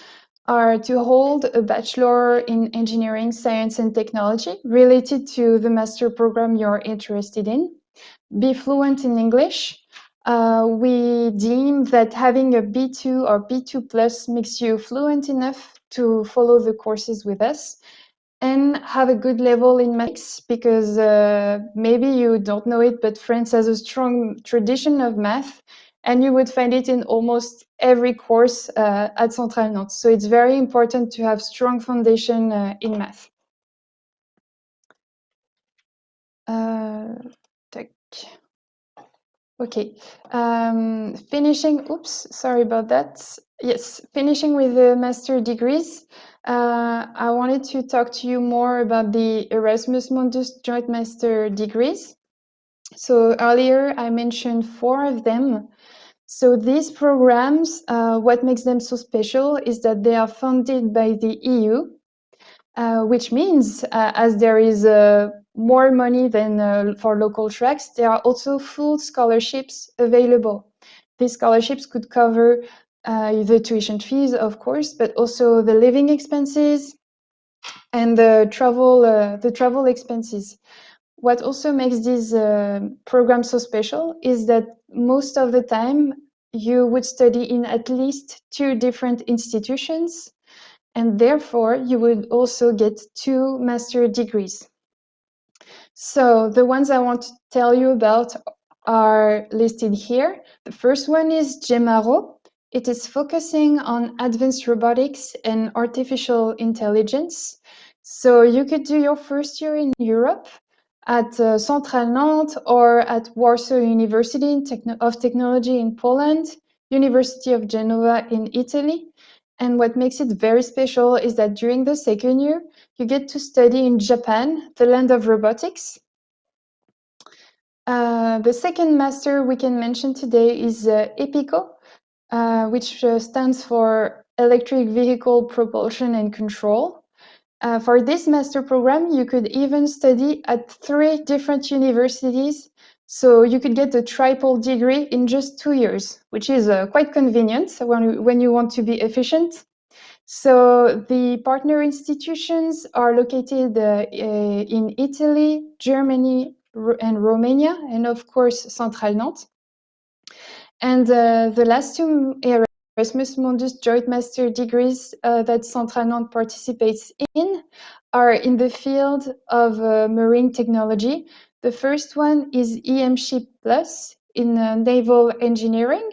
are to hold a bachelor in engineering, science, and technology related to the master program you're interested in. Be fluent in English. We deem that having a B2 or B2 plus makes you fluent enough to follow the courses with us, and have a good level in maths, because maybe you don't know it, but France has a strong tradition of math, and you would find it in almost every course at Centrale Nantes. So it's very important to have strong foundation in math. Okay. Finishing, oops, sorry about that. Yes, finishing with the master degrees. I wanted to talk to you more about the Erasmus Mundus Joint Master degrees. So earlier I mentioned 4 of them. So these programs, what makes them so special is that they are funded by the EU, which means as there is more money than for local tracks, there are also full scholarships available. These scholarships could cover the tuition fees, of course, but also the living expenses and the travel expenses. What also makes this program so special is that most of the time you would study in at least 2 different institutions, and therefore you would also get 2 master degrees. So the ones I want to tell you about are listed here. The first one is GEMARO. It is focusing on advanced robotics and artificial intelligence. So you could do your first year in Europe at Centrale Nantes or at Warsaw University of Technology in Poland, University of Genova in Italy. And what makes it very special is that during the second year, you get to study in Japan, the land of robotics. The second master we can mention today is EPICO, which stands for Electric Vehicle Propulsion and Control. For this master program, you could even study at 3 different universities, so you could get a triple degree in just 2 years, which is quite convenient when you want to be efficient. So the partner institutions are located in Italy, Germany, and Romania, and of course, Centrale Nantes. And the last 2 Erasmus Mundus Joint Master degrees that Centrale Nantes participates in are in the field of marine technology. The first one is EMShip Plus in naval engineering.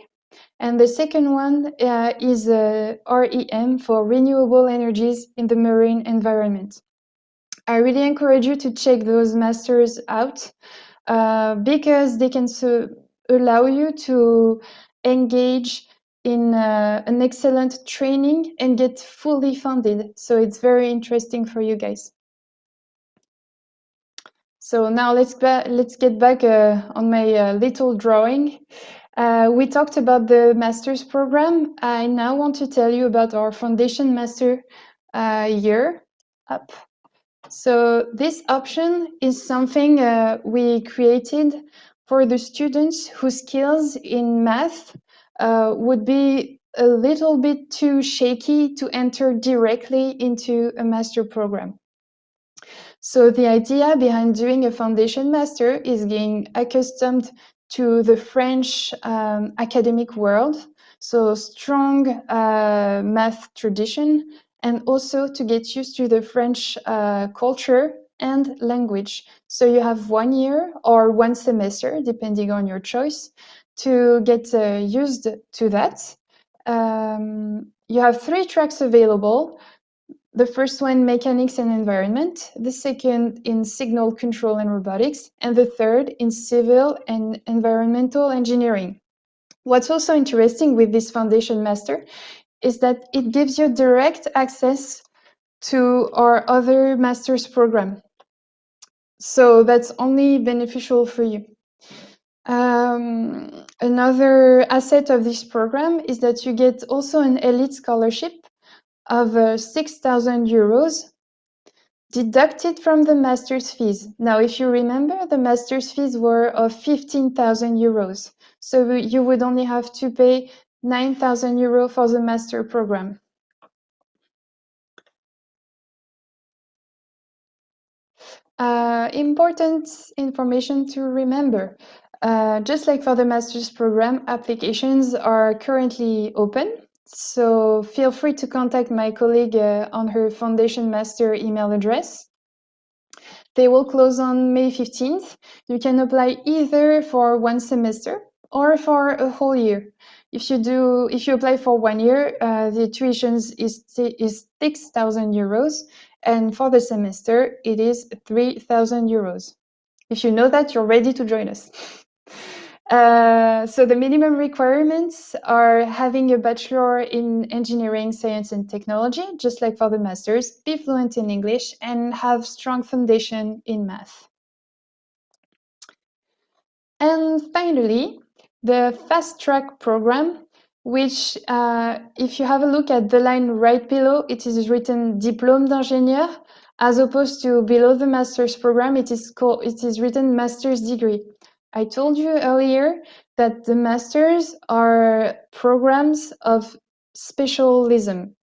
And the second one is REM for renewable energies in the marine environment. I really encourage you to check those masters out because they can allow you to engage in an excellent training and get fully funded. So it's very interesting for you guys. So now let's get back on my little drawing. We talked about the master's program. I now want to tell you about our foundation master year up. So this option is something we created for the students whose skills in math would be a little bit too shaky to enter directly into a master program. So the idea behind doing a foundation master is getting accustomed to the French academic world, so strong math tradition, and also to get used to the French culture and language. So you have 1 year or 1 semester, depending on your choice, to get used to that. You have 3 tracks available. The first one, mechanics and environment, the second in signal control and robotics, and the third in civil and environmental engineering. What's also interesting with this foundation master is that it gives you direct access to our other master's program. So that's only beneficial for you. Another asset of this program is that you get also an elite scholarship of 6,000 euros deducted from the master's fees. Now, if you remember, the master's fees were of 15,000 euros. So you would only have to pay 9,000 euros for the master program. Important information to remember. Just like for the master's program, applications are currently open. So feel free to contact my colleague on her Foundation Master email address. They will close on May 15th. You can apply either for 1 semester or for a whole year. If you apply for 1 year, the tuition is 6,000 euros, and for the semester, it is 3,000 euros. If you know that, you're ready to join us. So the minimum requirements are having a bachelor in engineering, science, and technology, just like for the masters, be fluent in English, and have strong foundation in math. And finally, the fast track program, which if you have a look at the line right below, it is written diplôme d'ingénieur, as opposed to below the master's program, it is written master's degree. I told you earlier that the masters are programs of specialism.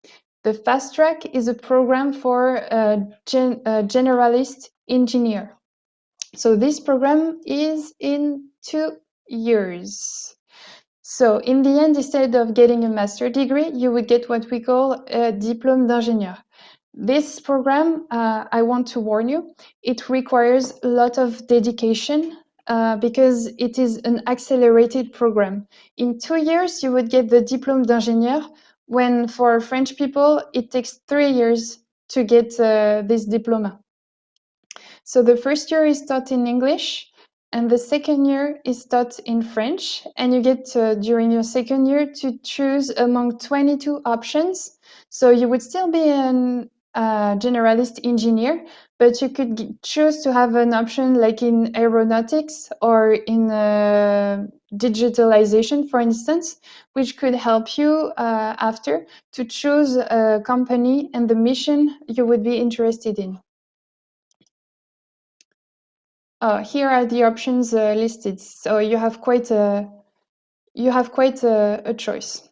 The fast track is a program for a generalist engineer. So this program is in 2 years. So in the end, instead of getting a master degree, you would get what we call a diplôme d'ingénieur. This program, I want to warn you, it requires a lot of dedication because it is an accelerated program. In 2 years, you would get the diplôme d'ingénieur, when for French people, it takes 3 years to get this diploma. So the first year is taught in English, and the second year is taught in French. And you get during your second year to choose among 22 options. So you would still be an generalist engineer, but you could choose to have an option like in aeronautics or in digitalization, for instance, which could help you after to choose a company and the mission you would be interested in. Here are the options listed. So you have quite a choice.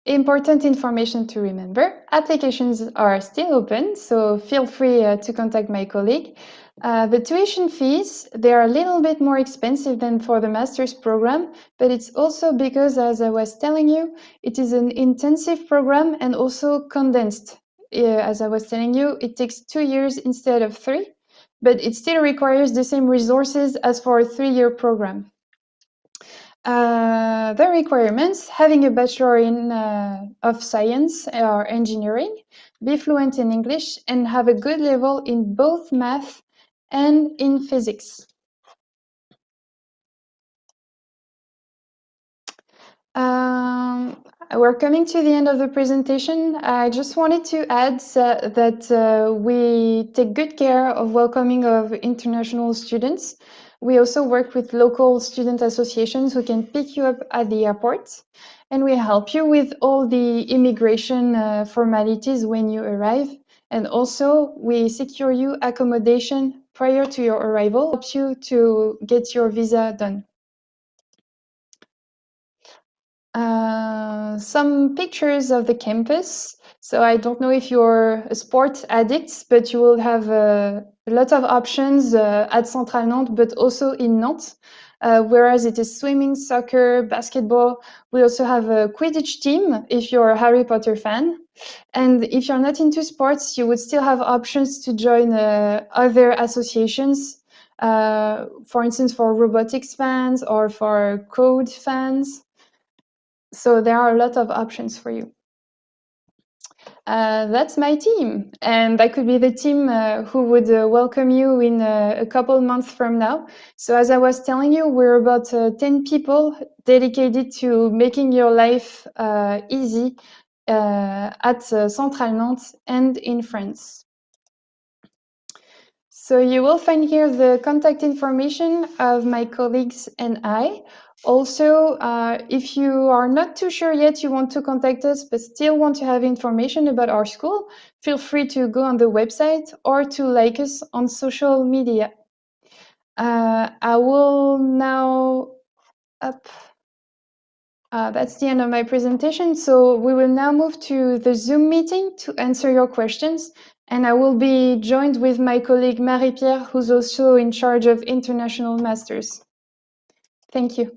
Important information to remember. Applications are still open, so feel free to contact my colleague. The tuition fees, they are a little bit more expensive than for the master's program, but it's also because, as I was telling you, it is an intensive program and also condensed. As I was telling you, it takes 2 years instead of 3, but it still requires the same resources as for a 3-year program. The requirements: having a bachelor in of science or engineering, be fluent in English, and have a good level in both math and in physics. We're coming to the end of the presentation. I just wanted to add that we take good care of welcoming of international students. We also work with local student associations who can pick you up at the airport, and we help you with all the immigration formalities when you arrive. And also, we secure you accommodation prior to your arrival, help you to get your visa done. Some pictures of the campus. So I don't know if you're a sport addict, but you will have a lot of options at Centrale Nantes, but also in Nantes. Whereas it is swimming, soccer, basketball. We also have a Quidditch team if you're a Harry Potter fan. And if you're not into sports, you would still have options to join other associations. For instance, for robotics fans or for code fans. So there are a lot of options for you. That's my team, and that could be the team who would welcome you in a couple months from now. So as I was telling you, we're about 10 people dedicated to making your life easy at Centrale Nantes and in France. So you will find here the contact information of my colleagues and I. Also, if you are not too sure yet, you want to contact us, but still want to have information about our school, feel free to go on the website or to like us on social media. I will now that's the end of my presentation. So we will now move to the Zoom meeting to answer your questions. And I will be joined with my colleague Marie-Pierre, who's also in charge of international masters. Thank you.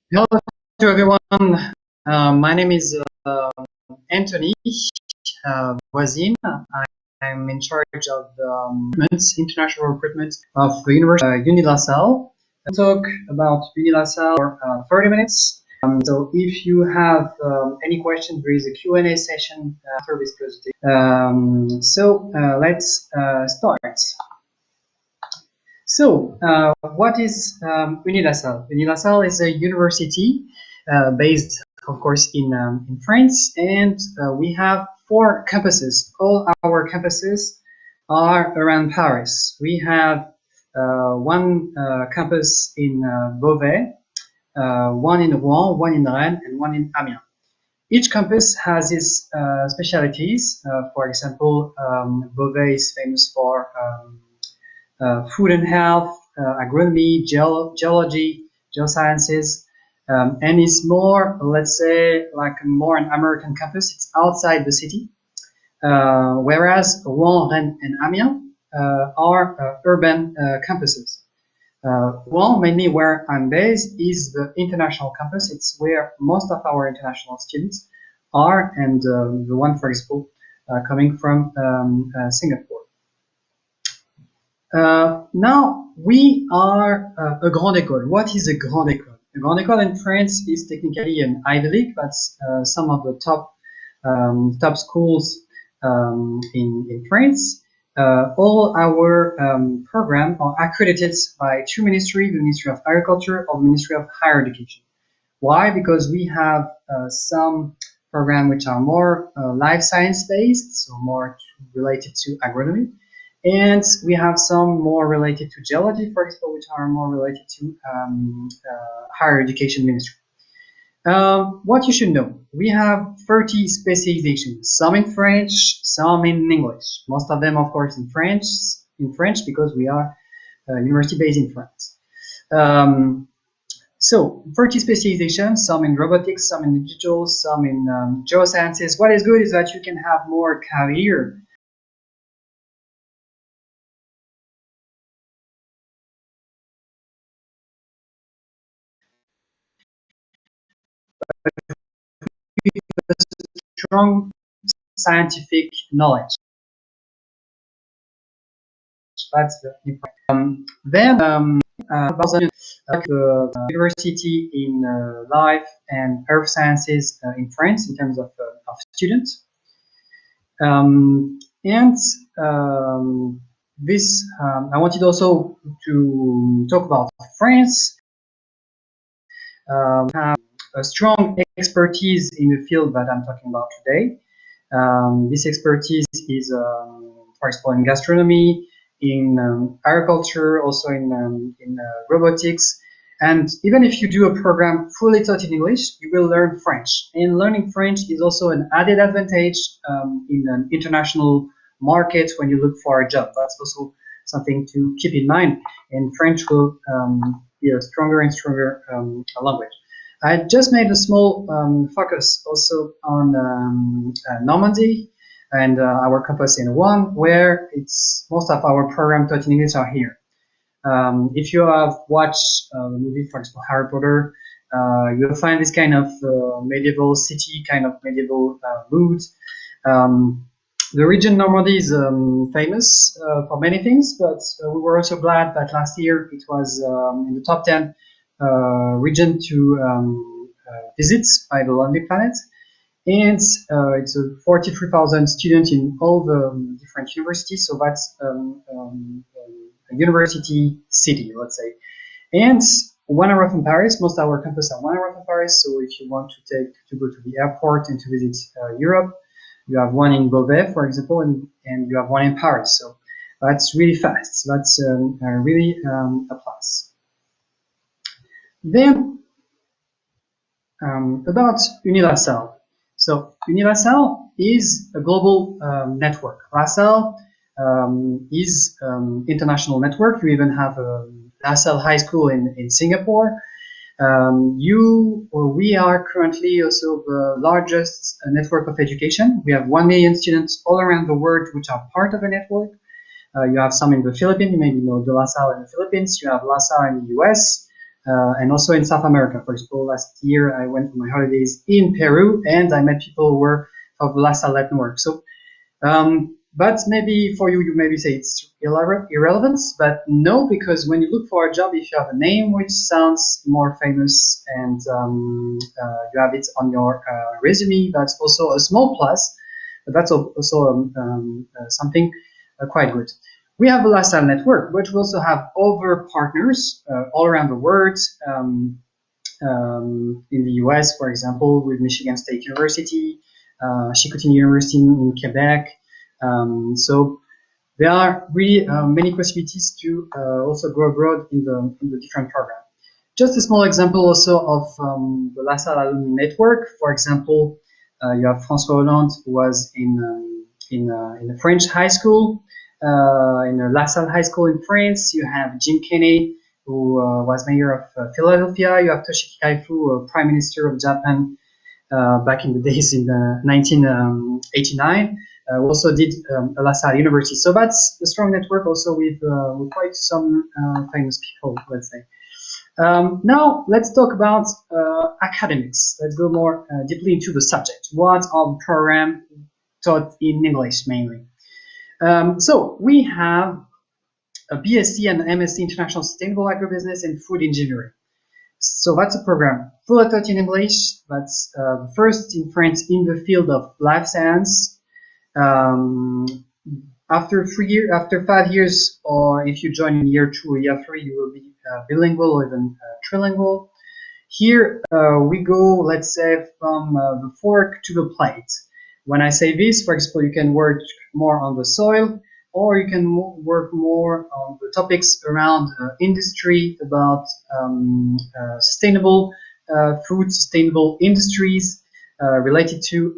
Hello to everyone. My name is Anthony Voisin. I'm in charge of international recruitment of the University of UniLaSalle. I'll talk about UniLaSalle for 30 minutes. So if you have any questions, there is a Q&A session after this presentation. Let's start. So, what is UniLaSalle? UniLaSalle is a university based, of course, in France, and we have 4 campuses. All our campuses are around Paris. We have one campus in Beauvais, one in Rouen, one in Rennes, and one in Amiens. Each campus has its specialties. For example, Beauvais is famous for food and health, agronomy, geology, geosciences, and it's more, let's say, like more an American campus. It's outside the city, whereas Rouen, Rennes, and Amiens are urban campuses. Rouen, mainly where I'm based, is the international campus. It's where most of our international students are, and the one, for example, coming from Singapore. Now, we are a grande école. What is a grande école? A grande école in France is technically an Ivy League. That's some of the top schools in France. All our programs are accredited by 2 ministries, the Ministry of Agriculture or the Ministry of Higher Education. Why? Because we have some programs which are more life science based, so more related to agronomy. And we have some more related to geology, for example, which are more related to higher education ministry. What you should know, we have 30 specializations, some in French, some in English. Most of them, of course, in French because we are a university based in France. So 30 specializations, some in robotics, some in digital, some in geosciences. What is good is that you can have more career. Strong scientific knowledge. That's the important. The university in life and earth sciences in France in terms of students. This I wanted also to talk about France. Have a strong expertise in the field that I'm talking about today. This expertise is, for example, in gastronomy, in agriculture, also in robotics. And even if you do a program fully taught in English, you will learn French. And learning French is also an added advantage in an international market when you look for a job. That's also something to keep in mind. And French will be a stronger and stronger language. I just made a small focus also on Normandy and our campus in Rouen, where it's most of our program taught in English are here. If you have watched the movie, for example, Harry Potter, you'll find this kind of medieval city, kind of medieval mood. The region Normandy is famous for many things, but we were also glad that last year it was in the top 10 region to visit by the Lonely Planet. And it's a 43,000 students in all the different universities, so that's a university city, let's say. And 1 hour from Paris, most of our campus are 1 hour from Paris, so if you want to go to the airport and to visit Europe, you have one in Beauvais, for example, and you have one in Paris. So that's really fast. So that's really a plus. Then about UniLaSalle. So UniLaSalle is a global network. LaSalle is international network. You even have a LaSalle High School in Singapore. We are currently also the largest network of education. We have 1 million students all around the world which are part of the network. You have some in the Philippines. You maybe know the LaSalle in the Philippines. You have LaSalle in the US. and also in South America. For example, last year I went on my holidays in Peru, and I met people who were of the LaSalle network. So, but maybe for you, you maybe say it's irrelevant, but no, because when you look for a job, if you have a name which sounds more famous and you have it on your resume, that's also a small plus. But that's also something quite good. We have a LaSalle network, but we also have other partners all around the world. In the US, for example, with Michigan State University, Chicoutimi University in Quebec. So there are really many possibilities to also go abroad in the different programs. Just a small example also of the LaSalle alumni network. For example, you have François Hollande, who was in a French high school, in a LaSalle high school in France. You have Jim Kenney, who was mayor of Philadelphia. You have Toshiki Kaifu, Prime Minister of Japan back in the days in 1989. We also did a LaSalle University. So that's a strong network also with quite some famous people, let's say. Now let's talk about academics. Let's go more deeply into the subject. What are the programs taught in English mainly? So we have a BSc and MSc International Sustainable Agribusiness and Food Engineering. So that's a program fully taught in English. That's first in France in the field of life science. After 5 years, or if you join in year 2 or year 3, you will be bilingual or even trilingual. Here we go, let's say, from the fork to the plate. When I say this, for example, you can work more on the soil, or you can work more on the topics around industry, about sustainable food, sustainable industries related to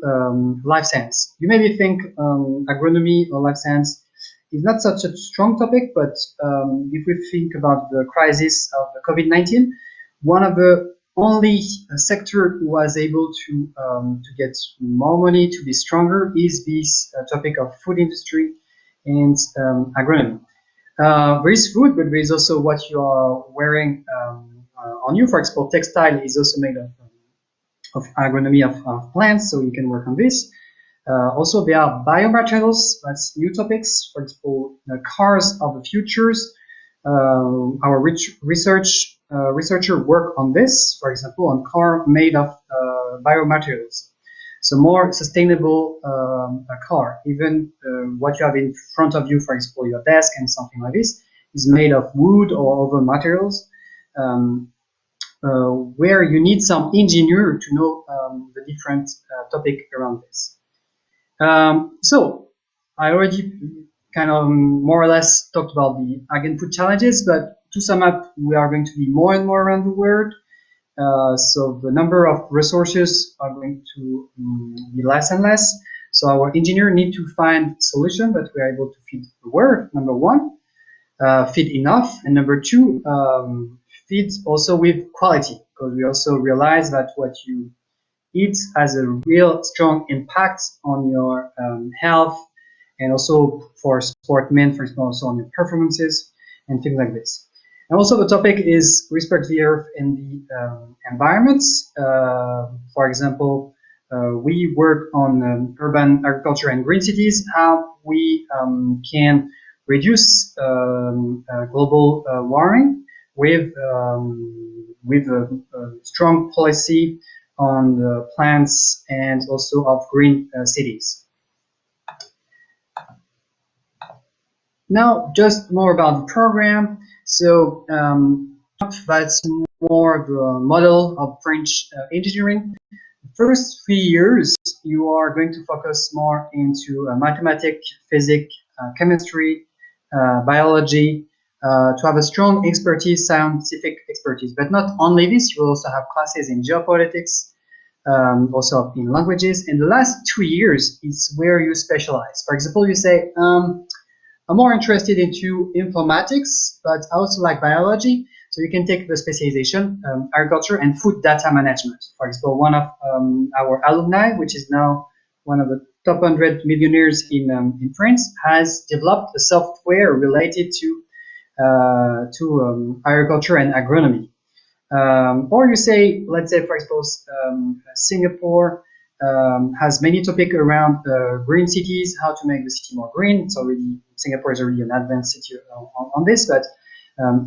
life science. You maybe think agronomy or life science is not such a strong topic, but if we think about the crisis of the COVID-19, one of the only sector who was able to get more money, to be stronger, is this topic of food industry and agronomy. There is food, but there is also what you are wearing on you. For example, textile is also made of agronomy of plants, so you can work on this. Also, there are biomaterials, that's new topics. For example, cars of the futures. Our researcher work on this, for example, on car made of biomaterials. So more sustainable car. Even what you have in front of you, for example, your desk and something like this, is made of wood or other materials, where you need some engineer to know the different topic around this. So I already kind of more or less talked about the ag and food challenges, but to sum up, we are going to be more and more around the world. So the number of resources are going to be less and less. So our engineers need to find solutions that we are able to feed the world, number one, feed enough, and number two, feed also with quality, because we also realize that what you eat has a real strong impact on your health, and also for sportmen, for example, also on your performances and things like this. And also the topic is respect the earth and the environments. For example, we work on urban agriculture and green cities, how we can reduce global warming with a strong policy on the plants and also of green cities. Now, just more about the program. So that's more the model of French engineering. The first 3 years, you are going to focus more into mathematics, physics, chemistry, biology, to have a strong expertise, scientific expertise. But not only this, you will also have classes in geopolitics, also in languages. And the last 2 years is where you specialize. For example, you say, I'm more interested into informatics, but I also like biology. So you can take the specialization, agriculture and food data management. For example, one of our alumni, which is now one of the top 100 millionaires in France, has developed a software related to agriculture and agronomy. Or you say, let's say, for example, Singapore has many topics around green cities, how to make the city more green. It's already, Singapore is already an advanced city on this, but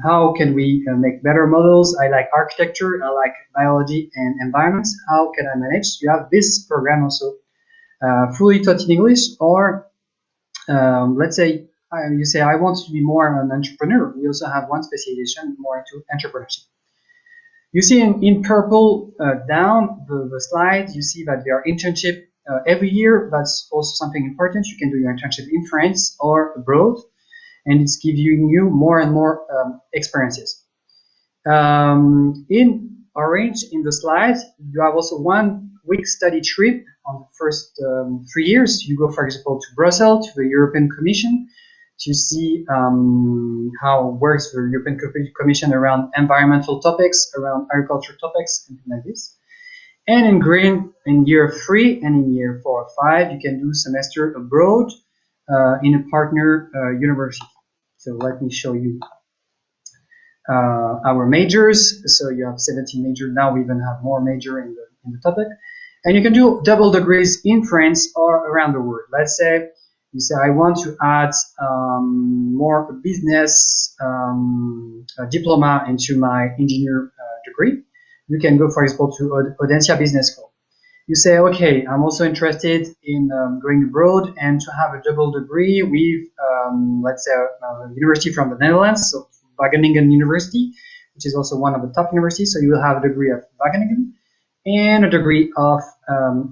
how can we make better models? I like architecture, I like biology and environment. How can I manage? You have this program also fully taught in English, or let's say you say, I want to be more an entrepreneur. We also have one specialization more into entrepreneurship. You see in purple down the slide, you see that there are internship every year. That's also something important. You can do your internship in France or abroad, and it's giving you more and more experiences. In orange in the slide, you have also 1 week study trip on the first 3 years. You go, for example, to Brussels, to the European Commission, to see how works the European Commission around environmental topics, around agriculture topics, something like this. And in green, in year 3 and in year 4 or 5, you can do semester abroad in a partner university. So let me show you our majors. So you have 17 majors. Now we even have more major in the topic. And you can do double degrees in France or around the world. Let's say you say, I want to add more business diploma into my engineer degree. You can go, for example, to Audencia Business School. You say, okay, I'm also interested in going abroad and to have a double degree with, let's say, a university from the Netherlands, so Wageningen University, which is also one of the top universities. So you will have a degree of Wageningen and a degree of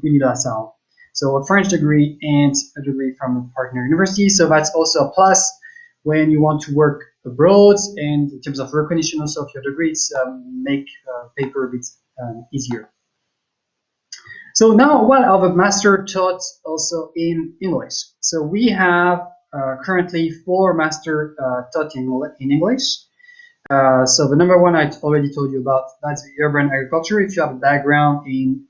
Unilassal. So a French degree and a degree from a partner university. So that's also a plus when you want to work abroad, and in terms of recognition also of your degrees, make paper a bit easier. So now one of a master taught also in English. So we have currently 4 master taught in English. So the number one I already told you about, that's urban agriculture. If you have a background in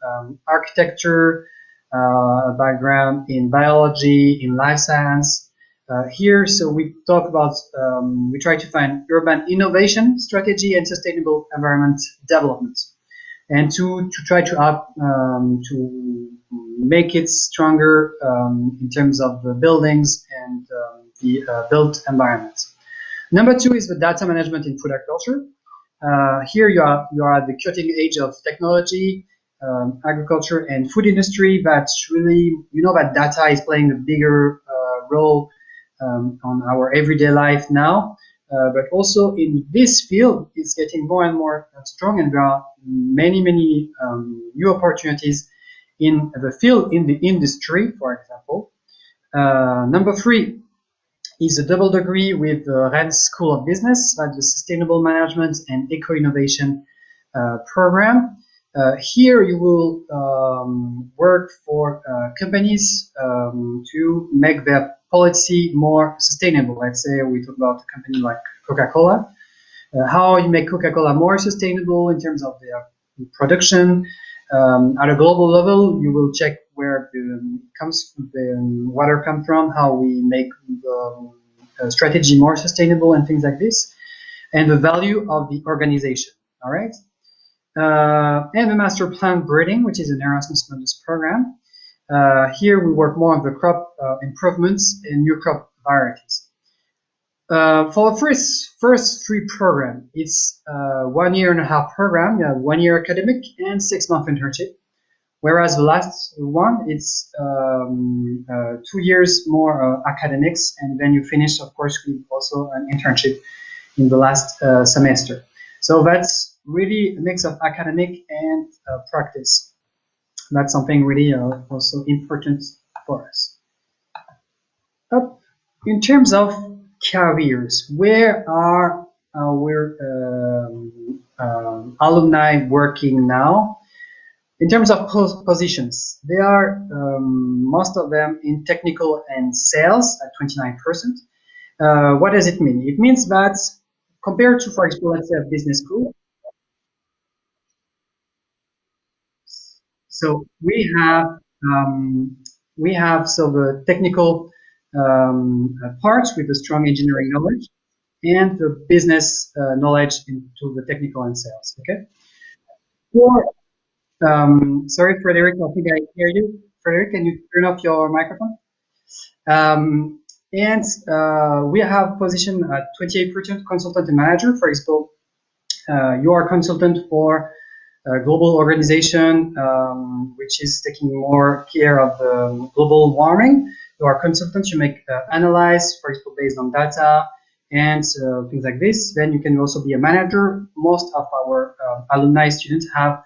architecture, a background in biology, in life science, here, so we talk about, we try to find urban innovation strategy and sustainable environment development, and to try to make it stronger in terms of the buildings and the built environment. Number 2 is the data management in food agriculture. Here you are at the cutting edge of technology, agriculture and food industry. That's really, you know, that data is playing a bigger role on our everyday life now, but also in this field, it's getting more and more strong, and there are many new opportunities in the field, in the industry, for example. Number 3 is a double degree with the Rennes School of Business, that's the Sustainable Management and Eco-Innovation program. Here you will work for companies to make their policy more sustainable. Let's say we talk about a company like Coca-Cola. How you make Coca-Cola more sustainable in terms of their production. At a global level, you will check where the water comes from, how we make the strategy more sustainable and things like this, and the value of the organization, all right? And the master plant breeding, which is an Erasmus Mundus program. Here we work more on the crop improvements and new crop varieties. For the first 3 program, it's 1.5 year program. You have 1 year academic and 6-month internship. Whereas the last one, it's 2 years more academics, and then you finish, of course, with also an internship in the last semester. So that's really a mix of academic and practice. That's something really also important for us. In terms of careers, where are our alumni working now? In terms of positions, they are most of them in technical and sales at 29%. What does it mean? It means that compared to, for example, let's say a business school, so we have so the technical parts with a strong engineering knowledge. and the business knowledge into the technical and sales. Okay. For sorry, Frederic, I think I hear you. Frederic, can you turn off your microphone? And we have position at 28% consultant and manager. For example, you are a consultant for a global organization which is taking more care of global warming. You are a consultant, you make analyze, for example, based on data and things like this. Then you can also be a manager. Most of our alumni students have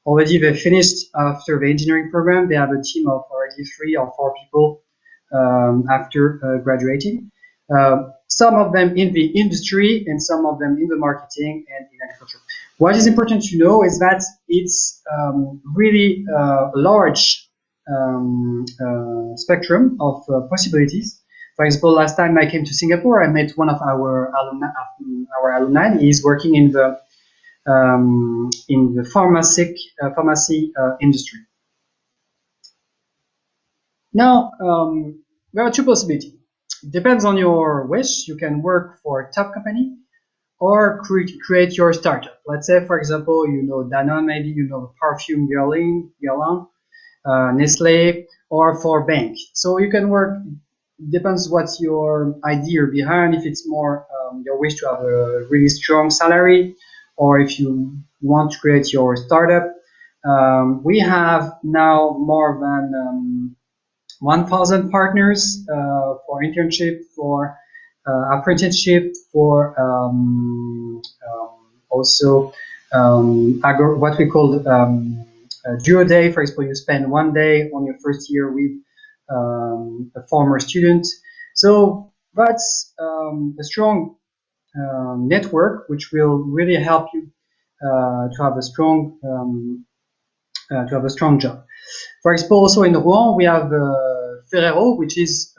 already they finished after the engineering program. They have a team of already 3 or 4 people after graduating. Some of them in the industry and some of them in the marketing and in agriculture. What is important to know is that it's really a large spectrum of possibilities. For example, last time I came to Singapore, I met one of our alumni. He's working in the pharmacy industry. Now, there are 2 possibilities. It depends on your wish. You can work for a top company or create your startup. Let's say, for example, you know Danone, maybe you know Parfum Guerlain, Nestle, or for bank. So you can work, depends what's your idea behind, if it's more your wish to have a really strong salary, or if you want to create your startup. We have now more than 1,000 partners for internship, for apprenticeship, for also what we call duo day. For example, you spend 1 day on your first year with a former student. So that's a strong network which will really help you to have a strong job. For example, also in Rouen, we have Ferrero, which is,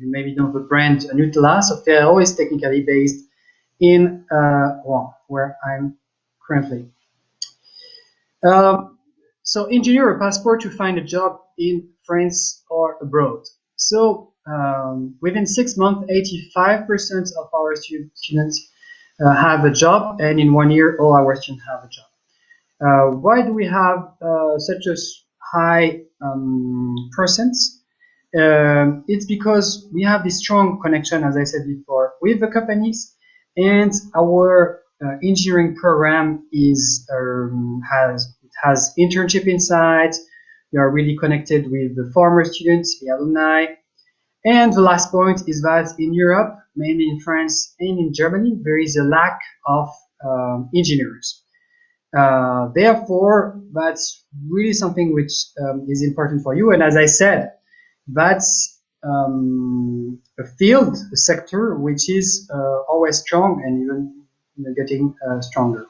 you maybe know the brand Nutella. So Ferrero is technically based in Rouen, where I'm currently. So engineer a passport to find a job in France or abroad. So within 6 months, 85% of our students have a job, and in 1 year, all our students have a job. Why do we have such a high percents? It's because we have this strong connection, as I said before, with the companies, and our engineering program is has internship inside. We are really connected with the former students, the alumni. And the last point is that in Europe, mainly in France and in Germany, there is a lack of engineers. Therefore, that's really something which is important for you. And as I said, that's a field, a sector, which is always strong and even getting stronger.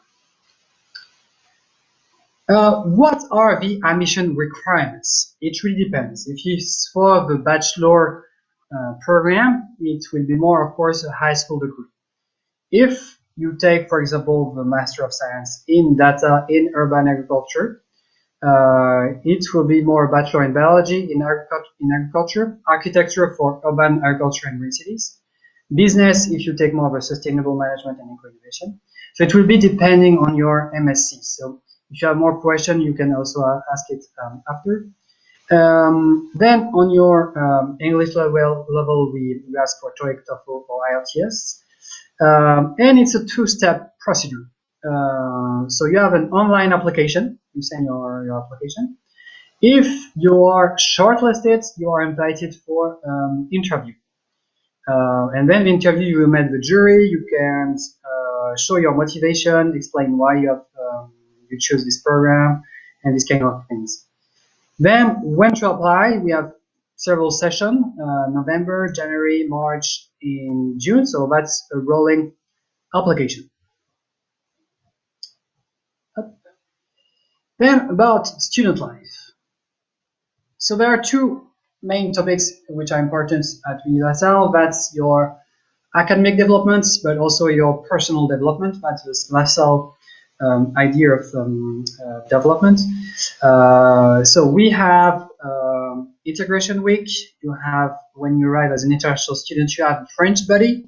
What are the admission requirements? It really depends. If it's for the bachelor program, it will be more, of course, a high school degree. If you take, for example, the Master of Science in Data in Urban Agriculture, it will be more Bachelor in Biology in Agriculture, Architecture for Urban Agriculture and Green Cities, Business if you take more of a Sustainable Management and Eco-Innovation. So it will be depending on your MSc. So if you have more questions, you can also ask it after. Then on your English level, we ask for TOEIC, TOEFL, or IELTS. And it's a 2-step procedure. So you have an online application. You send your application. If you are shortlisted, you are invited for interview. And then the interview, you met the jury. You can show your motivation, explain why you choose this program, and these kind of things. Then when to apply, we have several sessions, November, January, March, in June. So that's a rolling application. Then about student life. So there are 2 main topics which are important at UniLaSalle. That's your academic development, but also your personal development. That's the LaSalle idea of development. So we have integration week. You have, when you arrive as an international student, you have a French buddy.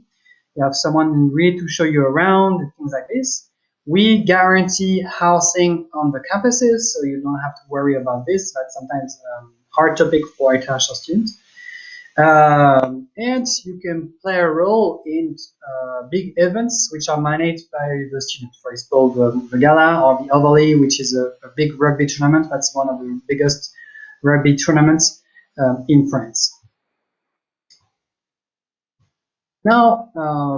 you have someone ready to show you around, and things like this. We guarantee housing on the campuses, so you don't have to worry about this. That's sometimes a hard topic for international students. And you can play a role in big events which are managed by the student. For example, the Gala or the Ovalie, which is a big rugby tournament. That's one of the biggest rugby tournaments in France. Now,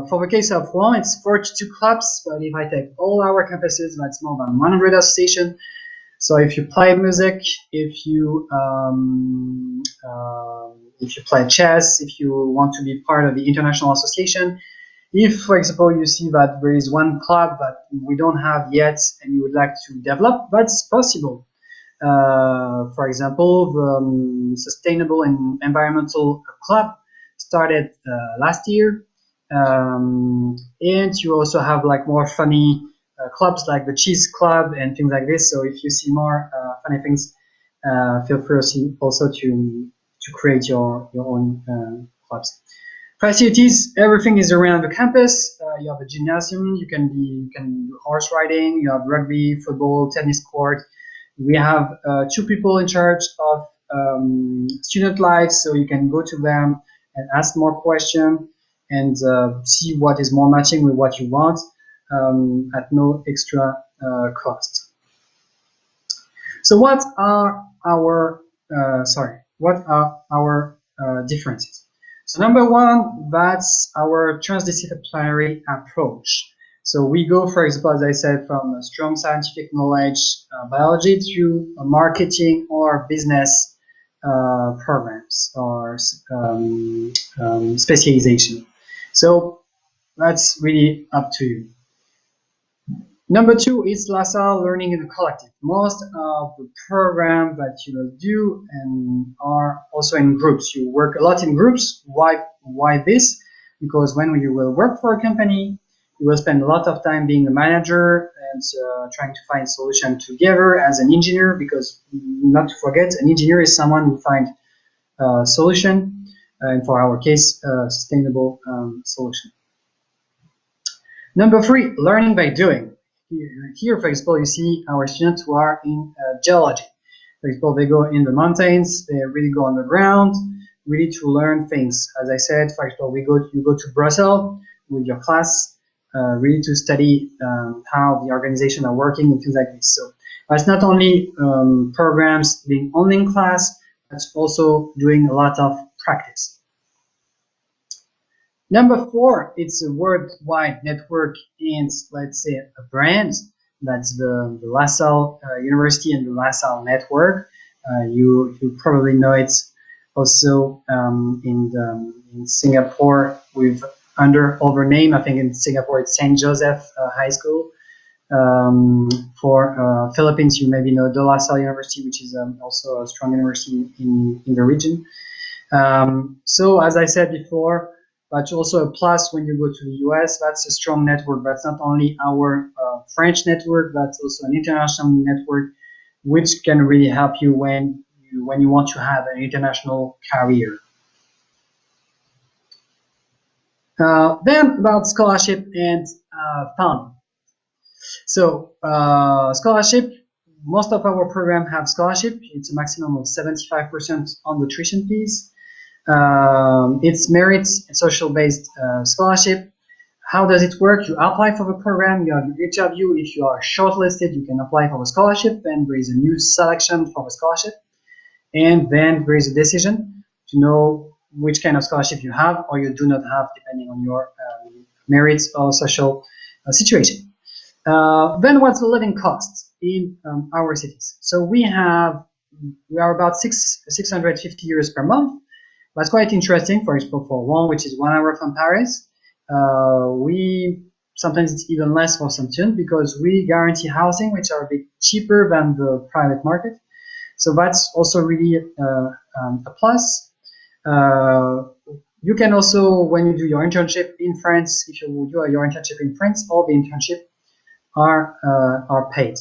for the case of Rouen, it's 42 clubs, but if I take all our campuses, that's more than 100 associations. So if you play music, if you play chess, if you want to be part of the international association, if, for example, you see that there is one club that we don't have yet and you would like to develop, that's possible. For example, the Sustainable and Environmental Club started last year, and you also have like more funny clubs like the Cheese Club and things like this. So if you see more funny things, feel free also to create your own clubs. Facilities, everything is around the campus. You have a gymnasium. You can do horse riding. You have rugby, football, tennis court. We have 2 people in charge of student life, so you can go to them and ask more questions and see what is more matching with what you want at no extra cost. So what are our differences? So number one, that's our transdisciplinary approach. So we go, for example, as I said, from a strong scientific knowledge, biology, to marketing or business programs or specialization. So that's really up to you. Number two is LaSalle Learning in the Collective. Most of the programs that you will do and are also in groups. You work a lot in groups. Why this? Because when you will work for a company, you will spend a lot of time being a manager and trying to find solutions together as an engineer, because not to forget, an engineer is someone who finds a solution, and for our case, a sustainable solution. Number three, learning by doing. Here, for example, you see our students who are in geology. For example, they go in the mountains, they really go on the ground, really to learn things. As I said, for example, you go to Brussels with your class, really to study how the organization are working and things like this. So it's not only programs being only in class, it's also doing a lot of practice. Number four, it's a worldwide network and, let's say, a brand. That's the LaSalle University and the LaSalle network. You probably know it also in Singapore with under other name. I think in Singapore it's St. Joseph High School. For Philippines, you maybe know the LaSalle University, which is also a strong university in the region. So as I said before, but also a plus when you go to the US. That's a strong network. That's not only our French network, that's also an international network, which can really help you when you want to have an international career. Then about scholarship and funding. So scholarship, most of our programs have scholarship. It's a maximum of 75% on the tuition fees. It's merit and social-based scholarship. How does it work? You apply for the program, you have an interview. If you are shortlisted, you can apply for the scholarship. Then there is a new selection for the scholarship. And then there is a decision to know which kind of scholarship you have or you do not have, depending on your merits or social situation. Then what's the living costs in our cities? So we are about 650 euros per month. That's quite interesting. For example, for Rouen, which is 1 hour from Paris, sometimes it's even less for some students because we guarantee housing, which are a bit cheaper than the private market. So that's also really a plus. You can also, when you do your internship in France, if you do your internship in France, all the internships are paid.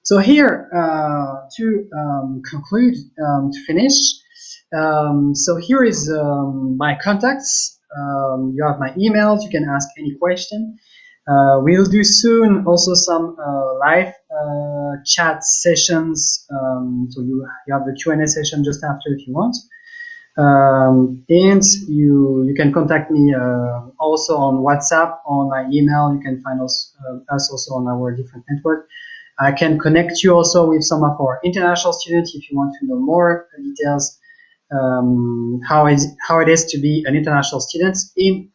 So here, to conclude, to finish, so here is my contacts. you have my emails. You can ask any question. We'll do soon also some live chat sessions. So you have the Q&A session just after if you want. And you can contact me also on WhatsApp, on my email. You can find us also on our different network. I can connect you also with some of our international students if you want to know more details. How it is to be an international student in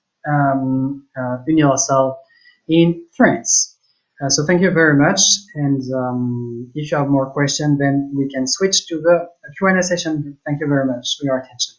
Unilassal in France. So thank you very much. And if you have more questions, then we can switch to the Q&A session. Thank you very much for your attention.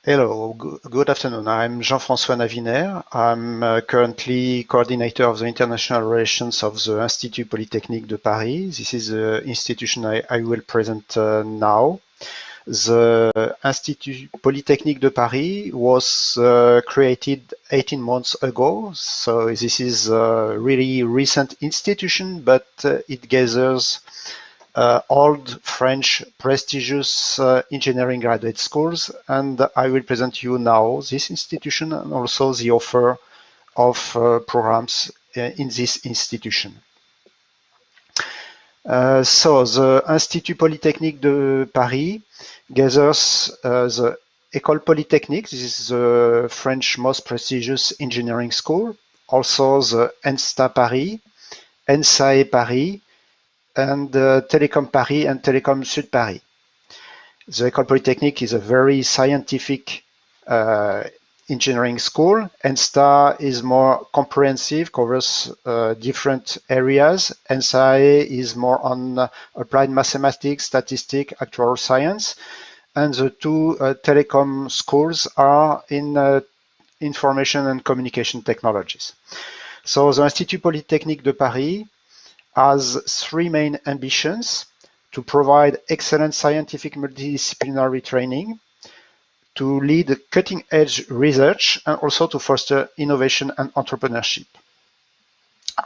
Hello, good afternoon. I'm Jean-François Navinaire. I'm currently coordinator of the international relations of the Institut Polytechnique de Paris. This is the institution I will present now. The Institut Polytechnique de Paris was created 18 months ago, so this is a really recent institution, but it gathers old French prestigious engineering graduate schools, and I will present you now this institution and also the offer of programs in this institution. So the Institut Polytechnique de Paris gathers the École Polytechnique. This is the French most prestigious engineering school. Also the ENSTA Paris, ENSAE Paris, and Télécom Paris and Télécom Sud Paris. The École Polytechnique is a very scientific engineering school. ENSTA is more comprehensive, covers different areas. ENSAE is more on applied mathematics, statistics, actual science. And the two telecom schools are in information and communication technologies. So the Institut Polytechnique de Paris has three main ambitions: to provide excellent scientific multidisciplinary training, to lead cutting-edge research, and also to foster innovation and entrepreneurship.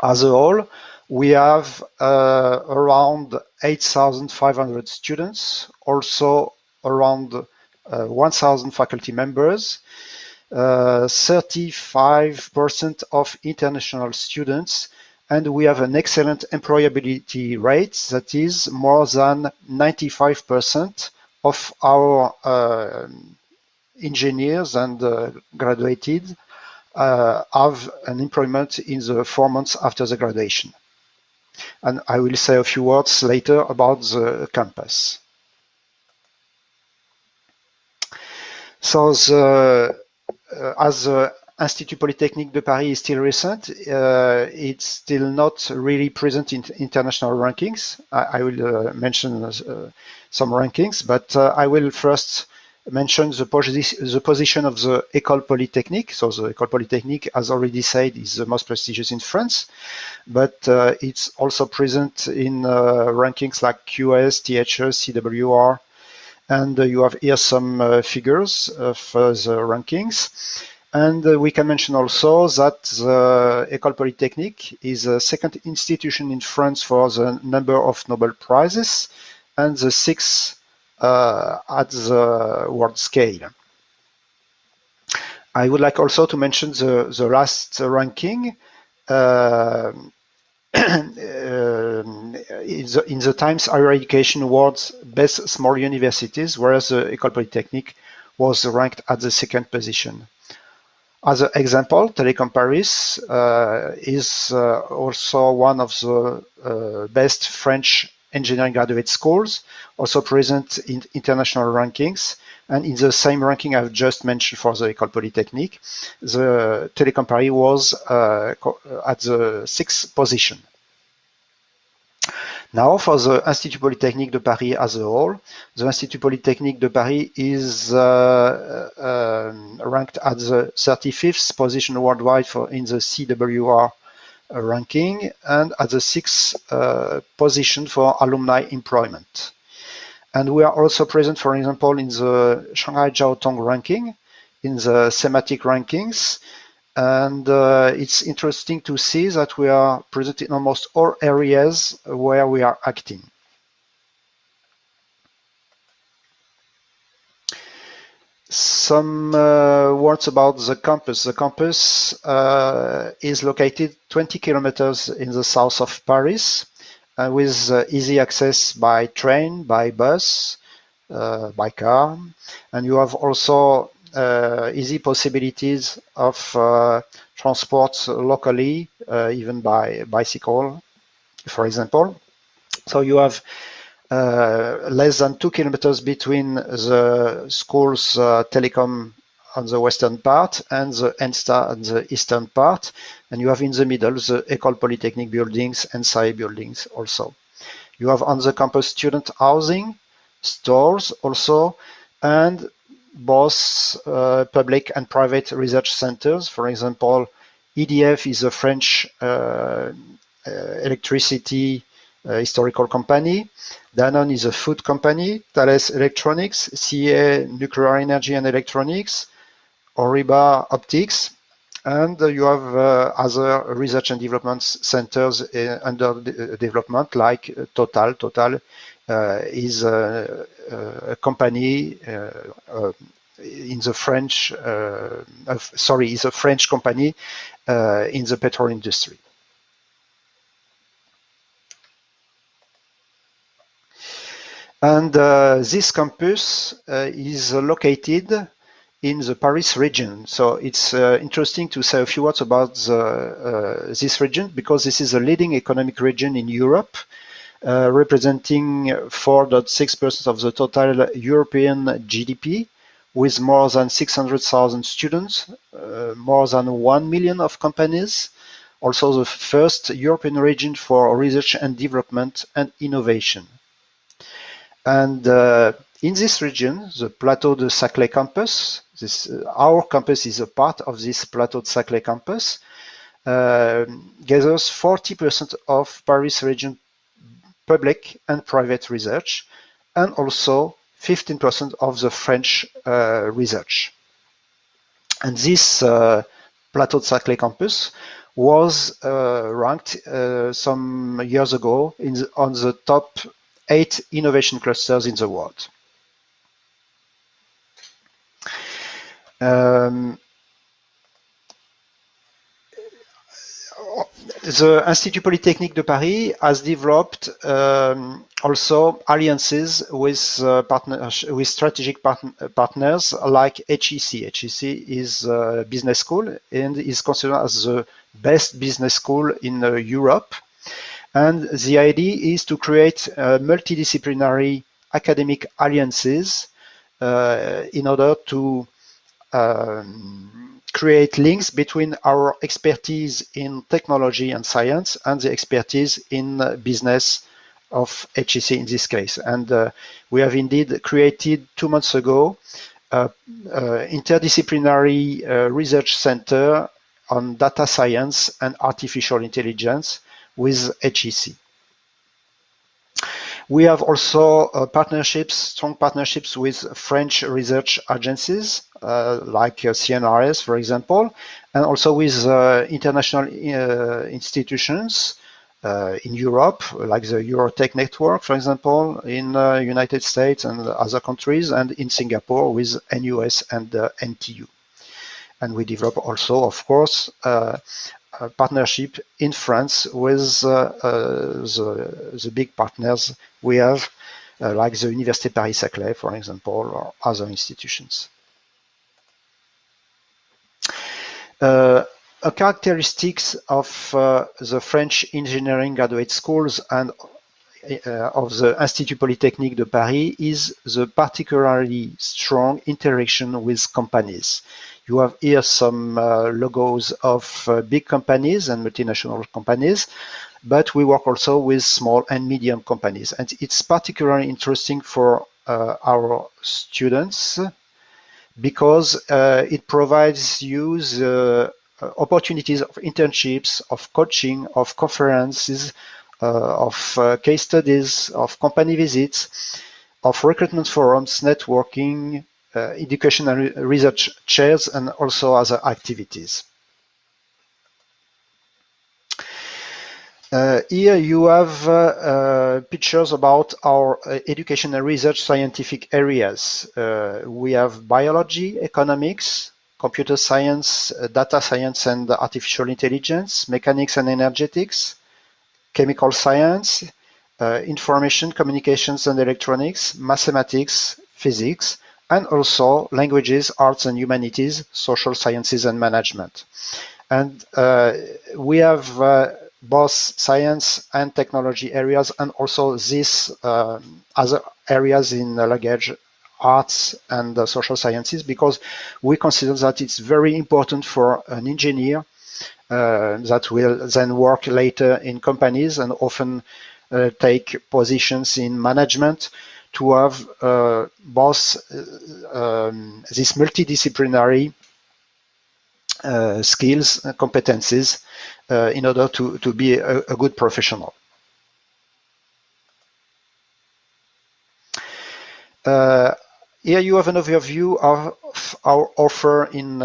As a whole, we have around 8,500 students, also around 1,000 faculty members, 35% of international students, and we have an excellent employability rate that is more than 95% of our engineers and graduated have an employment in the 4 months after the graduation. And I will say a few words later about the campus. So as the Institut Polytechnique de Paris is still recent, it's still not really present in international rankings. I will mention some rankings, but I will first mention the position of the École Polytechnique. So the École Polytechnique, as already said, is the most prestigious in France, but it's also present in rankings like QS, THS, CWR, and you have here some figures for the rankings. And we can mention also that the École Polytechnique is a second institution in France for the number of Nobel Prizes and the sixth at the world scale. I would like also to mention the last ranking. In the Times Higher Education Awards Best Small Universities, whereas the École Polytechnique was ranked at the second position. As an example, Télécom Paris is also one of the best French engineering graduate schools, also present in international rankings. And in the same ranking I've just mentioned for the École Polytechnique, the Télécom Paris was at the 6th position. Now, for the Institut Polytechnique de Paris as a whole, the Institut Polytechnique de Paris is ranked at the 35th position worldwide in the CWR ranking, and at the 6th position for alumni employment. And we are also present, for example, in the Shanghai Jiao Tong ranking, in the thematic rankings. And it's interesting to see that we are present in almost all areas where we are acting. Some words about the campus. The campus is located 20 kilometers in the south of Paris, with easy access by train, by bus, by car. And you have also easy possibilities of transport locally, even by bicycle, for example. So you have less than 2 kilometers between the school's telecom on the western part and the ENSTA on the eastern part. And you have in the middle the École Polytechnique buildings and SAE buildings also. You have on the campus student housing, stores also, and both public and private research centers. For example, EDF is a French electricity historical company. Danone is a food company. Thales Electronics, CA Nuclear Energy and Electronics, Oriba Optics, and you have other research and development centers under development, like Total. Total is a company in the French, is a French company in the petrol industry. And this campus is located in the Paris region. So it's interesting to say a few words about this region, because this is a leading economic region in Europe, representing 4.6% of the total European GDP, with more than 600,000 students, more than 1 million of companies, also the first European region for research and development and innovation. And in this region, the Plateau de Saclay campus, our campus is a part of this Plateau de Saclay campus, gathers 40% of Paris region public and private research, and also 15% of the French research. And this Plateau de Saclay campus was ranked some years ago on the top 8 innovation clusters in the world. The Institut Polytechnique de Paris has developed also alliances with strategic partners like HEC. HEC is a business school and is considered as the best business school in Europe. And the idea is to create multidisciplinary academic alliances in order to create links between our expertise in technology and science and the expertise in business of HEC in this case. And we have indeed created 2 months ago interdisciplinary research center on data science and artificial intelligence with HEC. We have also strong partnerships with French research agencies like CNRS, for example, and also with international institutions in Europe, like the Eurotech Network, for example, in the United States and other countries, and in Singapore with NUS and NTU. And we develop also, of course, a partnership in France with the big partners we have, like the Université Paris-Saclay, for example, or other institutions. A characteristics of the French engineering graduate schools and of the Institut Polytechnique de Paris is the particularly strong interaction with companies. You have here some logos of big companies and multinational companies, but we work also with small and medium companies. And it's particularly interesting for our students because it provides you the opportunities of internships, of coaching, of conferences, of case studies, of company visits, of recruitment forums, networking, education and research chairs, and also other activities. Here you have pictures about our education and research scientific areas. We have biology, economics, computer science, data science and artificial intelligence, mechanics and energetics, chemical science, information, communications and electronics, mathematics, physics, and also languages, arts and humanities, social sciences and management. And we have both science and technology areas, and also these other areas in language, arts and social sciences, because we consider that it's very important for an engineer that will then work later in companies and often take positions in management to have both these multidisciplinary skills and competencies in order to be a good professional. Here you have an overview of our offer in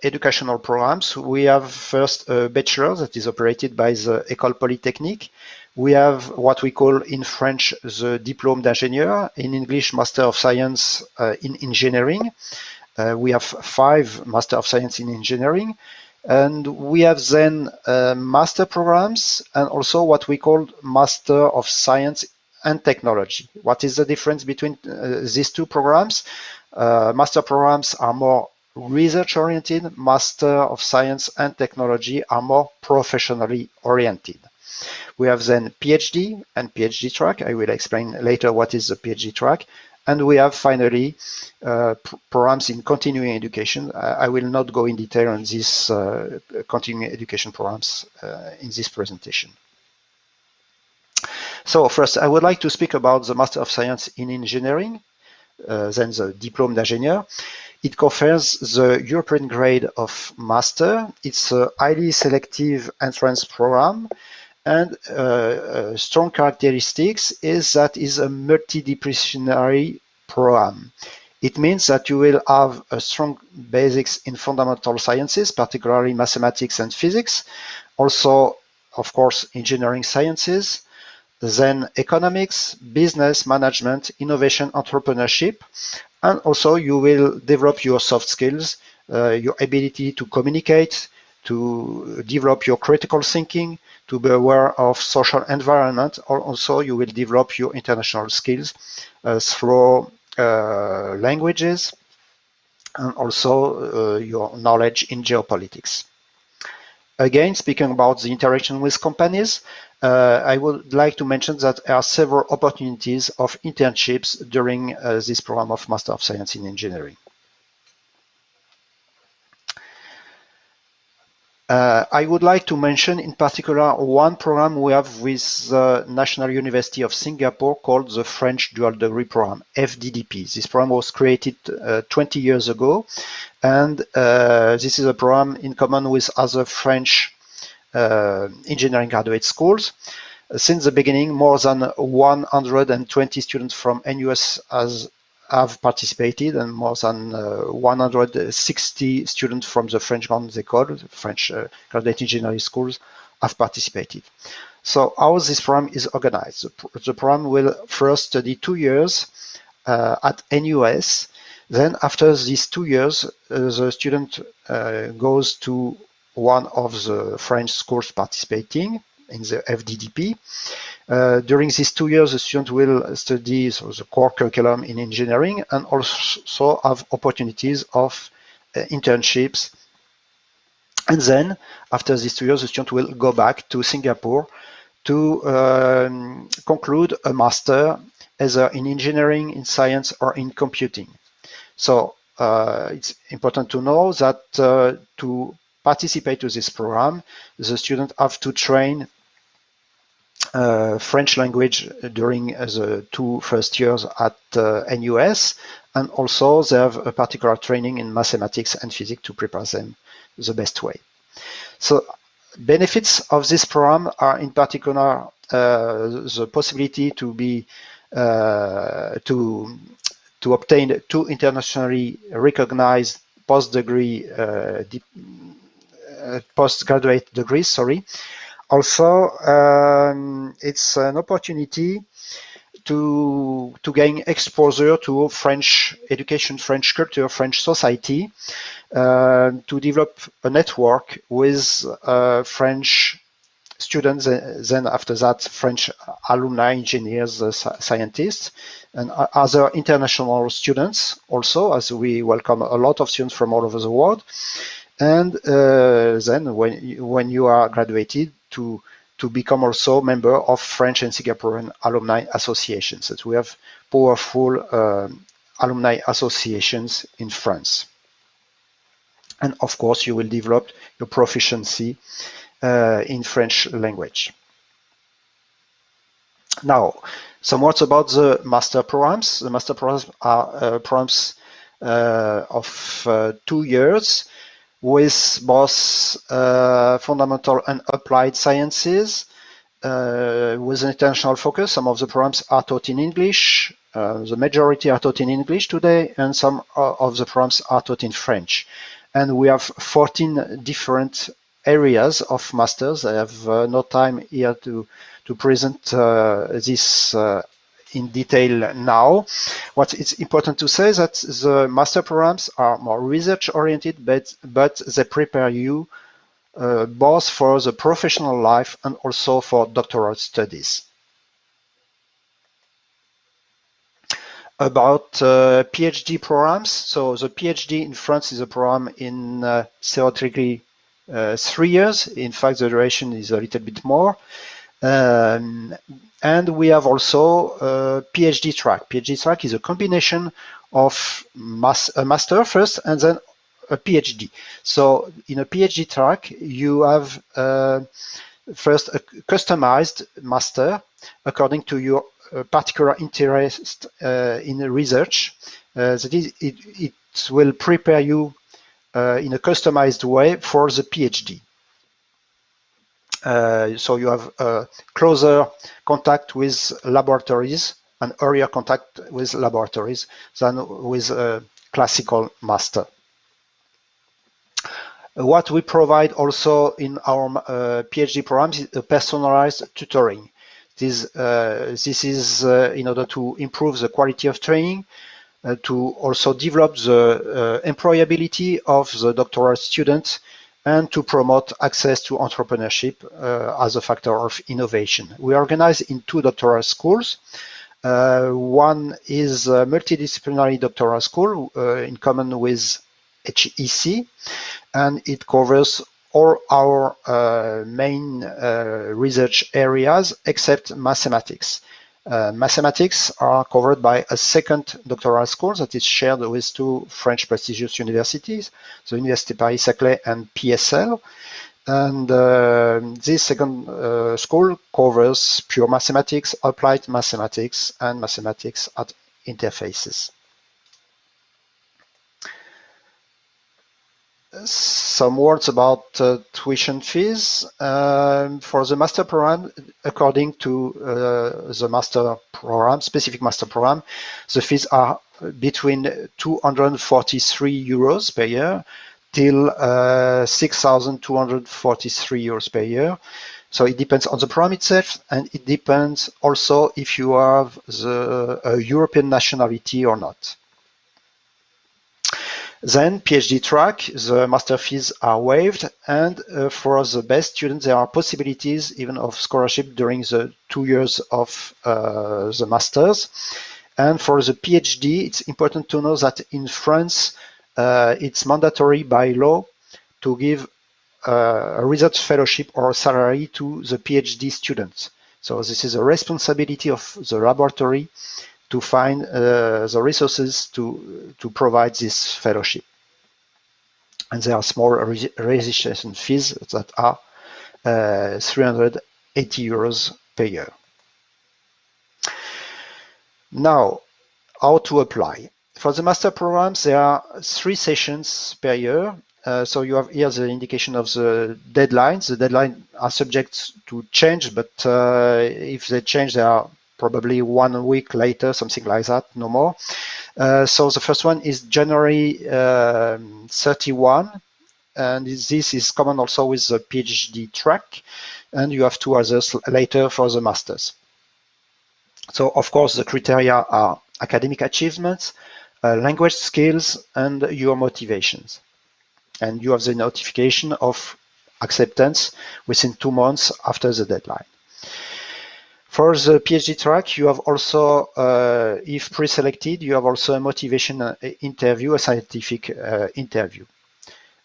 educational programs. We have first a bachelor that is operated by the École Polytechnique. We have what we call in French the Diplôme d'ingénieur, in English Master of Science in Engineering. We have 5 Master of Science in Engineering. And we have then master programs and also what we call Master of Science and Technology. What is the difference between these two programs? Master programs are more research-oriented. Master of Science and Technology are more professionally oriented. We have then PhD and PhD track. I will explain later what is the PhD track. And we have finally programs in continuing education. I will not go in detail on these continuing education programs in this presentation. So first, I would like to speak about the Master of Science in Engineering, then the Diplôme d'ingénieur. It confers the European grade of master. It's a highly selective entrance program, and strong characteristics is that it's a multidisciplinary program. It means that you will have a strong basics in fundamental sciences, particularly mathematics and physics. Also, of course, engineering sciences, then economics, business management, innovation, entrepreneurship. And also you will develop your soft skills, your ability to communicate, to develop your critical thinking, to be aware of social environment, or also you will develop your international skills through languages and also your knowledge in geopolitics. Again, speaking about the interaction with companies, I would like to mention that there are several opportunities of internships during this program of Master of Science in Engineering. I would like to mention in particular one program we have with the National University of Singapore called the French Dual Degree Program, FDDP. This program was created 20 years ago, and this is a program in common with other French engineering graduate schools. Since the beginning, more than 120 students from NUS have participated, and more than 160 students from the French Grandes Écoles, French graduate engineering schools, have participated. So how this program is organized? The program will first study 2 years at NUS. Then after these 2 years, the student goes to one of the French schools participating in the FDDP. During these 2 years, the student will study the core curriculum in engineering and also have opportunities of internships. And then, after these 2 years, the student will go back to Singapore to conclude a master either in engineering, in science, or in computing. So it's important to know that to participate to this program, the student have to train French language during the 2 first years at NUS, and also they have a particular training in mathematics and physics to prepare them the best way. So benefits of this program are in particular the possibility to be to obtain 2 internationally recognized postgraduate degrees. Also, it's an opportunity to gain exposure to French education, French culture, French society, to develop a network with French students, then after that French alumni, engineers, scientists, and other international students also, as we welcome a lot of students from all over the world. And then when you are graduated, to become also member of French and Singaporean alumni associations. So we have powerful alumni associations in France. And of course, you will develop your proficiency in French language. Now, some words about the master programs. The master programs are programs of 2 years with both fundamental and applied sciences, with an international focus. Some of the programs are taught in English. The majority are taught in English today, and some of the programs are taught in French. And we have 14 different areas of masters. I have no time here to present this in detail now. What is important to say is that the master programs are more research oriented, but they prepare you both for the professional life and also for doctoral studies. about PhD programs. So the PhD in France is a program in theoretically 3 years. In fact, the duration is a little bit more. And we have also a PhD track. PhD track is a combination of a master first and then a PhD. So in a PhD track, you have first a customized master according to your particular interest in research. That is, it will prepare you in a customized way for the PhD. So you have closer contact with laboratories and earlier contact with laboratories than with a classical master. What we provide also in our PhD programs is a personalized tutoring. This is in order to improve the quality of training, to also develop the employability of the doctoral students, and to promote access to entrepreneurship as a factor of innovation. We organize in 2 doctoral schools. One is a multidisciplinary doctoral school in common with HEC, and it covers all our main research areas except mathematics. Mathematics are covered by a second doctoral school that is shared with 2 French prestigious universities, the Université Paris-Saclay and PSL. And this second school covers pure mathematics, applied mathematics, and mathematics at interfaces. Some words about tuition fees. For the master program, according to the master program, specific master program, the fees are between 243 euros per year till 6,243 euros per year. So it depends on the program itself, and it depends also if you have a European nationality or not. Then PhD track, the master fees are waived, and for the best students, there are possibilities even of scholarship during the 2 years of the masters. And for the PhD, it's important to know that in France, it's mandatory by law to give a research fellowship or salary to the PhD students. So this is a responsibility of the laboratory to find the resources to provide this fellowship. And there are small registration fees that are 380 euros per year. Now, how to apply? For the master programs, there are 3 sessions per year. So you have here the indication of the deadlines. The deadlines are subject to change, but if they change, they are probably 1 week later, something like that, no more. So the first one is January 31, and this is common also with the PhD track, and you have 2 others later for the masters. So of course the criteria are academic achievements, language skills, and your motivations. And you have the notification of acceptance within 2 months after the deadline. For the PhD track, you have also, if pre-selected, you have also a motivation interview, a scientific interview.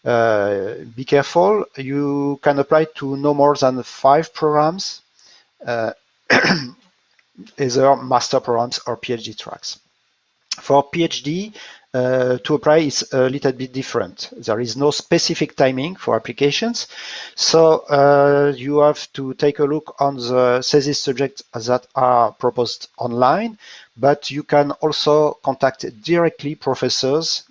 Be careful, you can apply to no more than 5 programs, either master programs or PhD tracks. For PhD, to apply is a little bit different. There is no specific timing for applications, so you have to take a look on the thesis subjects that are proposed online, but you can also contact directly professors.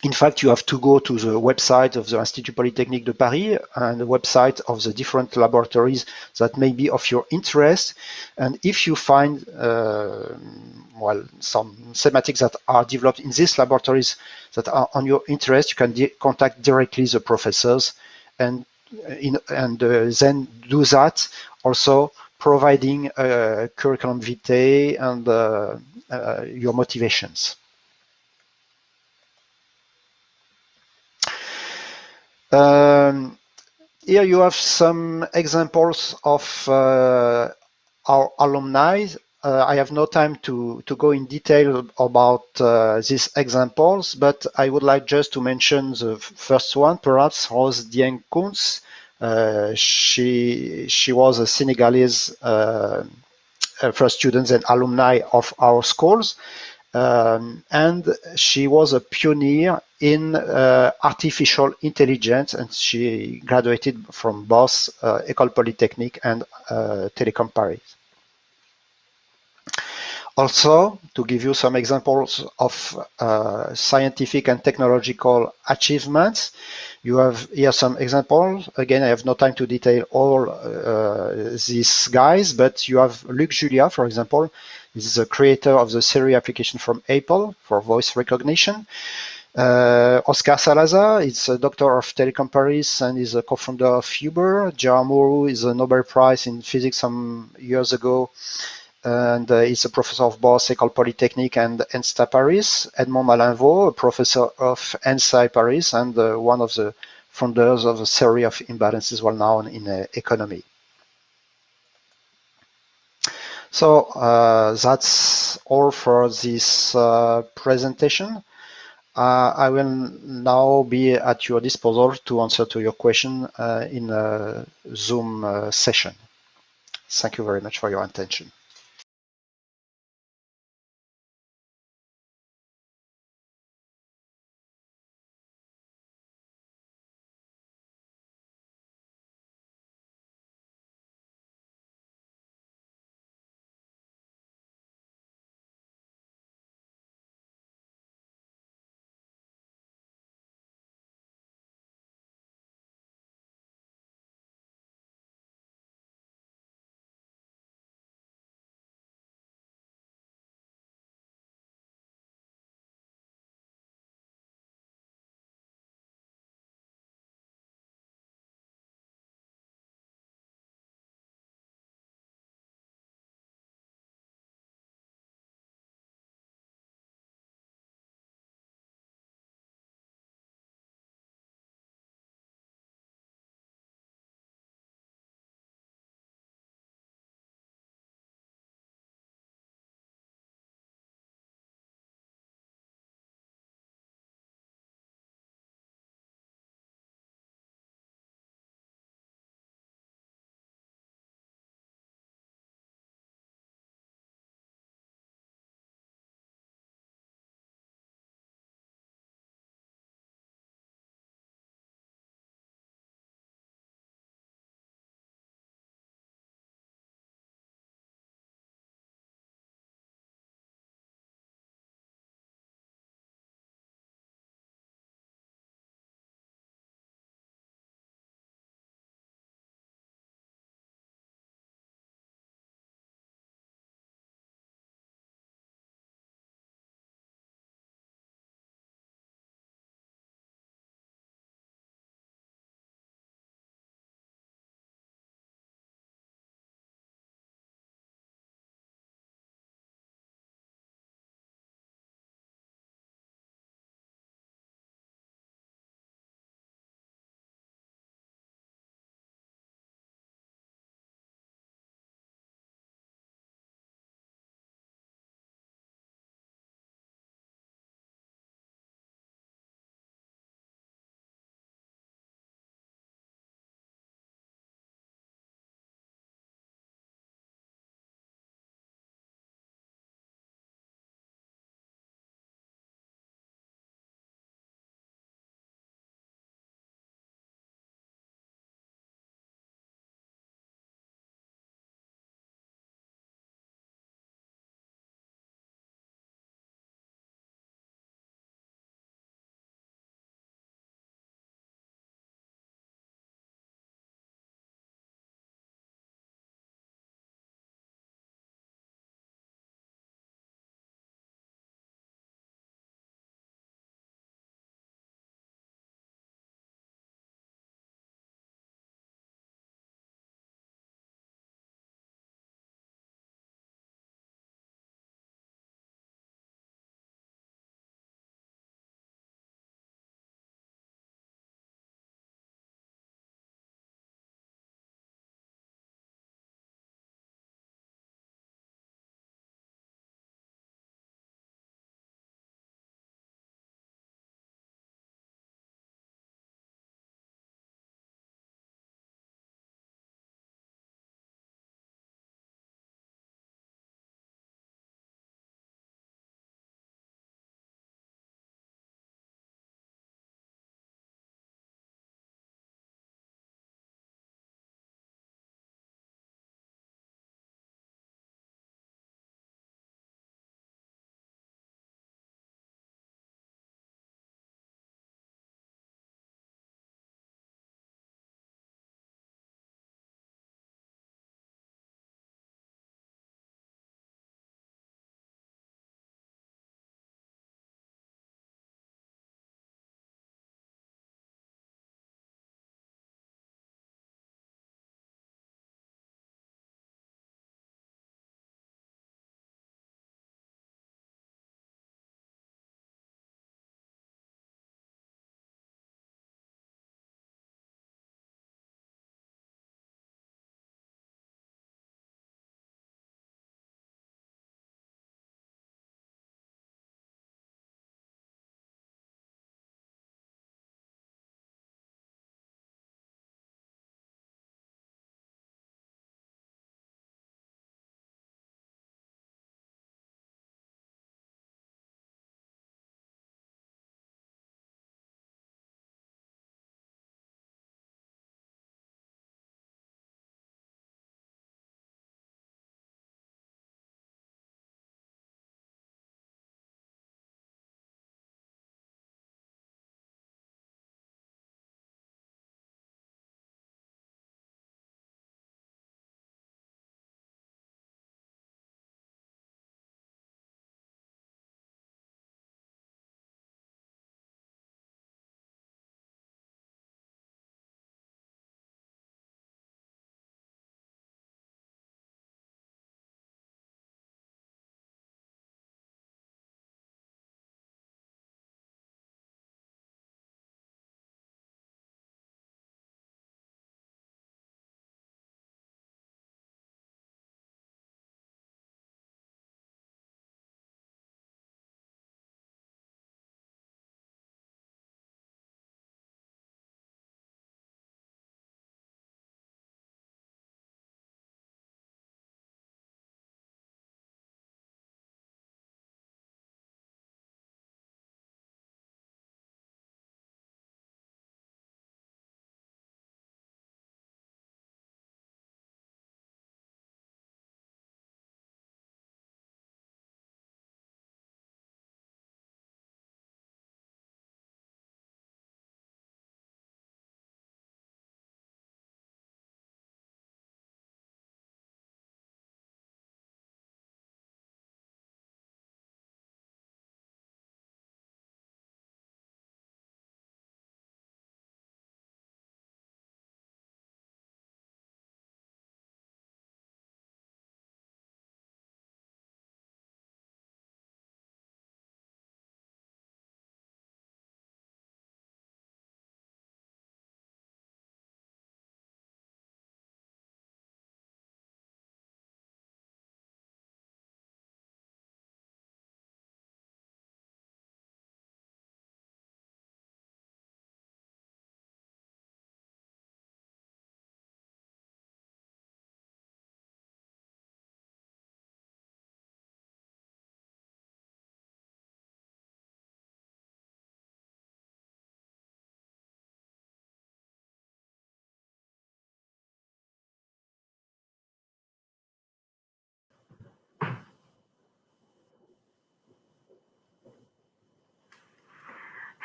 In fact, you have to go to the website of the Institut Polytechnique de Paris and the website of the different laboratories that may be of your interest. And if you find some thematics that are developed in these laboratories that are on your interest, you can contact directly the professors and then do that, also providing a curriculum vitae and your motivations. Here you have some examples of our alumni. I have no time to go in detail about these examples, but I would like just to mention the first one, perhaps Rose Dieng Kounts. She was a Senegalese first students and alumni of our schools. And she was a pioneer in artificial intelligence, and she graduated from both École Polytechnique and Telecom Paris. Also, to give you some examples of scientific and technological achievements, you have here some examples. Again, I have no time to detail all these guys, but you have Luc Julia, for example. This is the creator of the Siri application from Apple for voice recognition. Oscar Salazar is a doctor of Telecom Paris and is a co-founder of Uber. Gérard Mourou is a Nobel Prize in physics some years ago, and he's a professor of both École Polytechnique and ENSTA Paris. Edmond Malinvaux, a professor of ENSA Paris and one of the founders of a theory of imbalances well known in economy. So that's all for this presentation. I will now be at your disposal to answer to your question in a Zoom session. Thank you very much for your attention.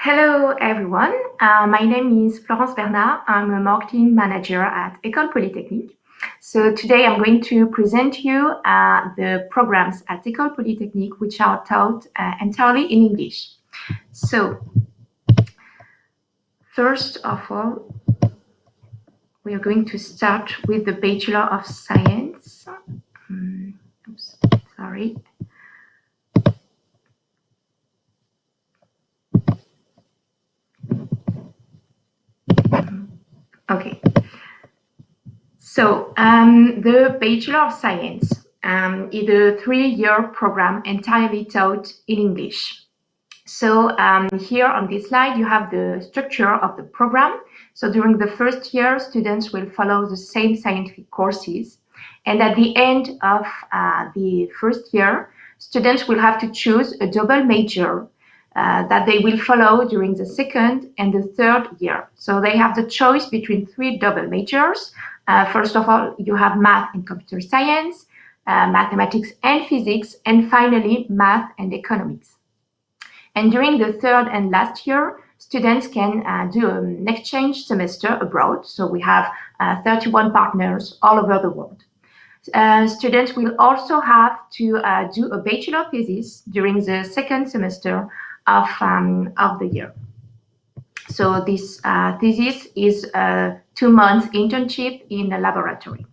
Hello, everyone. My name is Florence Bernard. I'm a marketing manager at École Polytechnique. So today I'm going to present you the programs at École Polytechnique which are taught entirely in English. So first of all, we are going to start with the Bachelor of Science. Oops, sorry. Okay. So the Bachelor of Science is a 3-year program entirely taught in English. So here on this slide, you have the structure of the program. So during the first year, students will follow the same scientific courses. And at the end of the first year, students will have to choose a double major that they will follow during the second and the third year. So they have the choice between 3 double majors. First of all, you have math and computer science, mathematics and physics, and finally, math and economics. And during the third and last year, students can do an exchange semester abroad. So we have 31 partners all over the world. Students will also have to do a bachelor thesis during the second semester of the year. So this thesis is a 2-month internship in a laboratory.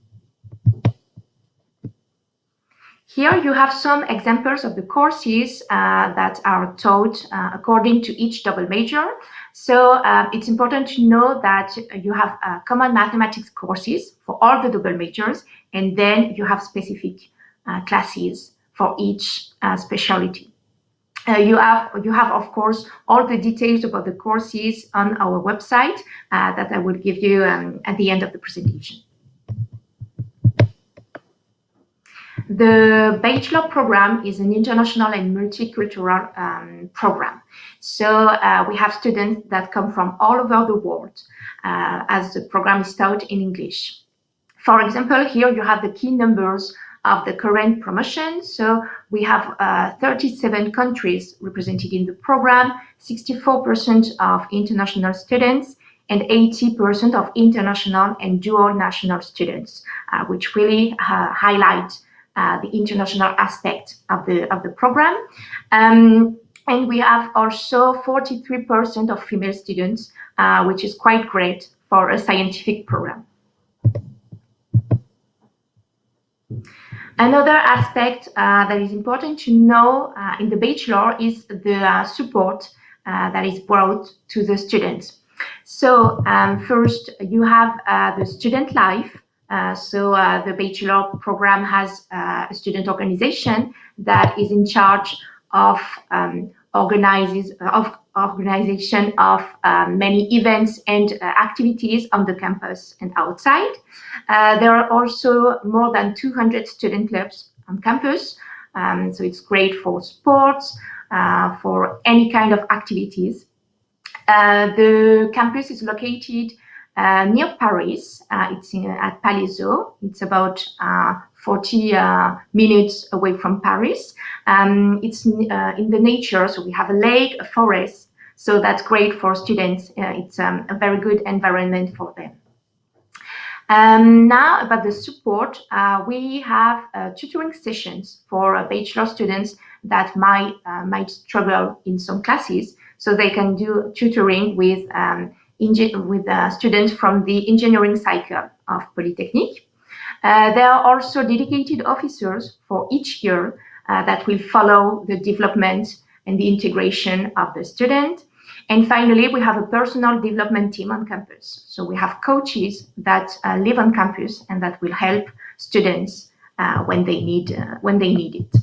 Here you have some examples of the courses that are taught according to each double major. So it's important to know that you have common mathematics courses for all the double majors, and then you have specific classes for each specialty. You have, of course, all the details about the courses on our website that I will give you at the end of the presentation. The bachelor program is an international and multicultural program. So we have students that come from all over the world as the program is taught in English. For example, here you have the key numbers of the current promotion. So we have 37 countries represented in the program, 64% of international students, and 80% of international and dual national students, which really highlight the international aspect of the program. And we have also 43% of female students, which is quite great for a scientific program. Another aspect that is important to know in the bachelor is the support that is brought to the students. So first, you have the student life. So the bachelor program has a student organization that is in charge of organization of many events and activities on the campus and outside. There are also more than 200 student clubs on campus. So it's great for sports, for any kind of activities. The campus is located near Paris. It's at Palaiseau. It's about 40 minutes away from Paris. It's in the nature, so we have a lake, a forest, so that's great for students. It's a very good environment for them. Now about the support, we have tutoring sessions for bachelor students that might struggle in some classes, so they can do tutoring with students from the engineering cycle of Polytechnique. There are also dedicated officers for each year that will follow the development and the integration of the student. And finally, we have a personal development team on campus. So we have coaches that live on campus and that will help students when they need it.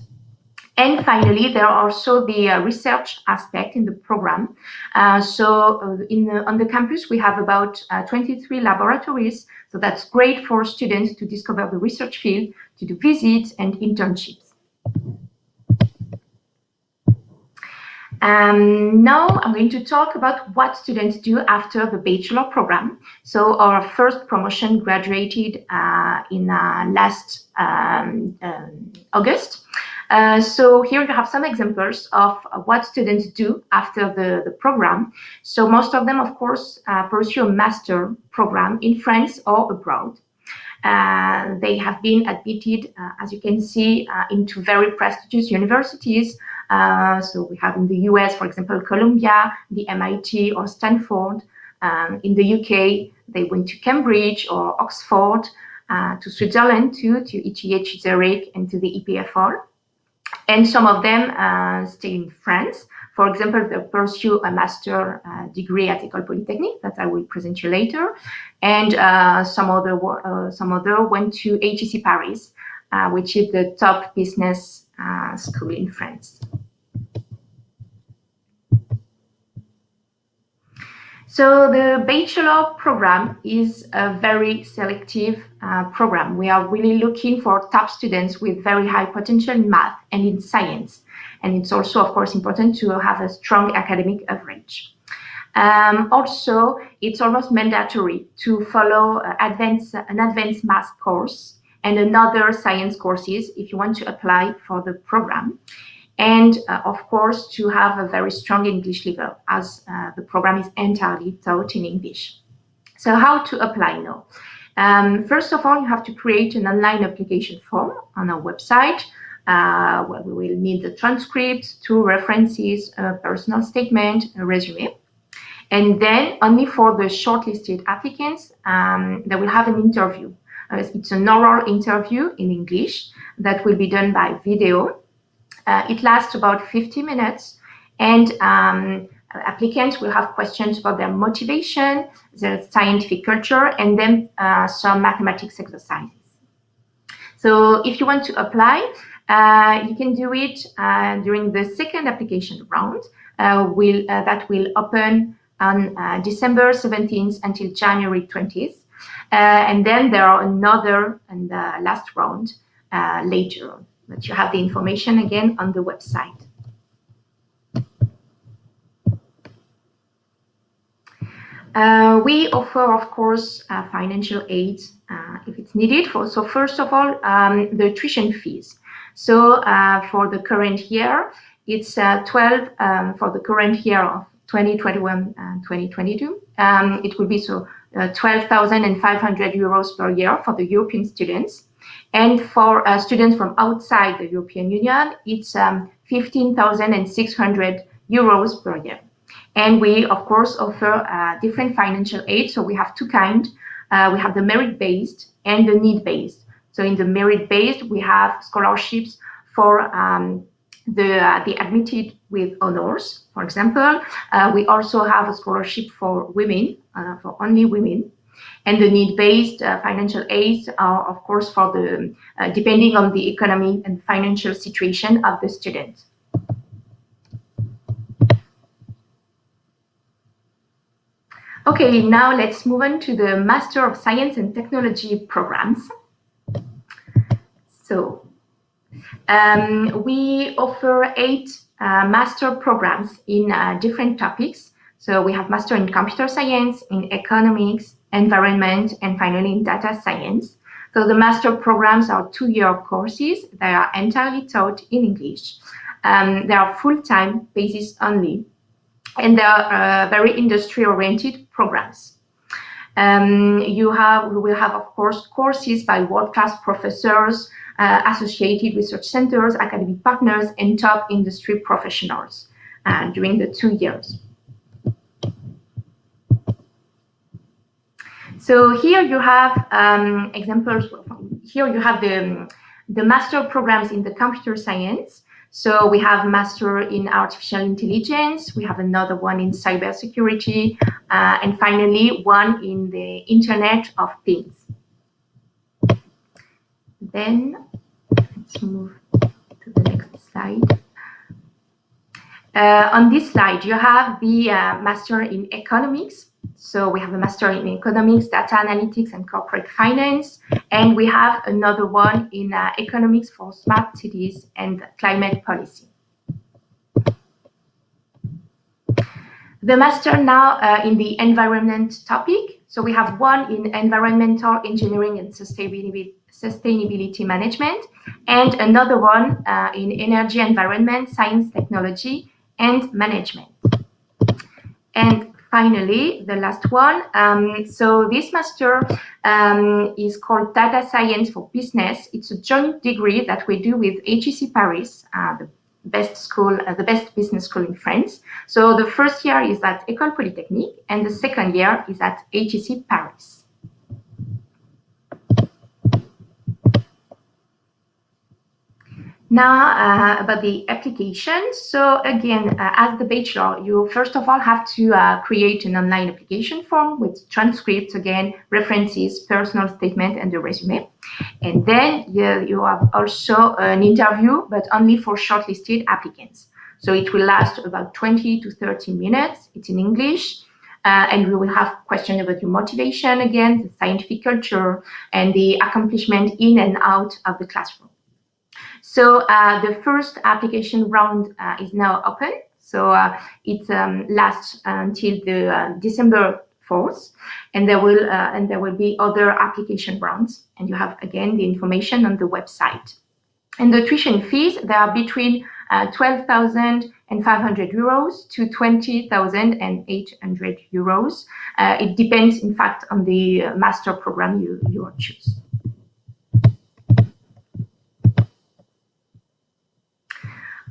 And finally, there are also the research aspect in the program. On the campus, we have about 23 laboratories. So that's great for students to discover the research field, to do visits and internships. Now I'm going to talk about what students do after the bachelor program. So our first promotion graduated in last August. So here you have some examples of what students do after the program. So most of them, of course, pursue a master program in France or abroad. They have been admitted, as you can see, into very prestigious universities. So we have in the US, for example, Columbia, the MIT or Stanford. In the UK, they went to Cambridge or Oxford, to Switzerland too, to ETH Zurich and to the EPFL. And some of them stay in France. For example, they pursue a master degree at École Polytechnique that I will present you later. And some other went to HEC Paris, which is the top business school in France. So the bachelor program is a very selective program. We are really looking for top students with very high potential in math and in science. And it's also, of course, important to have a strong academic average. Also, it's almost mandatory to follow an advanced math course and another science courses if you want to apply for the program. And of course, to have a very strong English level, as the program is entirely taught in English. So how to apply now? First of all, you have to create an online application form on our website, where we will need the transcripts, 2 references, a personal statement, a resume. And then only for the shortlisted applicants, they will have an interview. It's an oral interview in English that will be done by video. It lasts about 50 minutes, and applicants will have questions about their motivation, their scientific culture, and then some mathematics exercises. So if you want to apply, you can do it during the second application round that will open on December 17th until January 20th. And then there are another and last round later on. But you have the information again on the website. We offer, of course, financial aid if it's needed. So first of all, the tuition fees. So for the current year, it's 12 for the current year of 2021 and 2022. It will be 12,500 euros per year for the European students. And for students from outside the European Union, it's 15,600 euros per year. And we, of course, offer different financial aid. So we have 2 kinds. We have the merit-based and the need-based. So in the merit-based, we have scholarships for the admitted with honors, for example. We also have a scholarship for women, for only women. And the need-based financial aids are, of course, for the depending on the economy and financial situation of the student. Okay, now let's move on to the Master of Science and Technology programs. So we offer 8 master programs in different topics. So we have Master in Computer Science, in Economics, Environment, and finally in Data Science. So the master programs are 2-year courses. They are entirely taught in English. They are full-time basis only, and they are very industry-oriented programs. We will have, of course, courses by world-class professors, associated research centers, academic partners, and top industry professionals during the 2 years. So here you have examples. Here you have the master programs in the computer science. So we have master in artificial intelligence. We have another one in cybersecurity, and finally one in the Internet of Things. Then let's move to the next slide. On this slide, you have the master in economics. So we have a master in economics, data analytics, and corporate finance. And we have another one in economics for smart cities and climate policy. The master now in the environment topic. So we have one in environmental engineering and sustainability management, and another one in energy, environment, science, technology, and management. And finally, the last one. So this master is called Data Science for Business. It's a joint degree that we do with HEC Paris, the best school, the best business school in France. So the first year is at École Polytechnique, and the second year is at HEC Paris. Now about the application. So again, as the bachelor, you first of all have to create an online application form with transcripts, again, references, personal statement, and the resume. And then you have also an interview, but only for shortlisted applicants. So it will last about 20 to 30 minutes. It's in English. And we will have questions about your motivation, again, the scientific culture, and the accomplishment in and out of the classroom. So the first application round is now open. So it lasts until the December 4th, and there will be other application rounds. And you have again the information on the website. And the tuition fees, they are between 12,500 euros to 20,800 euros. It depends, in fact, on the master program you choose.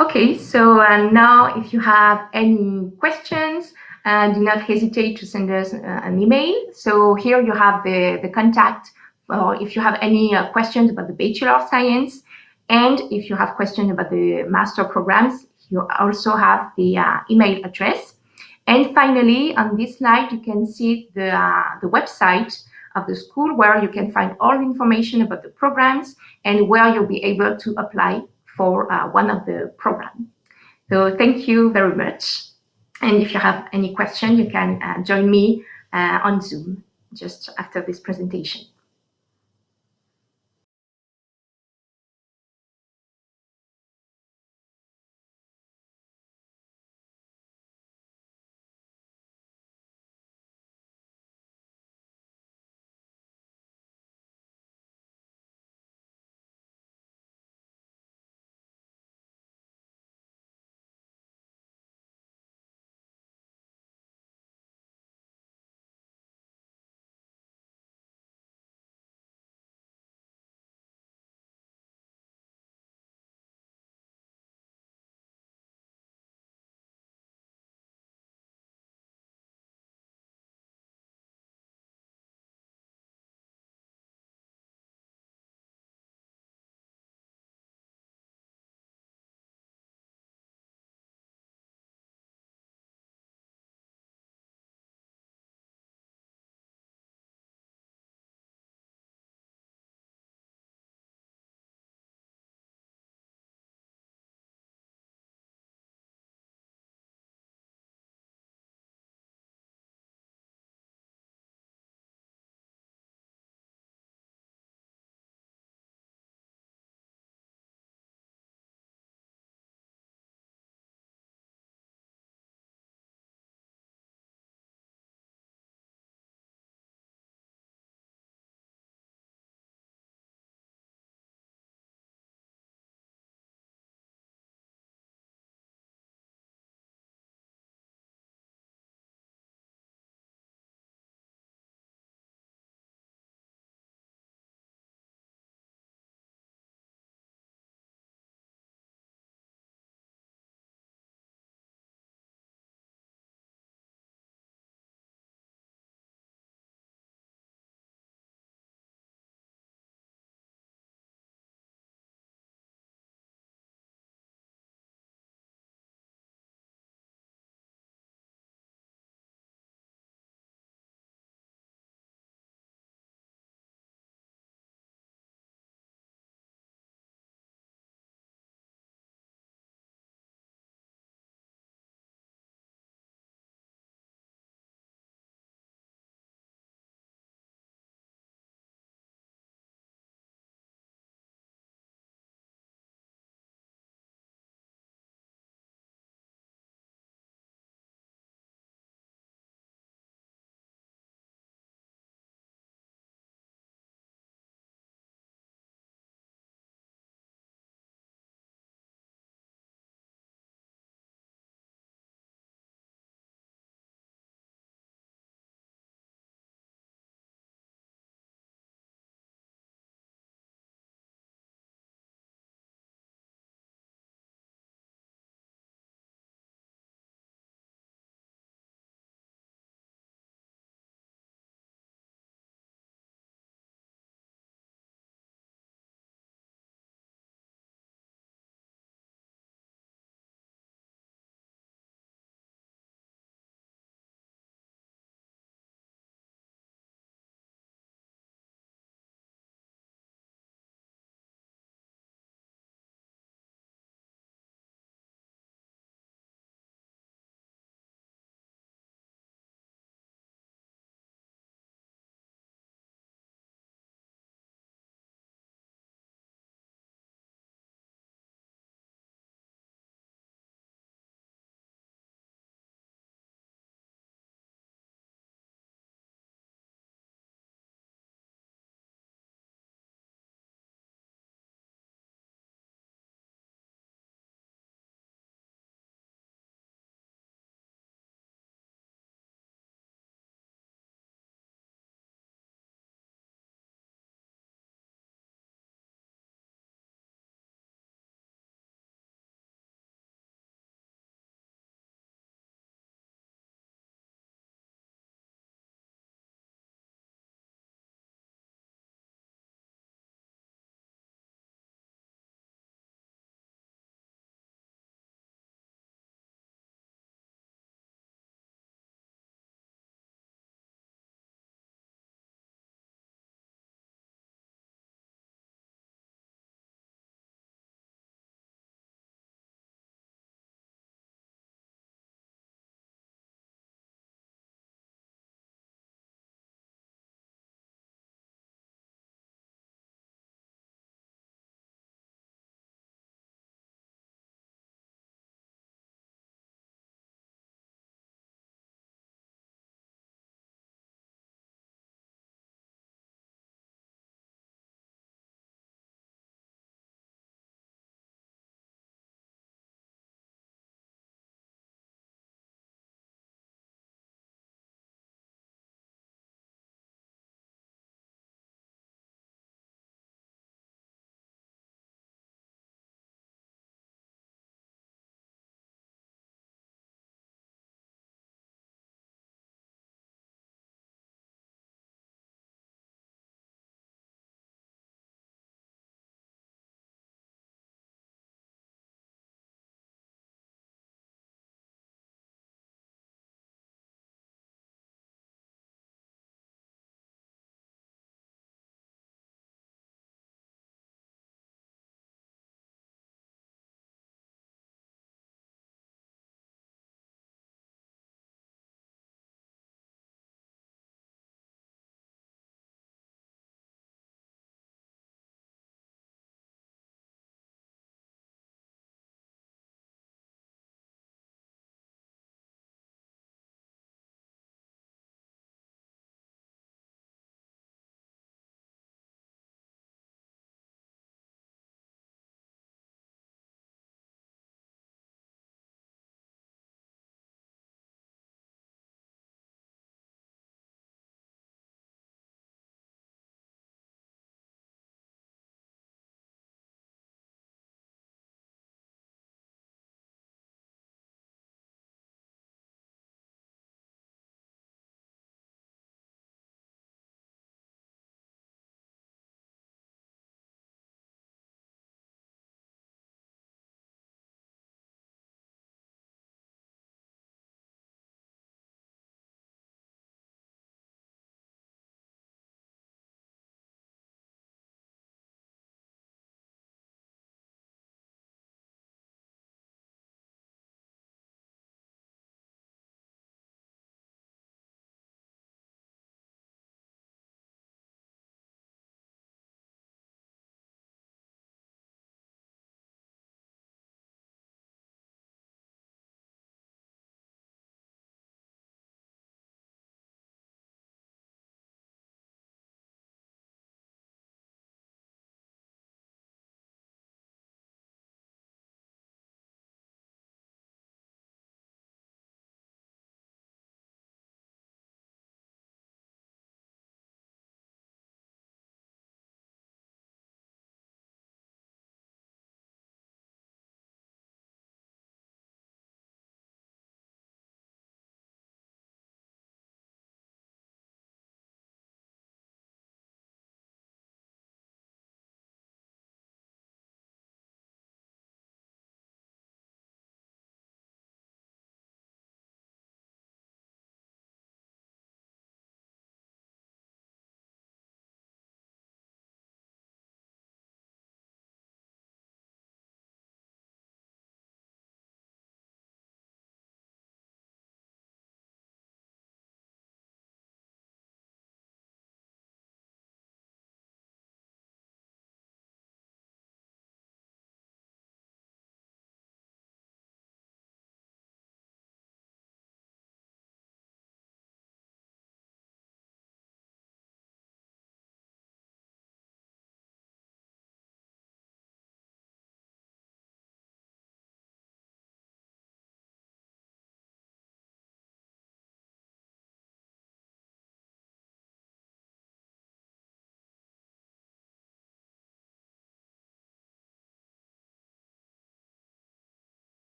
Okay, so now if you have any questions, do not hesitate to send us an email. So here you have the contact, or if you have any questions about the Bachelor of Science, and if you have questions about the master programs, you also have the email address. And finally, on this slide, you can see the website of the school, where you can find all the information about the programs and where you'll be able to apply for one of the programs. So thank you very much. And if you have any question, you can join me on Zoom just after this presentation.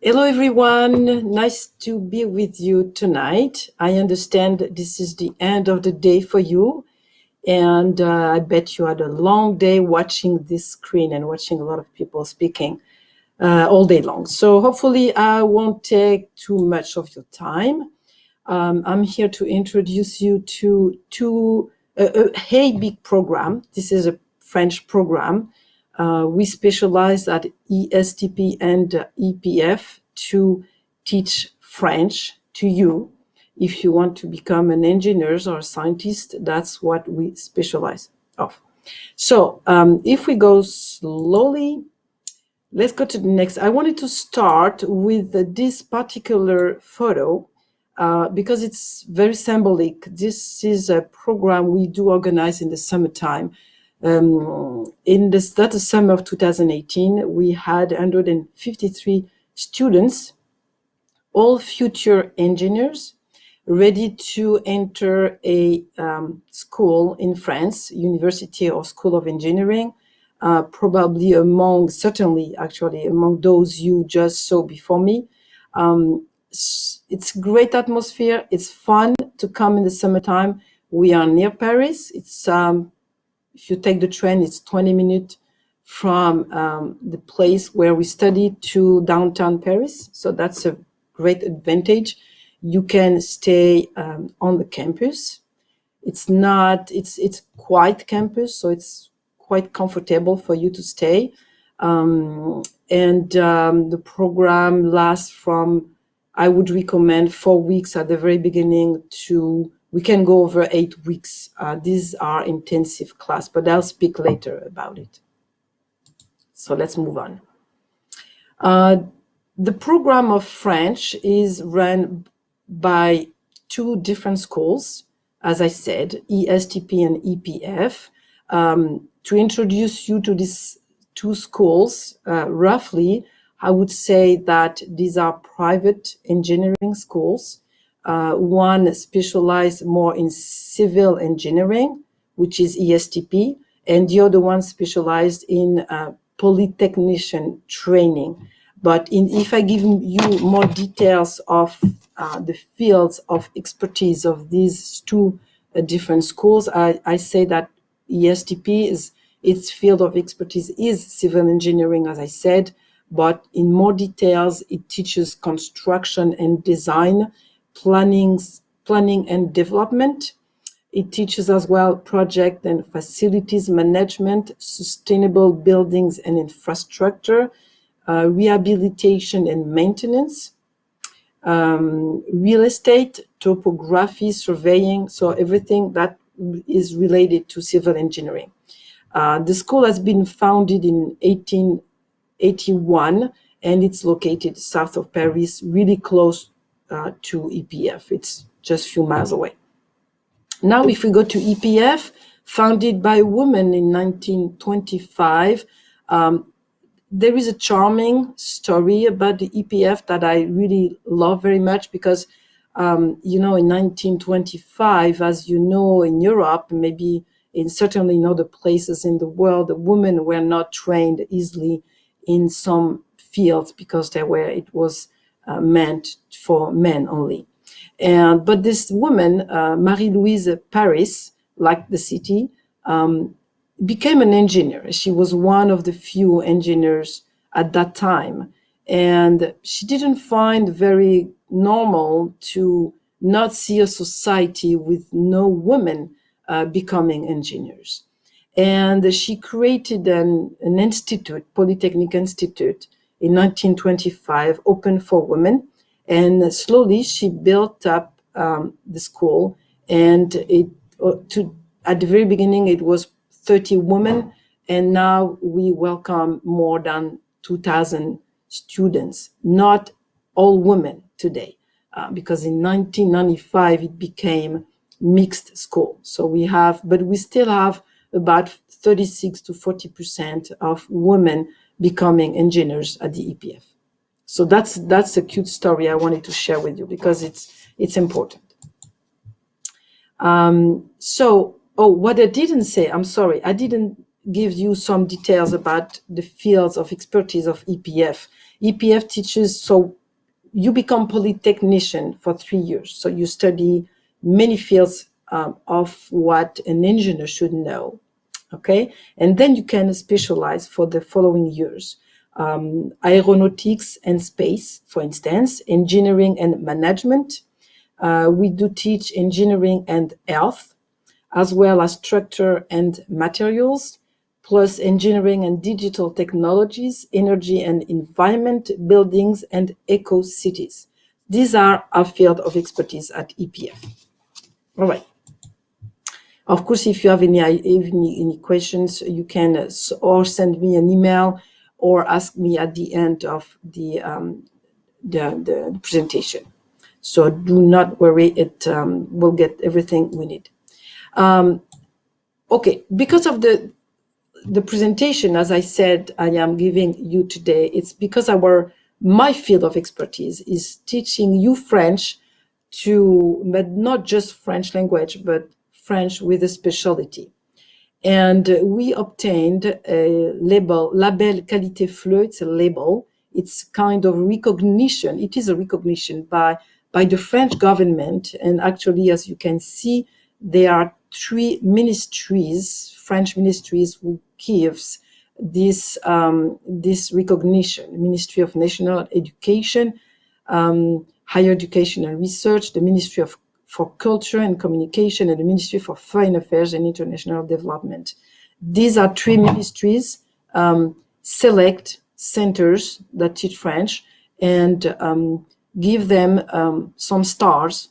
Hello, everyone. Nice to be with you tonight. I understand this is the end of the day for you. And I bet you had a long day watching this screen and watching a lot of people speaking all day long. So hopefully I won't take too much of your time. I'm here to introduce you to a HeyBig program. This is a French program. We specialize at ESTP and EPF to teach French to you. If you want to become an engineer or a scientist, that's what we specialize of. So if we go slowly, let's go to the next. I wanted to start with this particular photo because it's very symbolic. This is a program we do organize in the summertime. That's the summer of 2018, we had 153 students, all future engineers, ready to enter a school in France, university or school of engineering, probably certainly among those you just saw before me. It's great atmosphere. It's fun to come in the summertime. We are near Paris. It's if you take the train, it's 20 minutes from the place where we study to downtown Paris. So that's a great advantage. You can stay on the campus. It's quiet campus, so it's quite comfortable for you to stay. The program lasts from, I would recommend 4 weeks at the very beginning we can go over 8 weeks. These are intensive class, but I'll speak later about it. So let's move on. The program of French is run by 2 different schools, as I said, ESTP and EPF. To introduce you to these 2 schools, roughly, I would say that these are private engineering schools. One specialized more in civil engineering, which is ESTP, and the other one specialized in polytechnician training. But if I give you more details of the fields of expertise of these 2 different schools, I say that ESTP its field of expertise is civil engineering, as I said, but in more details, it teaches construction and design, planning and development. It teaches as well project and facilities management, sustainable buildings and infrastructure, rehabilitation and maintenance, real estate, topography, surveying, so everything that is related to civil engineering. The school has been founded in 1881, and it's located south of Paris, really close to EPF. It's just a few miles away. Now, if we go to EPF, founded by a woman in 1925, there is a charming story about the EPF that I really love very much because, in 1925, as you know, in Europe, maybe certainly in other places in the world, the women were not trained easily in some fields because it was meant for men only. But this woman, Marie-Louise Paris, like the city, became an engineer. She was one of the few engineers at that time. And she didn't find very normal to not see a society with no women becoming engineers. And she created an institute, Polytechnic Institute, in 1925, open for women. And slowly she built up the school. And at the very beginning, it was 30 women. And now we welcome more than 2,000 students, not all women today, because in 1995, it became mixed school. So but we still have about 36 to 40% of women becoming engineers at the EPF. So that's a cute story I wanted to share with you because it's important. What I didn't say, I'm sorry, I didn't give you some details about the fields of expertise of EPF. EPF teaches, so you become polytechnician for 3 years. So you study many fields of what an engineer should know, okay? And then you can specialize for the following years. Aeronautics and space, for instance, engineering and management. We do teach engineering and health, as well as structure and materials, plus engineering and digital technologies, energy and environment, buildings, and eco-cities. These are our field of expertise at EPF. All right. Of course, if you have any questions, you can or send me an email or ask me at the end of the presentation. So do not worry, we'll get everything we need. Okay, because of the presentation, as I said, I am giving you today, it's because my field of expertise is teaching you French but not just French language, but French with a specialty. And we obtained a label Qualité FLE. It's a label. It's kind of recognition. It is a recognition by the French government. And actually, as you can see, there are 3 ministries, French ministries, who gives this recognition: Ministry of National Education, Higher Education and Research, the Ministry for Culture and Communication, and the Ministry for Foreign Affairs and International Development. These are 3 ministries, select centers that teach French and give them some stars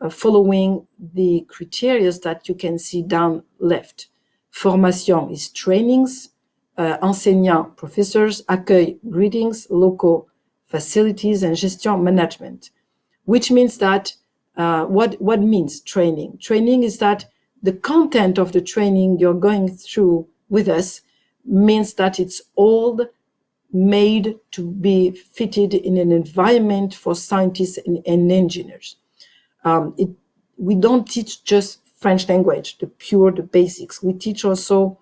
following the criteria that you can see down left. Formation is trainings, enseignants, professors, accueil, greetings, local facilities, and gestion management, which means that what means training? Training is that the content of the training you're going through with us means that it's all made to be fitted in an environment for scientists and engineers. We don't teach just French language, the basics. We teach also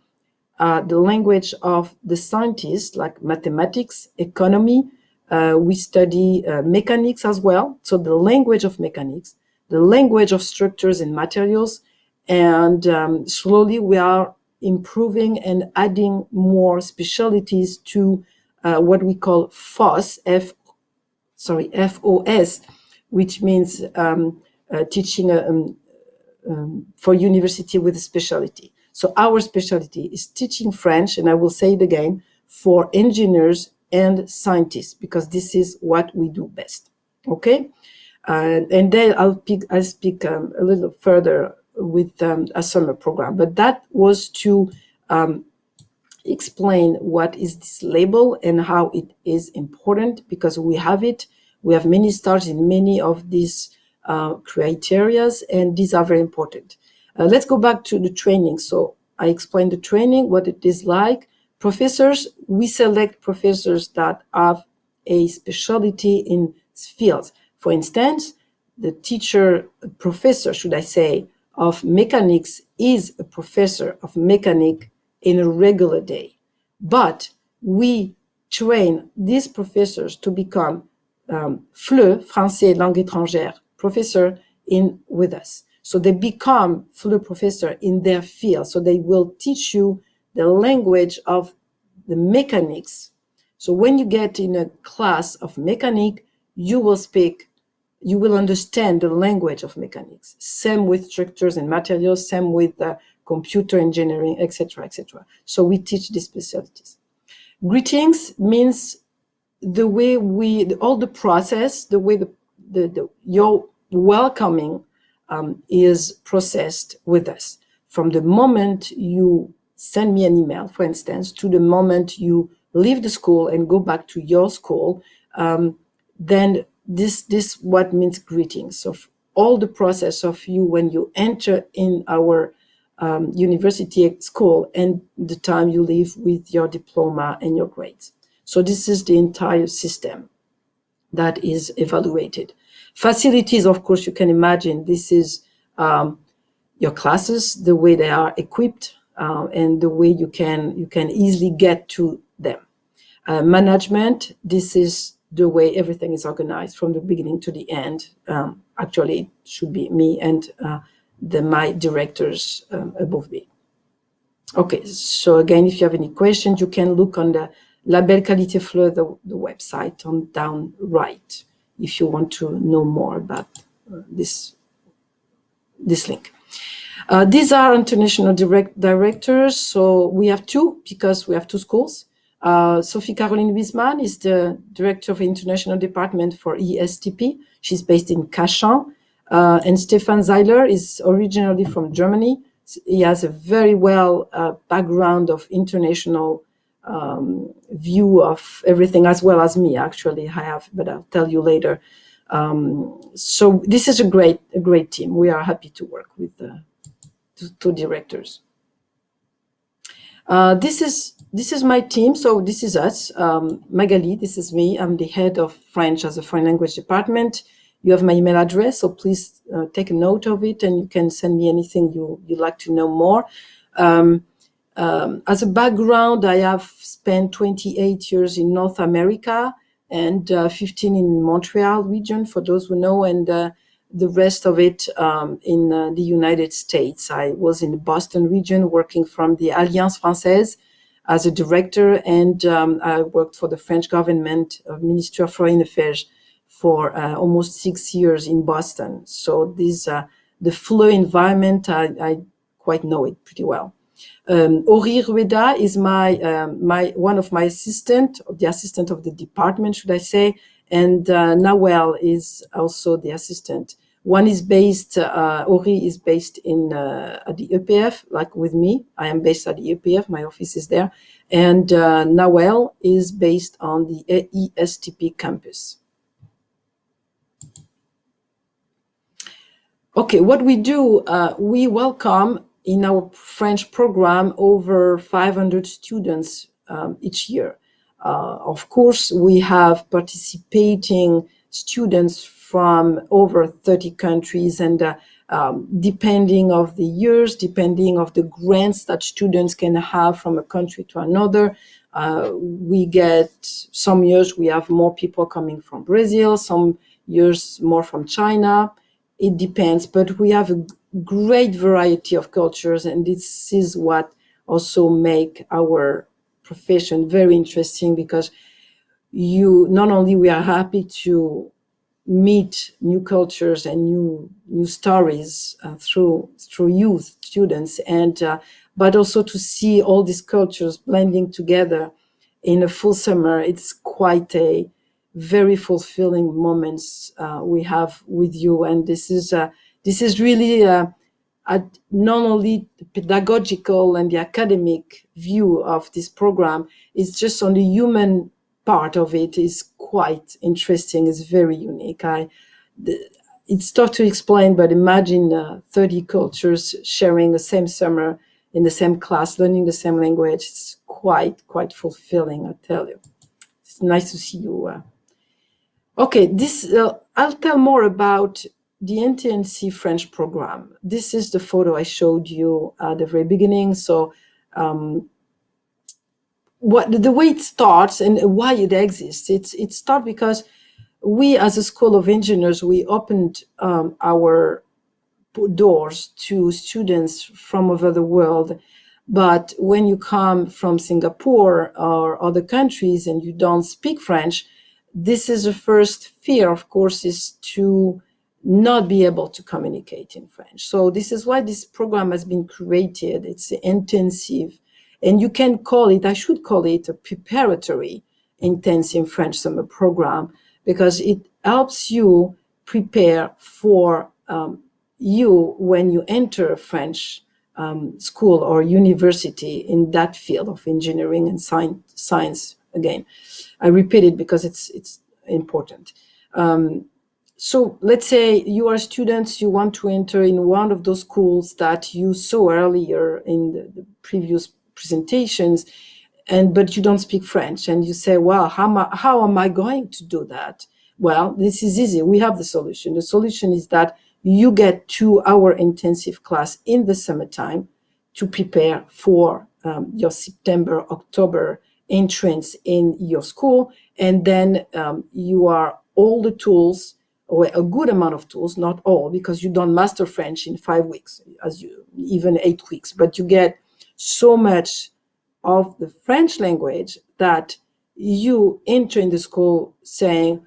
the language of the scientists, like mathematics, economy. We study mechanics as well. So the language of mechanics, the language of structures and materials, and slowly we are improving and adding more specialties to what we call FOS, F-O-S, which means teaching for university with a specialty. So our specialty is teaching French, and I will say it again, for engineers and scientists, because this is what we do best. Okay, and then I'll speak a little further with a summer program, but that was to explain what is this label and how it is important, because we have it. We have many stars in many of these criteria, and these are very important. Let's go back to the training. So I explained the training, what it is like. Professors, we select professors that have a specialty in fields. For instance, the professor, should I say, of mechanics is a professor of mechanics in a regular day. But we train these professors to become FLE, Français Langue Étrangère, professor with us. So they become FLE professor in their field. So they will teach you the language of the mechanics. So when you get in a class of mechanics, you will understand the language of mechanics. Same with structures and materials, same with computer engineering, etc., etc. So we teach these specialties. Greetings means the way all the process, the way your welcoming is processed with us. From the moment you send me an email, for instance, to the moment you leave the school and go back to your school, then this what means greetings. So all the process of you when you enter in our university school and the time you leave with your diploma and your grades. So this is the entire system that is evaluated. Facilities, of course, you can imagine, this is your classes, the way they are equipped, and the way you can easily get to them. Management, this is the way everything is organized from the beginning to the end. Actually, it should be me and my directors above me. Okay, so again, if you have any questions, you can look on the Label Qualité Fleur, the website on down right, if you want to know more about this link. These are international directors. So we have two, because we have two schools. Sophie Caroline Wiesmann is the director of the international department for ESTP. She's based in Cachan. And Stefan Zeiler is originally from Germany. He has a very well background of international view of everything, as well as me, actually. I have, but I'll tell you later. So this is a great team. We are happy to work with the two directors. This is my team. So this is us. Magali, this is me. I'm the head of French as a foreign language department. You have my email address, so please take a note of it, and you can send me anything you'd like to know more. As a background, I have spent 28 years in North America and 15 in Montreal region, for those who know, and the rest of it in the United States. I was in the Boston region working from the Alliance Française as a director, and I worked for the French government, Ministry of Foreign Affairs, for almost 6 years in Boston. So this the FLE environment, I quite know it pretty well. Ori Rueda is one of my assistant, the assistant of the department, should I say, and Nawel is also the assistant. One is based, Ori is based at the EPF, like with me. I am based at the EPF, my office is there. And Nawel is based on the ESTP campus. Okay, what we do, we welcome in our French program over 500 students each year. Of course, we have participating students from over 30 countries, and depending of the years, depending of the grants that students can have from a country to another, we get, some years we have more people coming from Brazil, some years more from China. It depends, but we have a great variety of cultures, and this is what also make our profession very interesting, because not only we are happy to meet new cultures and new stories through youth students, and but also to see all these cultures blending together in a full summer. It's quite a very fulfilling moments we have with you, and this is really not only the pedagogical and the academic view of this program. It's just on the human part of it is quite interesting. It's very unique. It's tough to explain, but imagine 30 cultures sharing the same summer in the same class, learning the same language. It's quite fulfilling, I tell you. It's nice to see you. Okay, I'll tell more about the NTNC French program. This is the photo I showed you at the very beginning. So the way it starts and why it exists, it starts because we, as a School of Engineers, we opened our doors to students from over the world. But when you come from Singapore or other countries and you don't speak French, this is the first fear, of course, is to not be able to communicate in French. So this is why this program has been created. It's intensive, and you can call it, I should call it, a preparatory intensive French summer program, because it helps you prepare for you when you enter a French school or university in that field of engineering and science. Again, I repeat it because it's important. So let's say you are students, you want to enter in one of those schools that you saw earlier in the previous presentations, but you don't speak French, and you say, well, how am I going to do that? Well, this is easy. We have the solution. The solution is that you get 2-hour intensive class in the summertime to prepare for your September, October entrance in your school. And then you are all the tools, or a good amount of tools, not all, because you don't master French in 5 weeks, even 8 weeks, but you get so much of the French language that you enter in the school saying,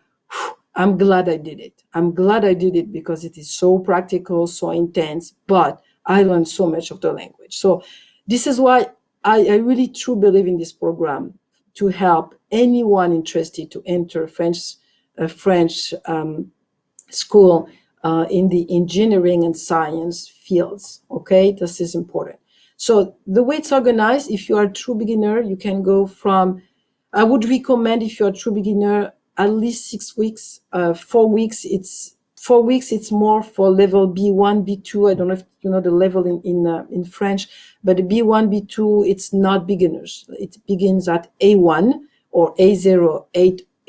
I'm glad I did it. I'm glad I did it because it is so practical, so intense, but I learned so much of the language. So this is why I really truly believe in this program, to help anyone interested to enter French school in the engineering and science fields. Okay, this is important. So the way it's organized, if you are a true beginner, you can go from, I would recommend, if you're a true beginner, at least 6 weeks. 4 weeks, it's 4 weeks. It's more for level B1, B2. I don't know if you know the level in French, but the B1, B2, it's not beginners. It begins at A1 or A0,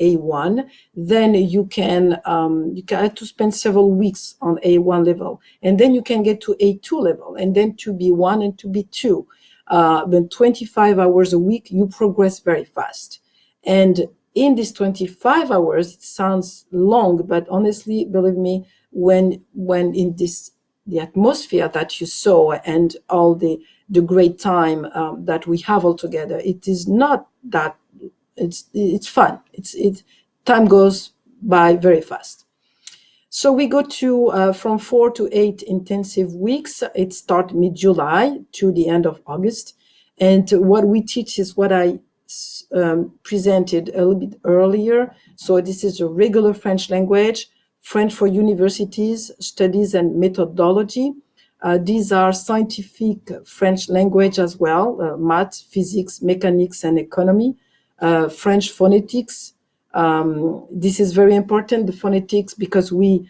A1. Then you can have to spend several weeks on A1 level, and then you can get to A2 level, and then to B1 and to B2. But 25 hours a week, you progress very fast. And in these 25 hours, it sounds long, but honestly, believe me, when in this, the atmosphere that you saw and all the great time that we have all together, it is not that, it's fun. Time goes by very fast. So we go to from 4 to 8 intensive weeks. It starts mid-July to the end of August. And what we teach is what I presented a little bit earlier. So this is a regular French language, French for universities, studies and methodology. These are scientific French language as well, math, physics, mechanics, and economy. French phonetics. This is very important, the phonetics, because you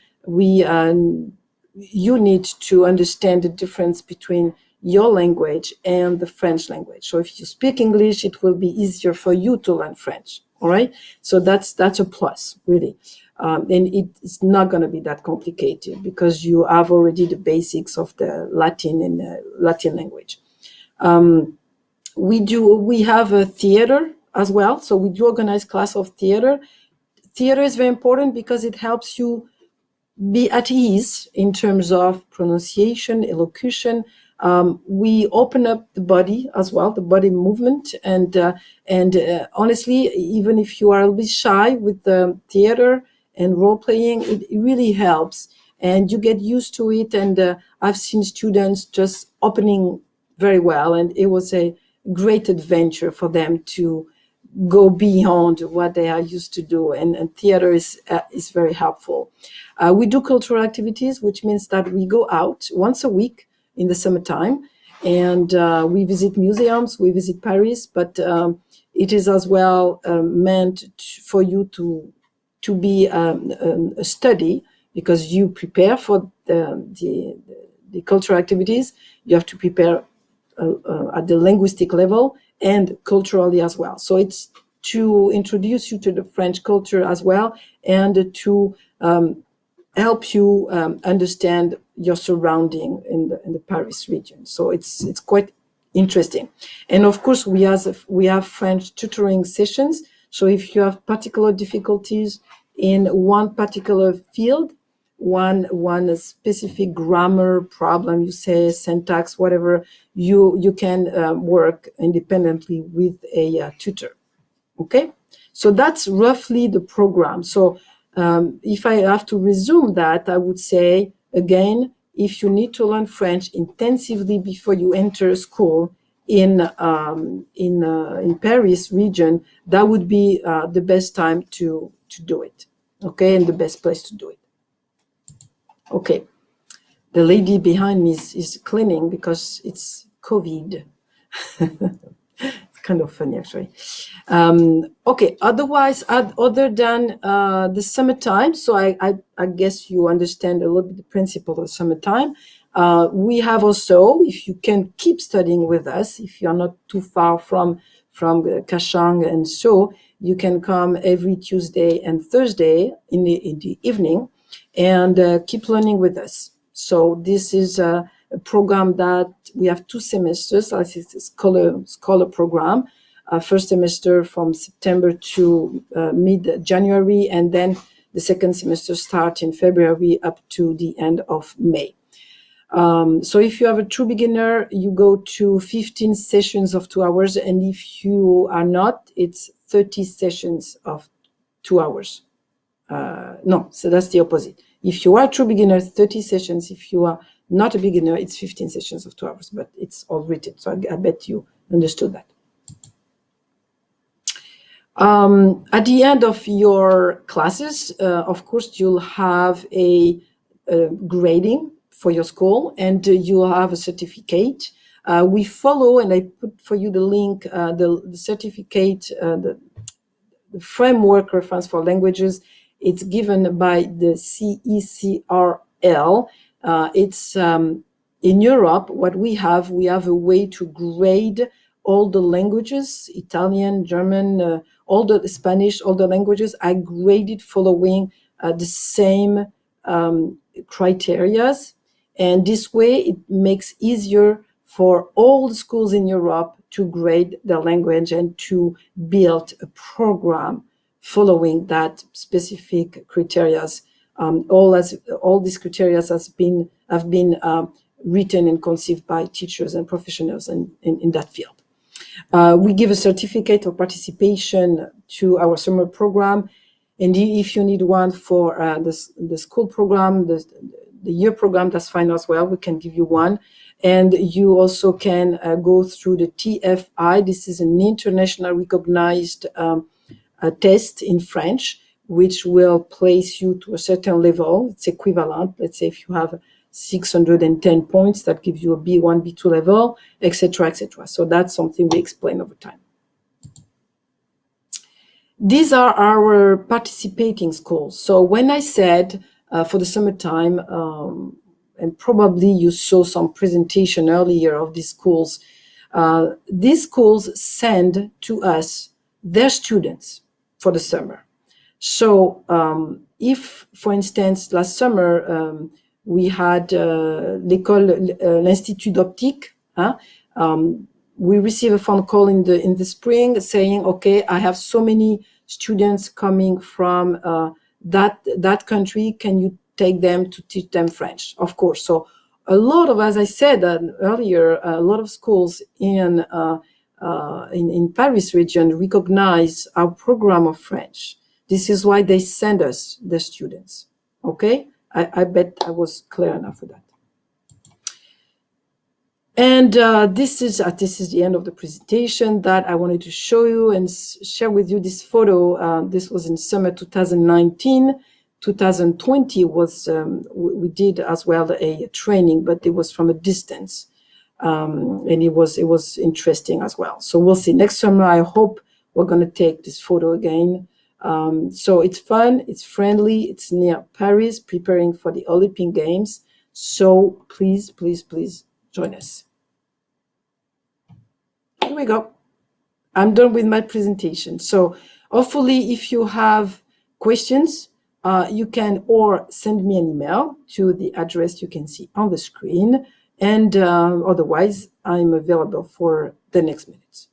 need to understand the difference between your language and the French language. So if you speak English, it will be easier for you to learn French. All right. So that's a plus, really. And it's not going to be that complicated because you have already the basics of the Latin and Latin language. We have a theater as well. So we do organize class of theater. Theater is very important because it helps you be at ease in terms of pronunciation, elocution. We open up the body as well, the body movement, and honestly, even if you are a little bit shy with the theater and role playing, it really helps, and you get used to it. And I've seen students just opening very well, and it was a great adventure for them to go beyond what they are used to do, and theater is very helpful. We do cultural activities, which means that we go out once a week in the summertime, and we visit museums, we visit Paris, but it is as well meant for you to be a study, because you prepare for the cultural activities. You have to prepare at the linguistic level and culturally as well. So it's to introduce you to the French culture as well, and to help you understand your surrounding in the Paris region. So it's quite interesting. And of course, we have French tutoring sessions. So if you have particular difficulties in one particular field, one specific grammar problem, you say syntax, whatever, you can work independently with a tutor. Okay, so that's roughly the program. So if I have to resume that, I would say, again, if you need to learn French intensively before you enter school in Paris region, that would be the best time to do it. Okay, and the best place to do it. Okay, the lady behind me is cleaning because it's COVID. It's kind of funny, actually. Okay, otherwise, other than the summertime, so I guess you understand a little bit the principle of summertime. We have also, if you can keep studying with us, if you're not too far from Cachan, and so you can come every Tuesday and Thursday in the evening and keep learning with us. So this is a program that we have 2 semesters. It's a scholar program. First semester from September to mid-January, and then the second semester starts in February up to the end of May. So if you have a true beginner, you go to 15 sessions of 2 hours, and if you are not, it's 30 sessions of 2 hours. No, so that's the opposite. If you are a true beginner, 30 sessions. If you are not a beginner, it's 15 sessions of 2 hours, but it's all written. So I bet you understood that. At the end of your classes, of course, you'll have a grading for your school, and you'll have a certificate. We follow, and I put for you the link, the certificate, the framework reference for languages. It's given by the CECRL. It's in Europe. What we have a way to grade all the languages, Italian, German, all the Spanish, all the languages are graded following the same criteria. And this way it makes easier for all the schools in Europe to grade their language and to build a program following that specific criteria. All these criteria have been written and conceived by teachers and professionals in that field. We give a certificate of participation to our summer program, and if you need one for the school program, the year program, that's fine as well. We can give you one, and you also can go through the TFI. This is an international recognized test in French, which will place you to a certain level. It's equivalent. Let's say if you have 610 points, that gives you a B1, B2 level, etc., etc. So that's something we explain over time. These are our participating schools. So when I said for the summertime, and probably you saw some presentation earlier of these schools send to us their students for the summer. So if, for instance, last summer, we had l'Institut d'Optique. We received a phone call in the spring saying, okay, I have so many students coming from that country. Can you take them to teach them French? Of course. So a lot of, as I said earlier, a lot of schools in Paris region recognize our program of French. This is why they send us the students. Okay. I bet I was clear enough for that. And this is the end of the presentation that I wanted to show you and share with you this photo. This was in summer 2019. 2020 was, we did as well a training, but it was from a distance. And it was interesting as well. So we'll see. Next summer, I hope we're going to take this photo again. So it's fun, it's friendly, it's near Paris, preparing for the Olympic Games. So please, please, please join us. Here we go. I'm done with my presentation. So hopefully if you have questions, you can or send me an email to the address you can see on the screen. And otherwise, I'm available for the next minutes.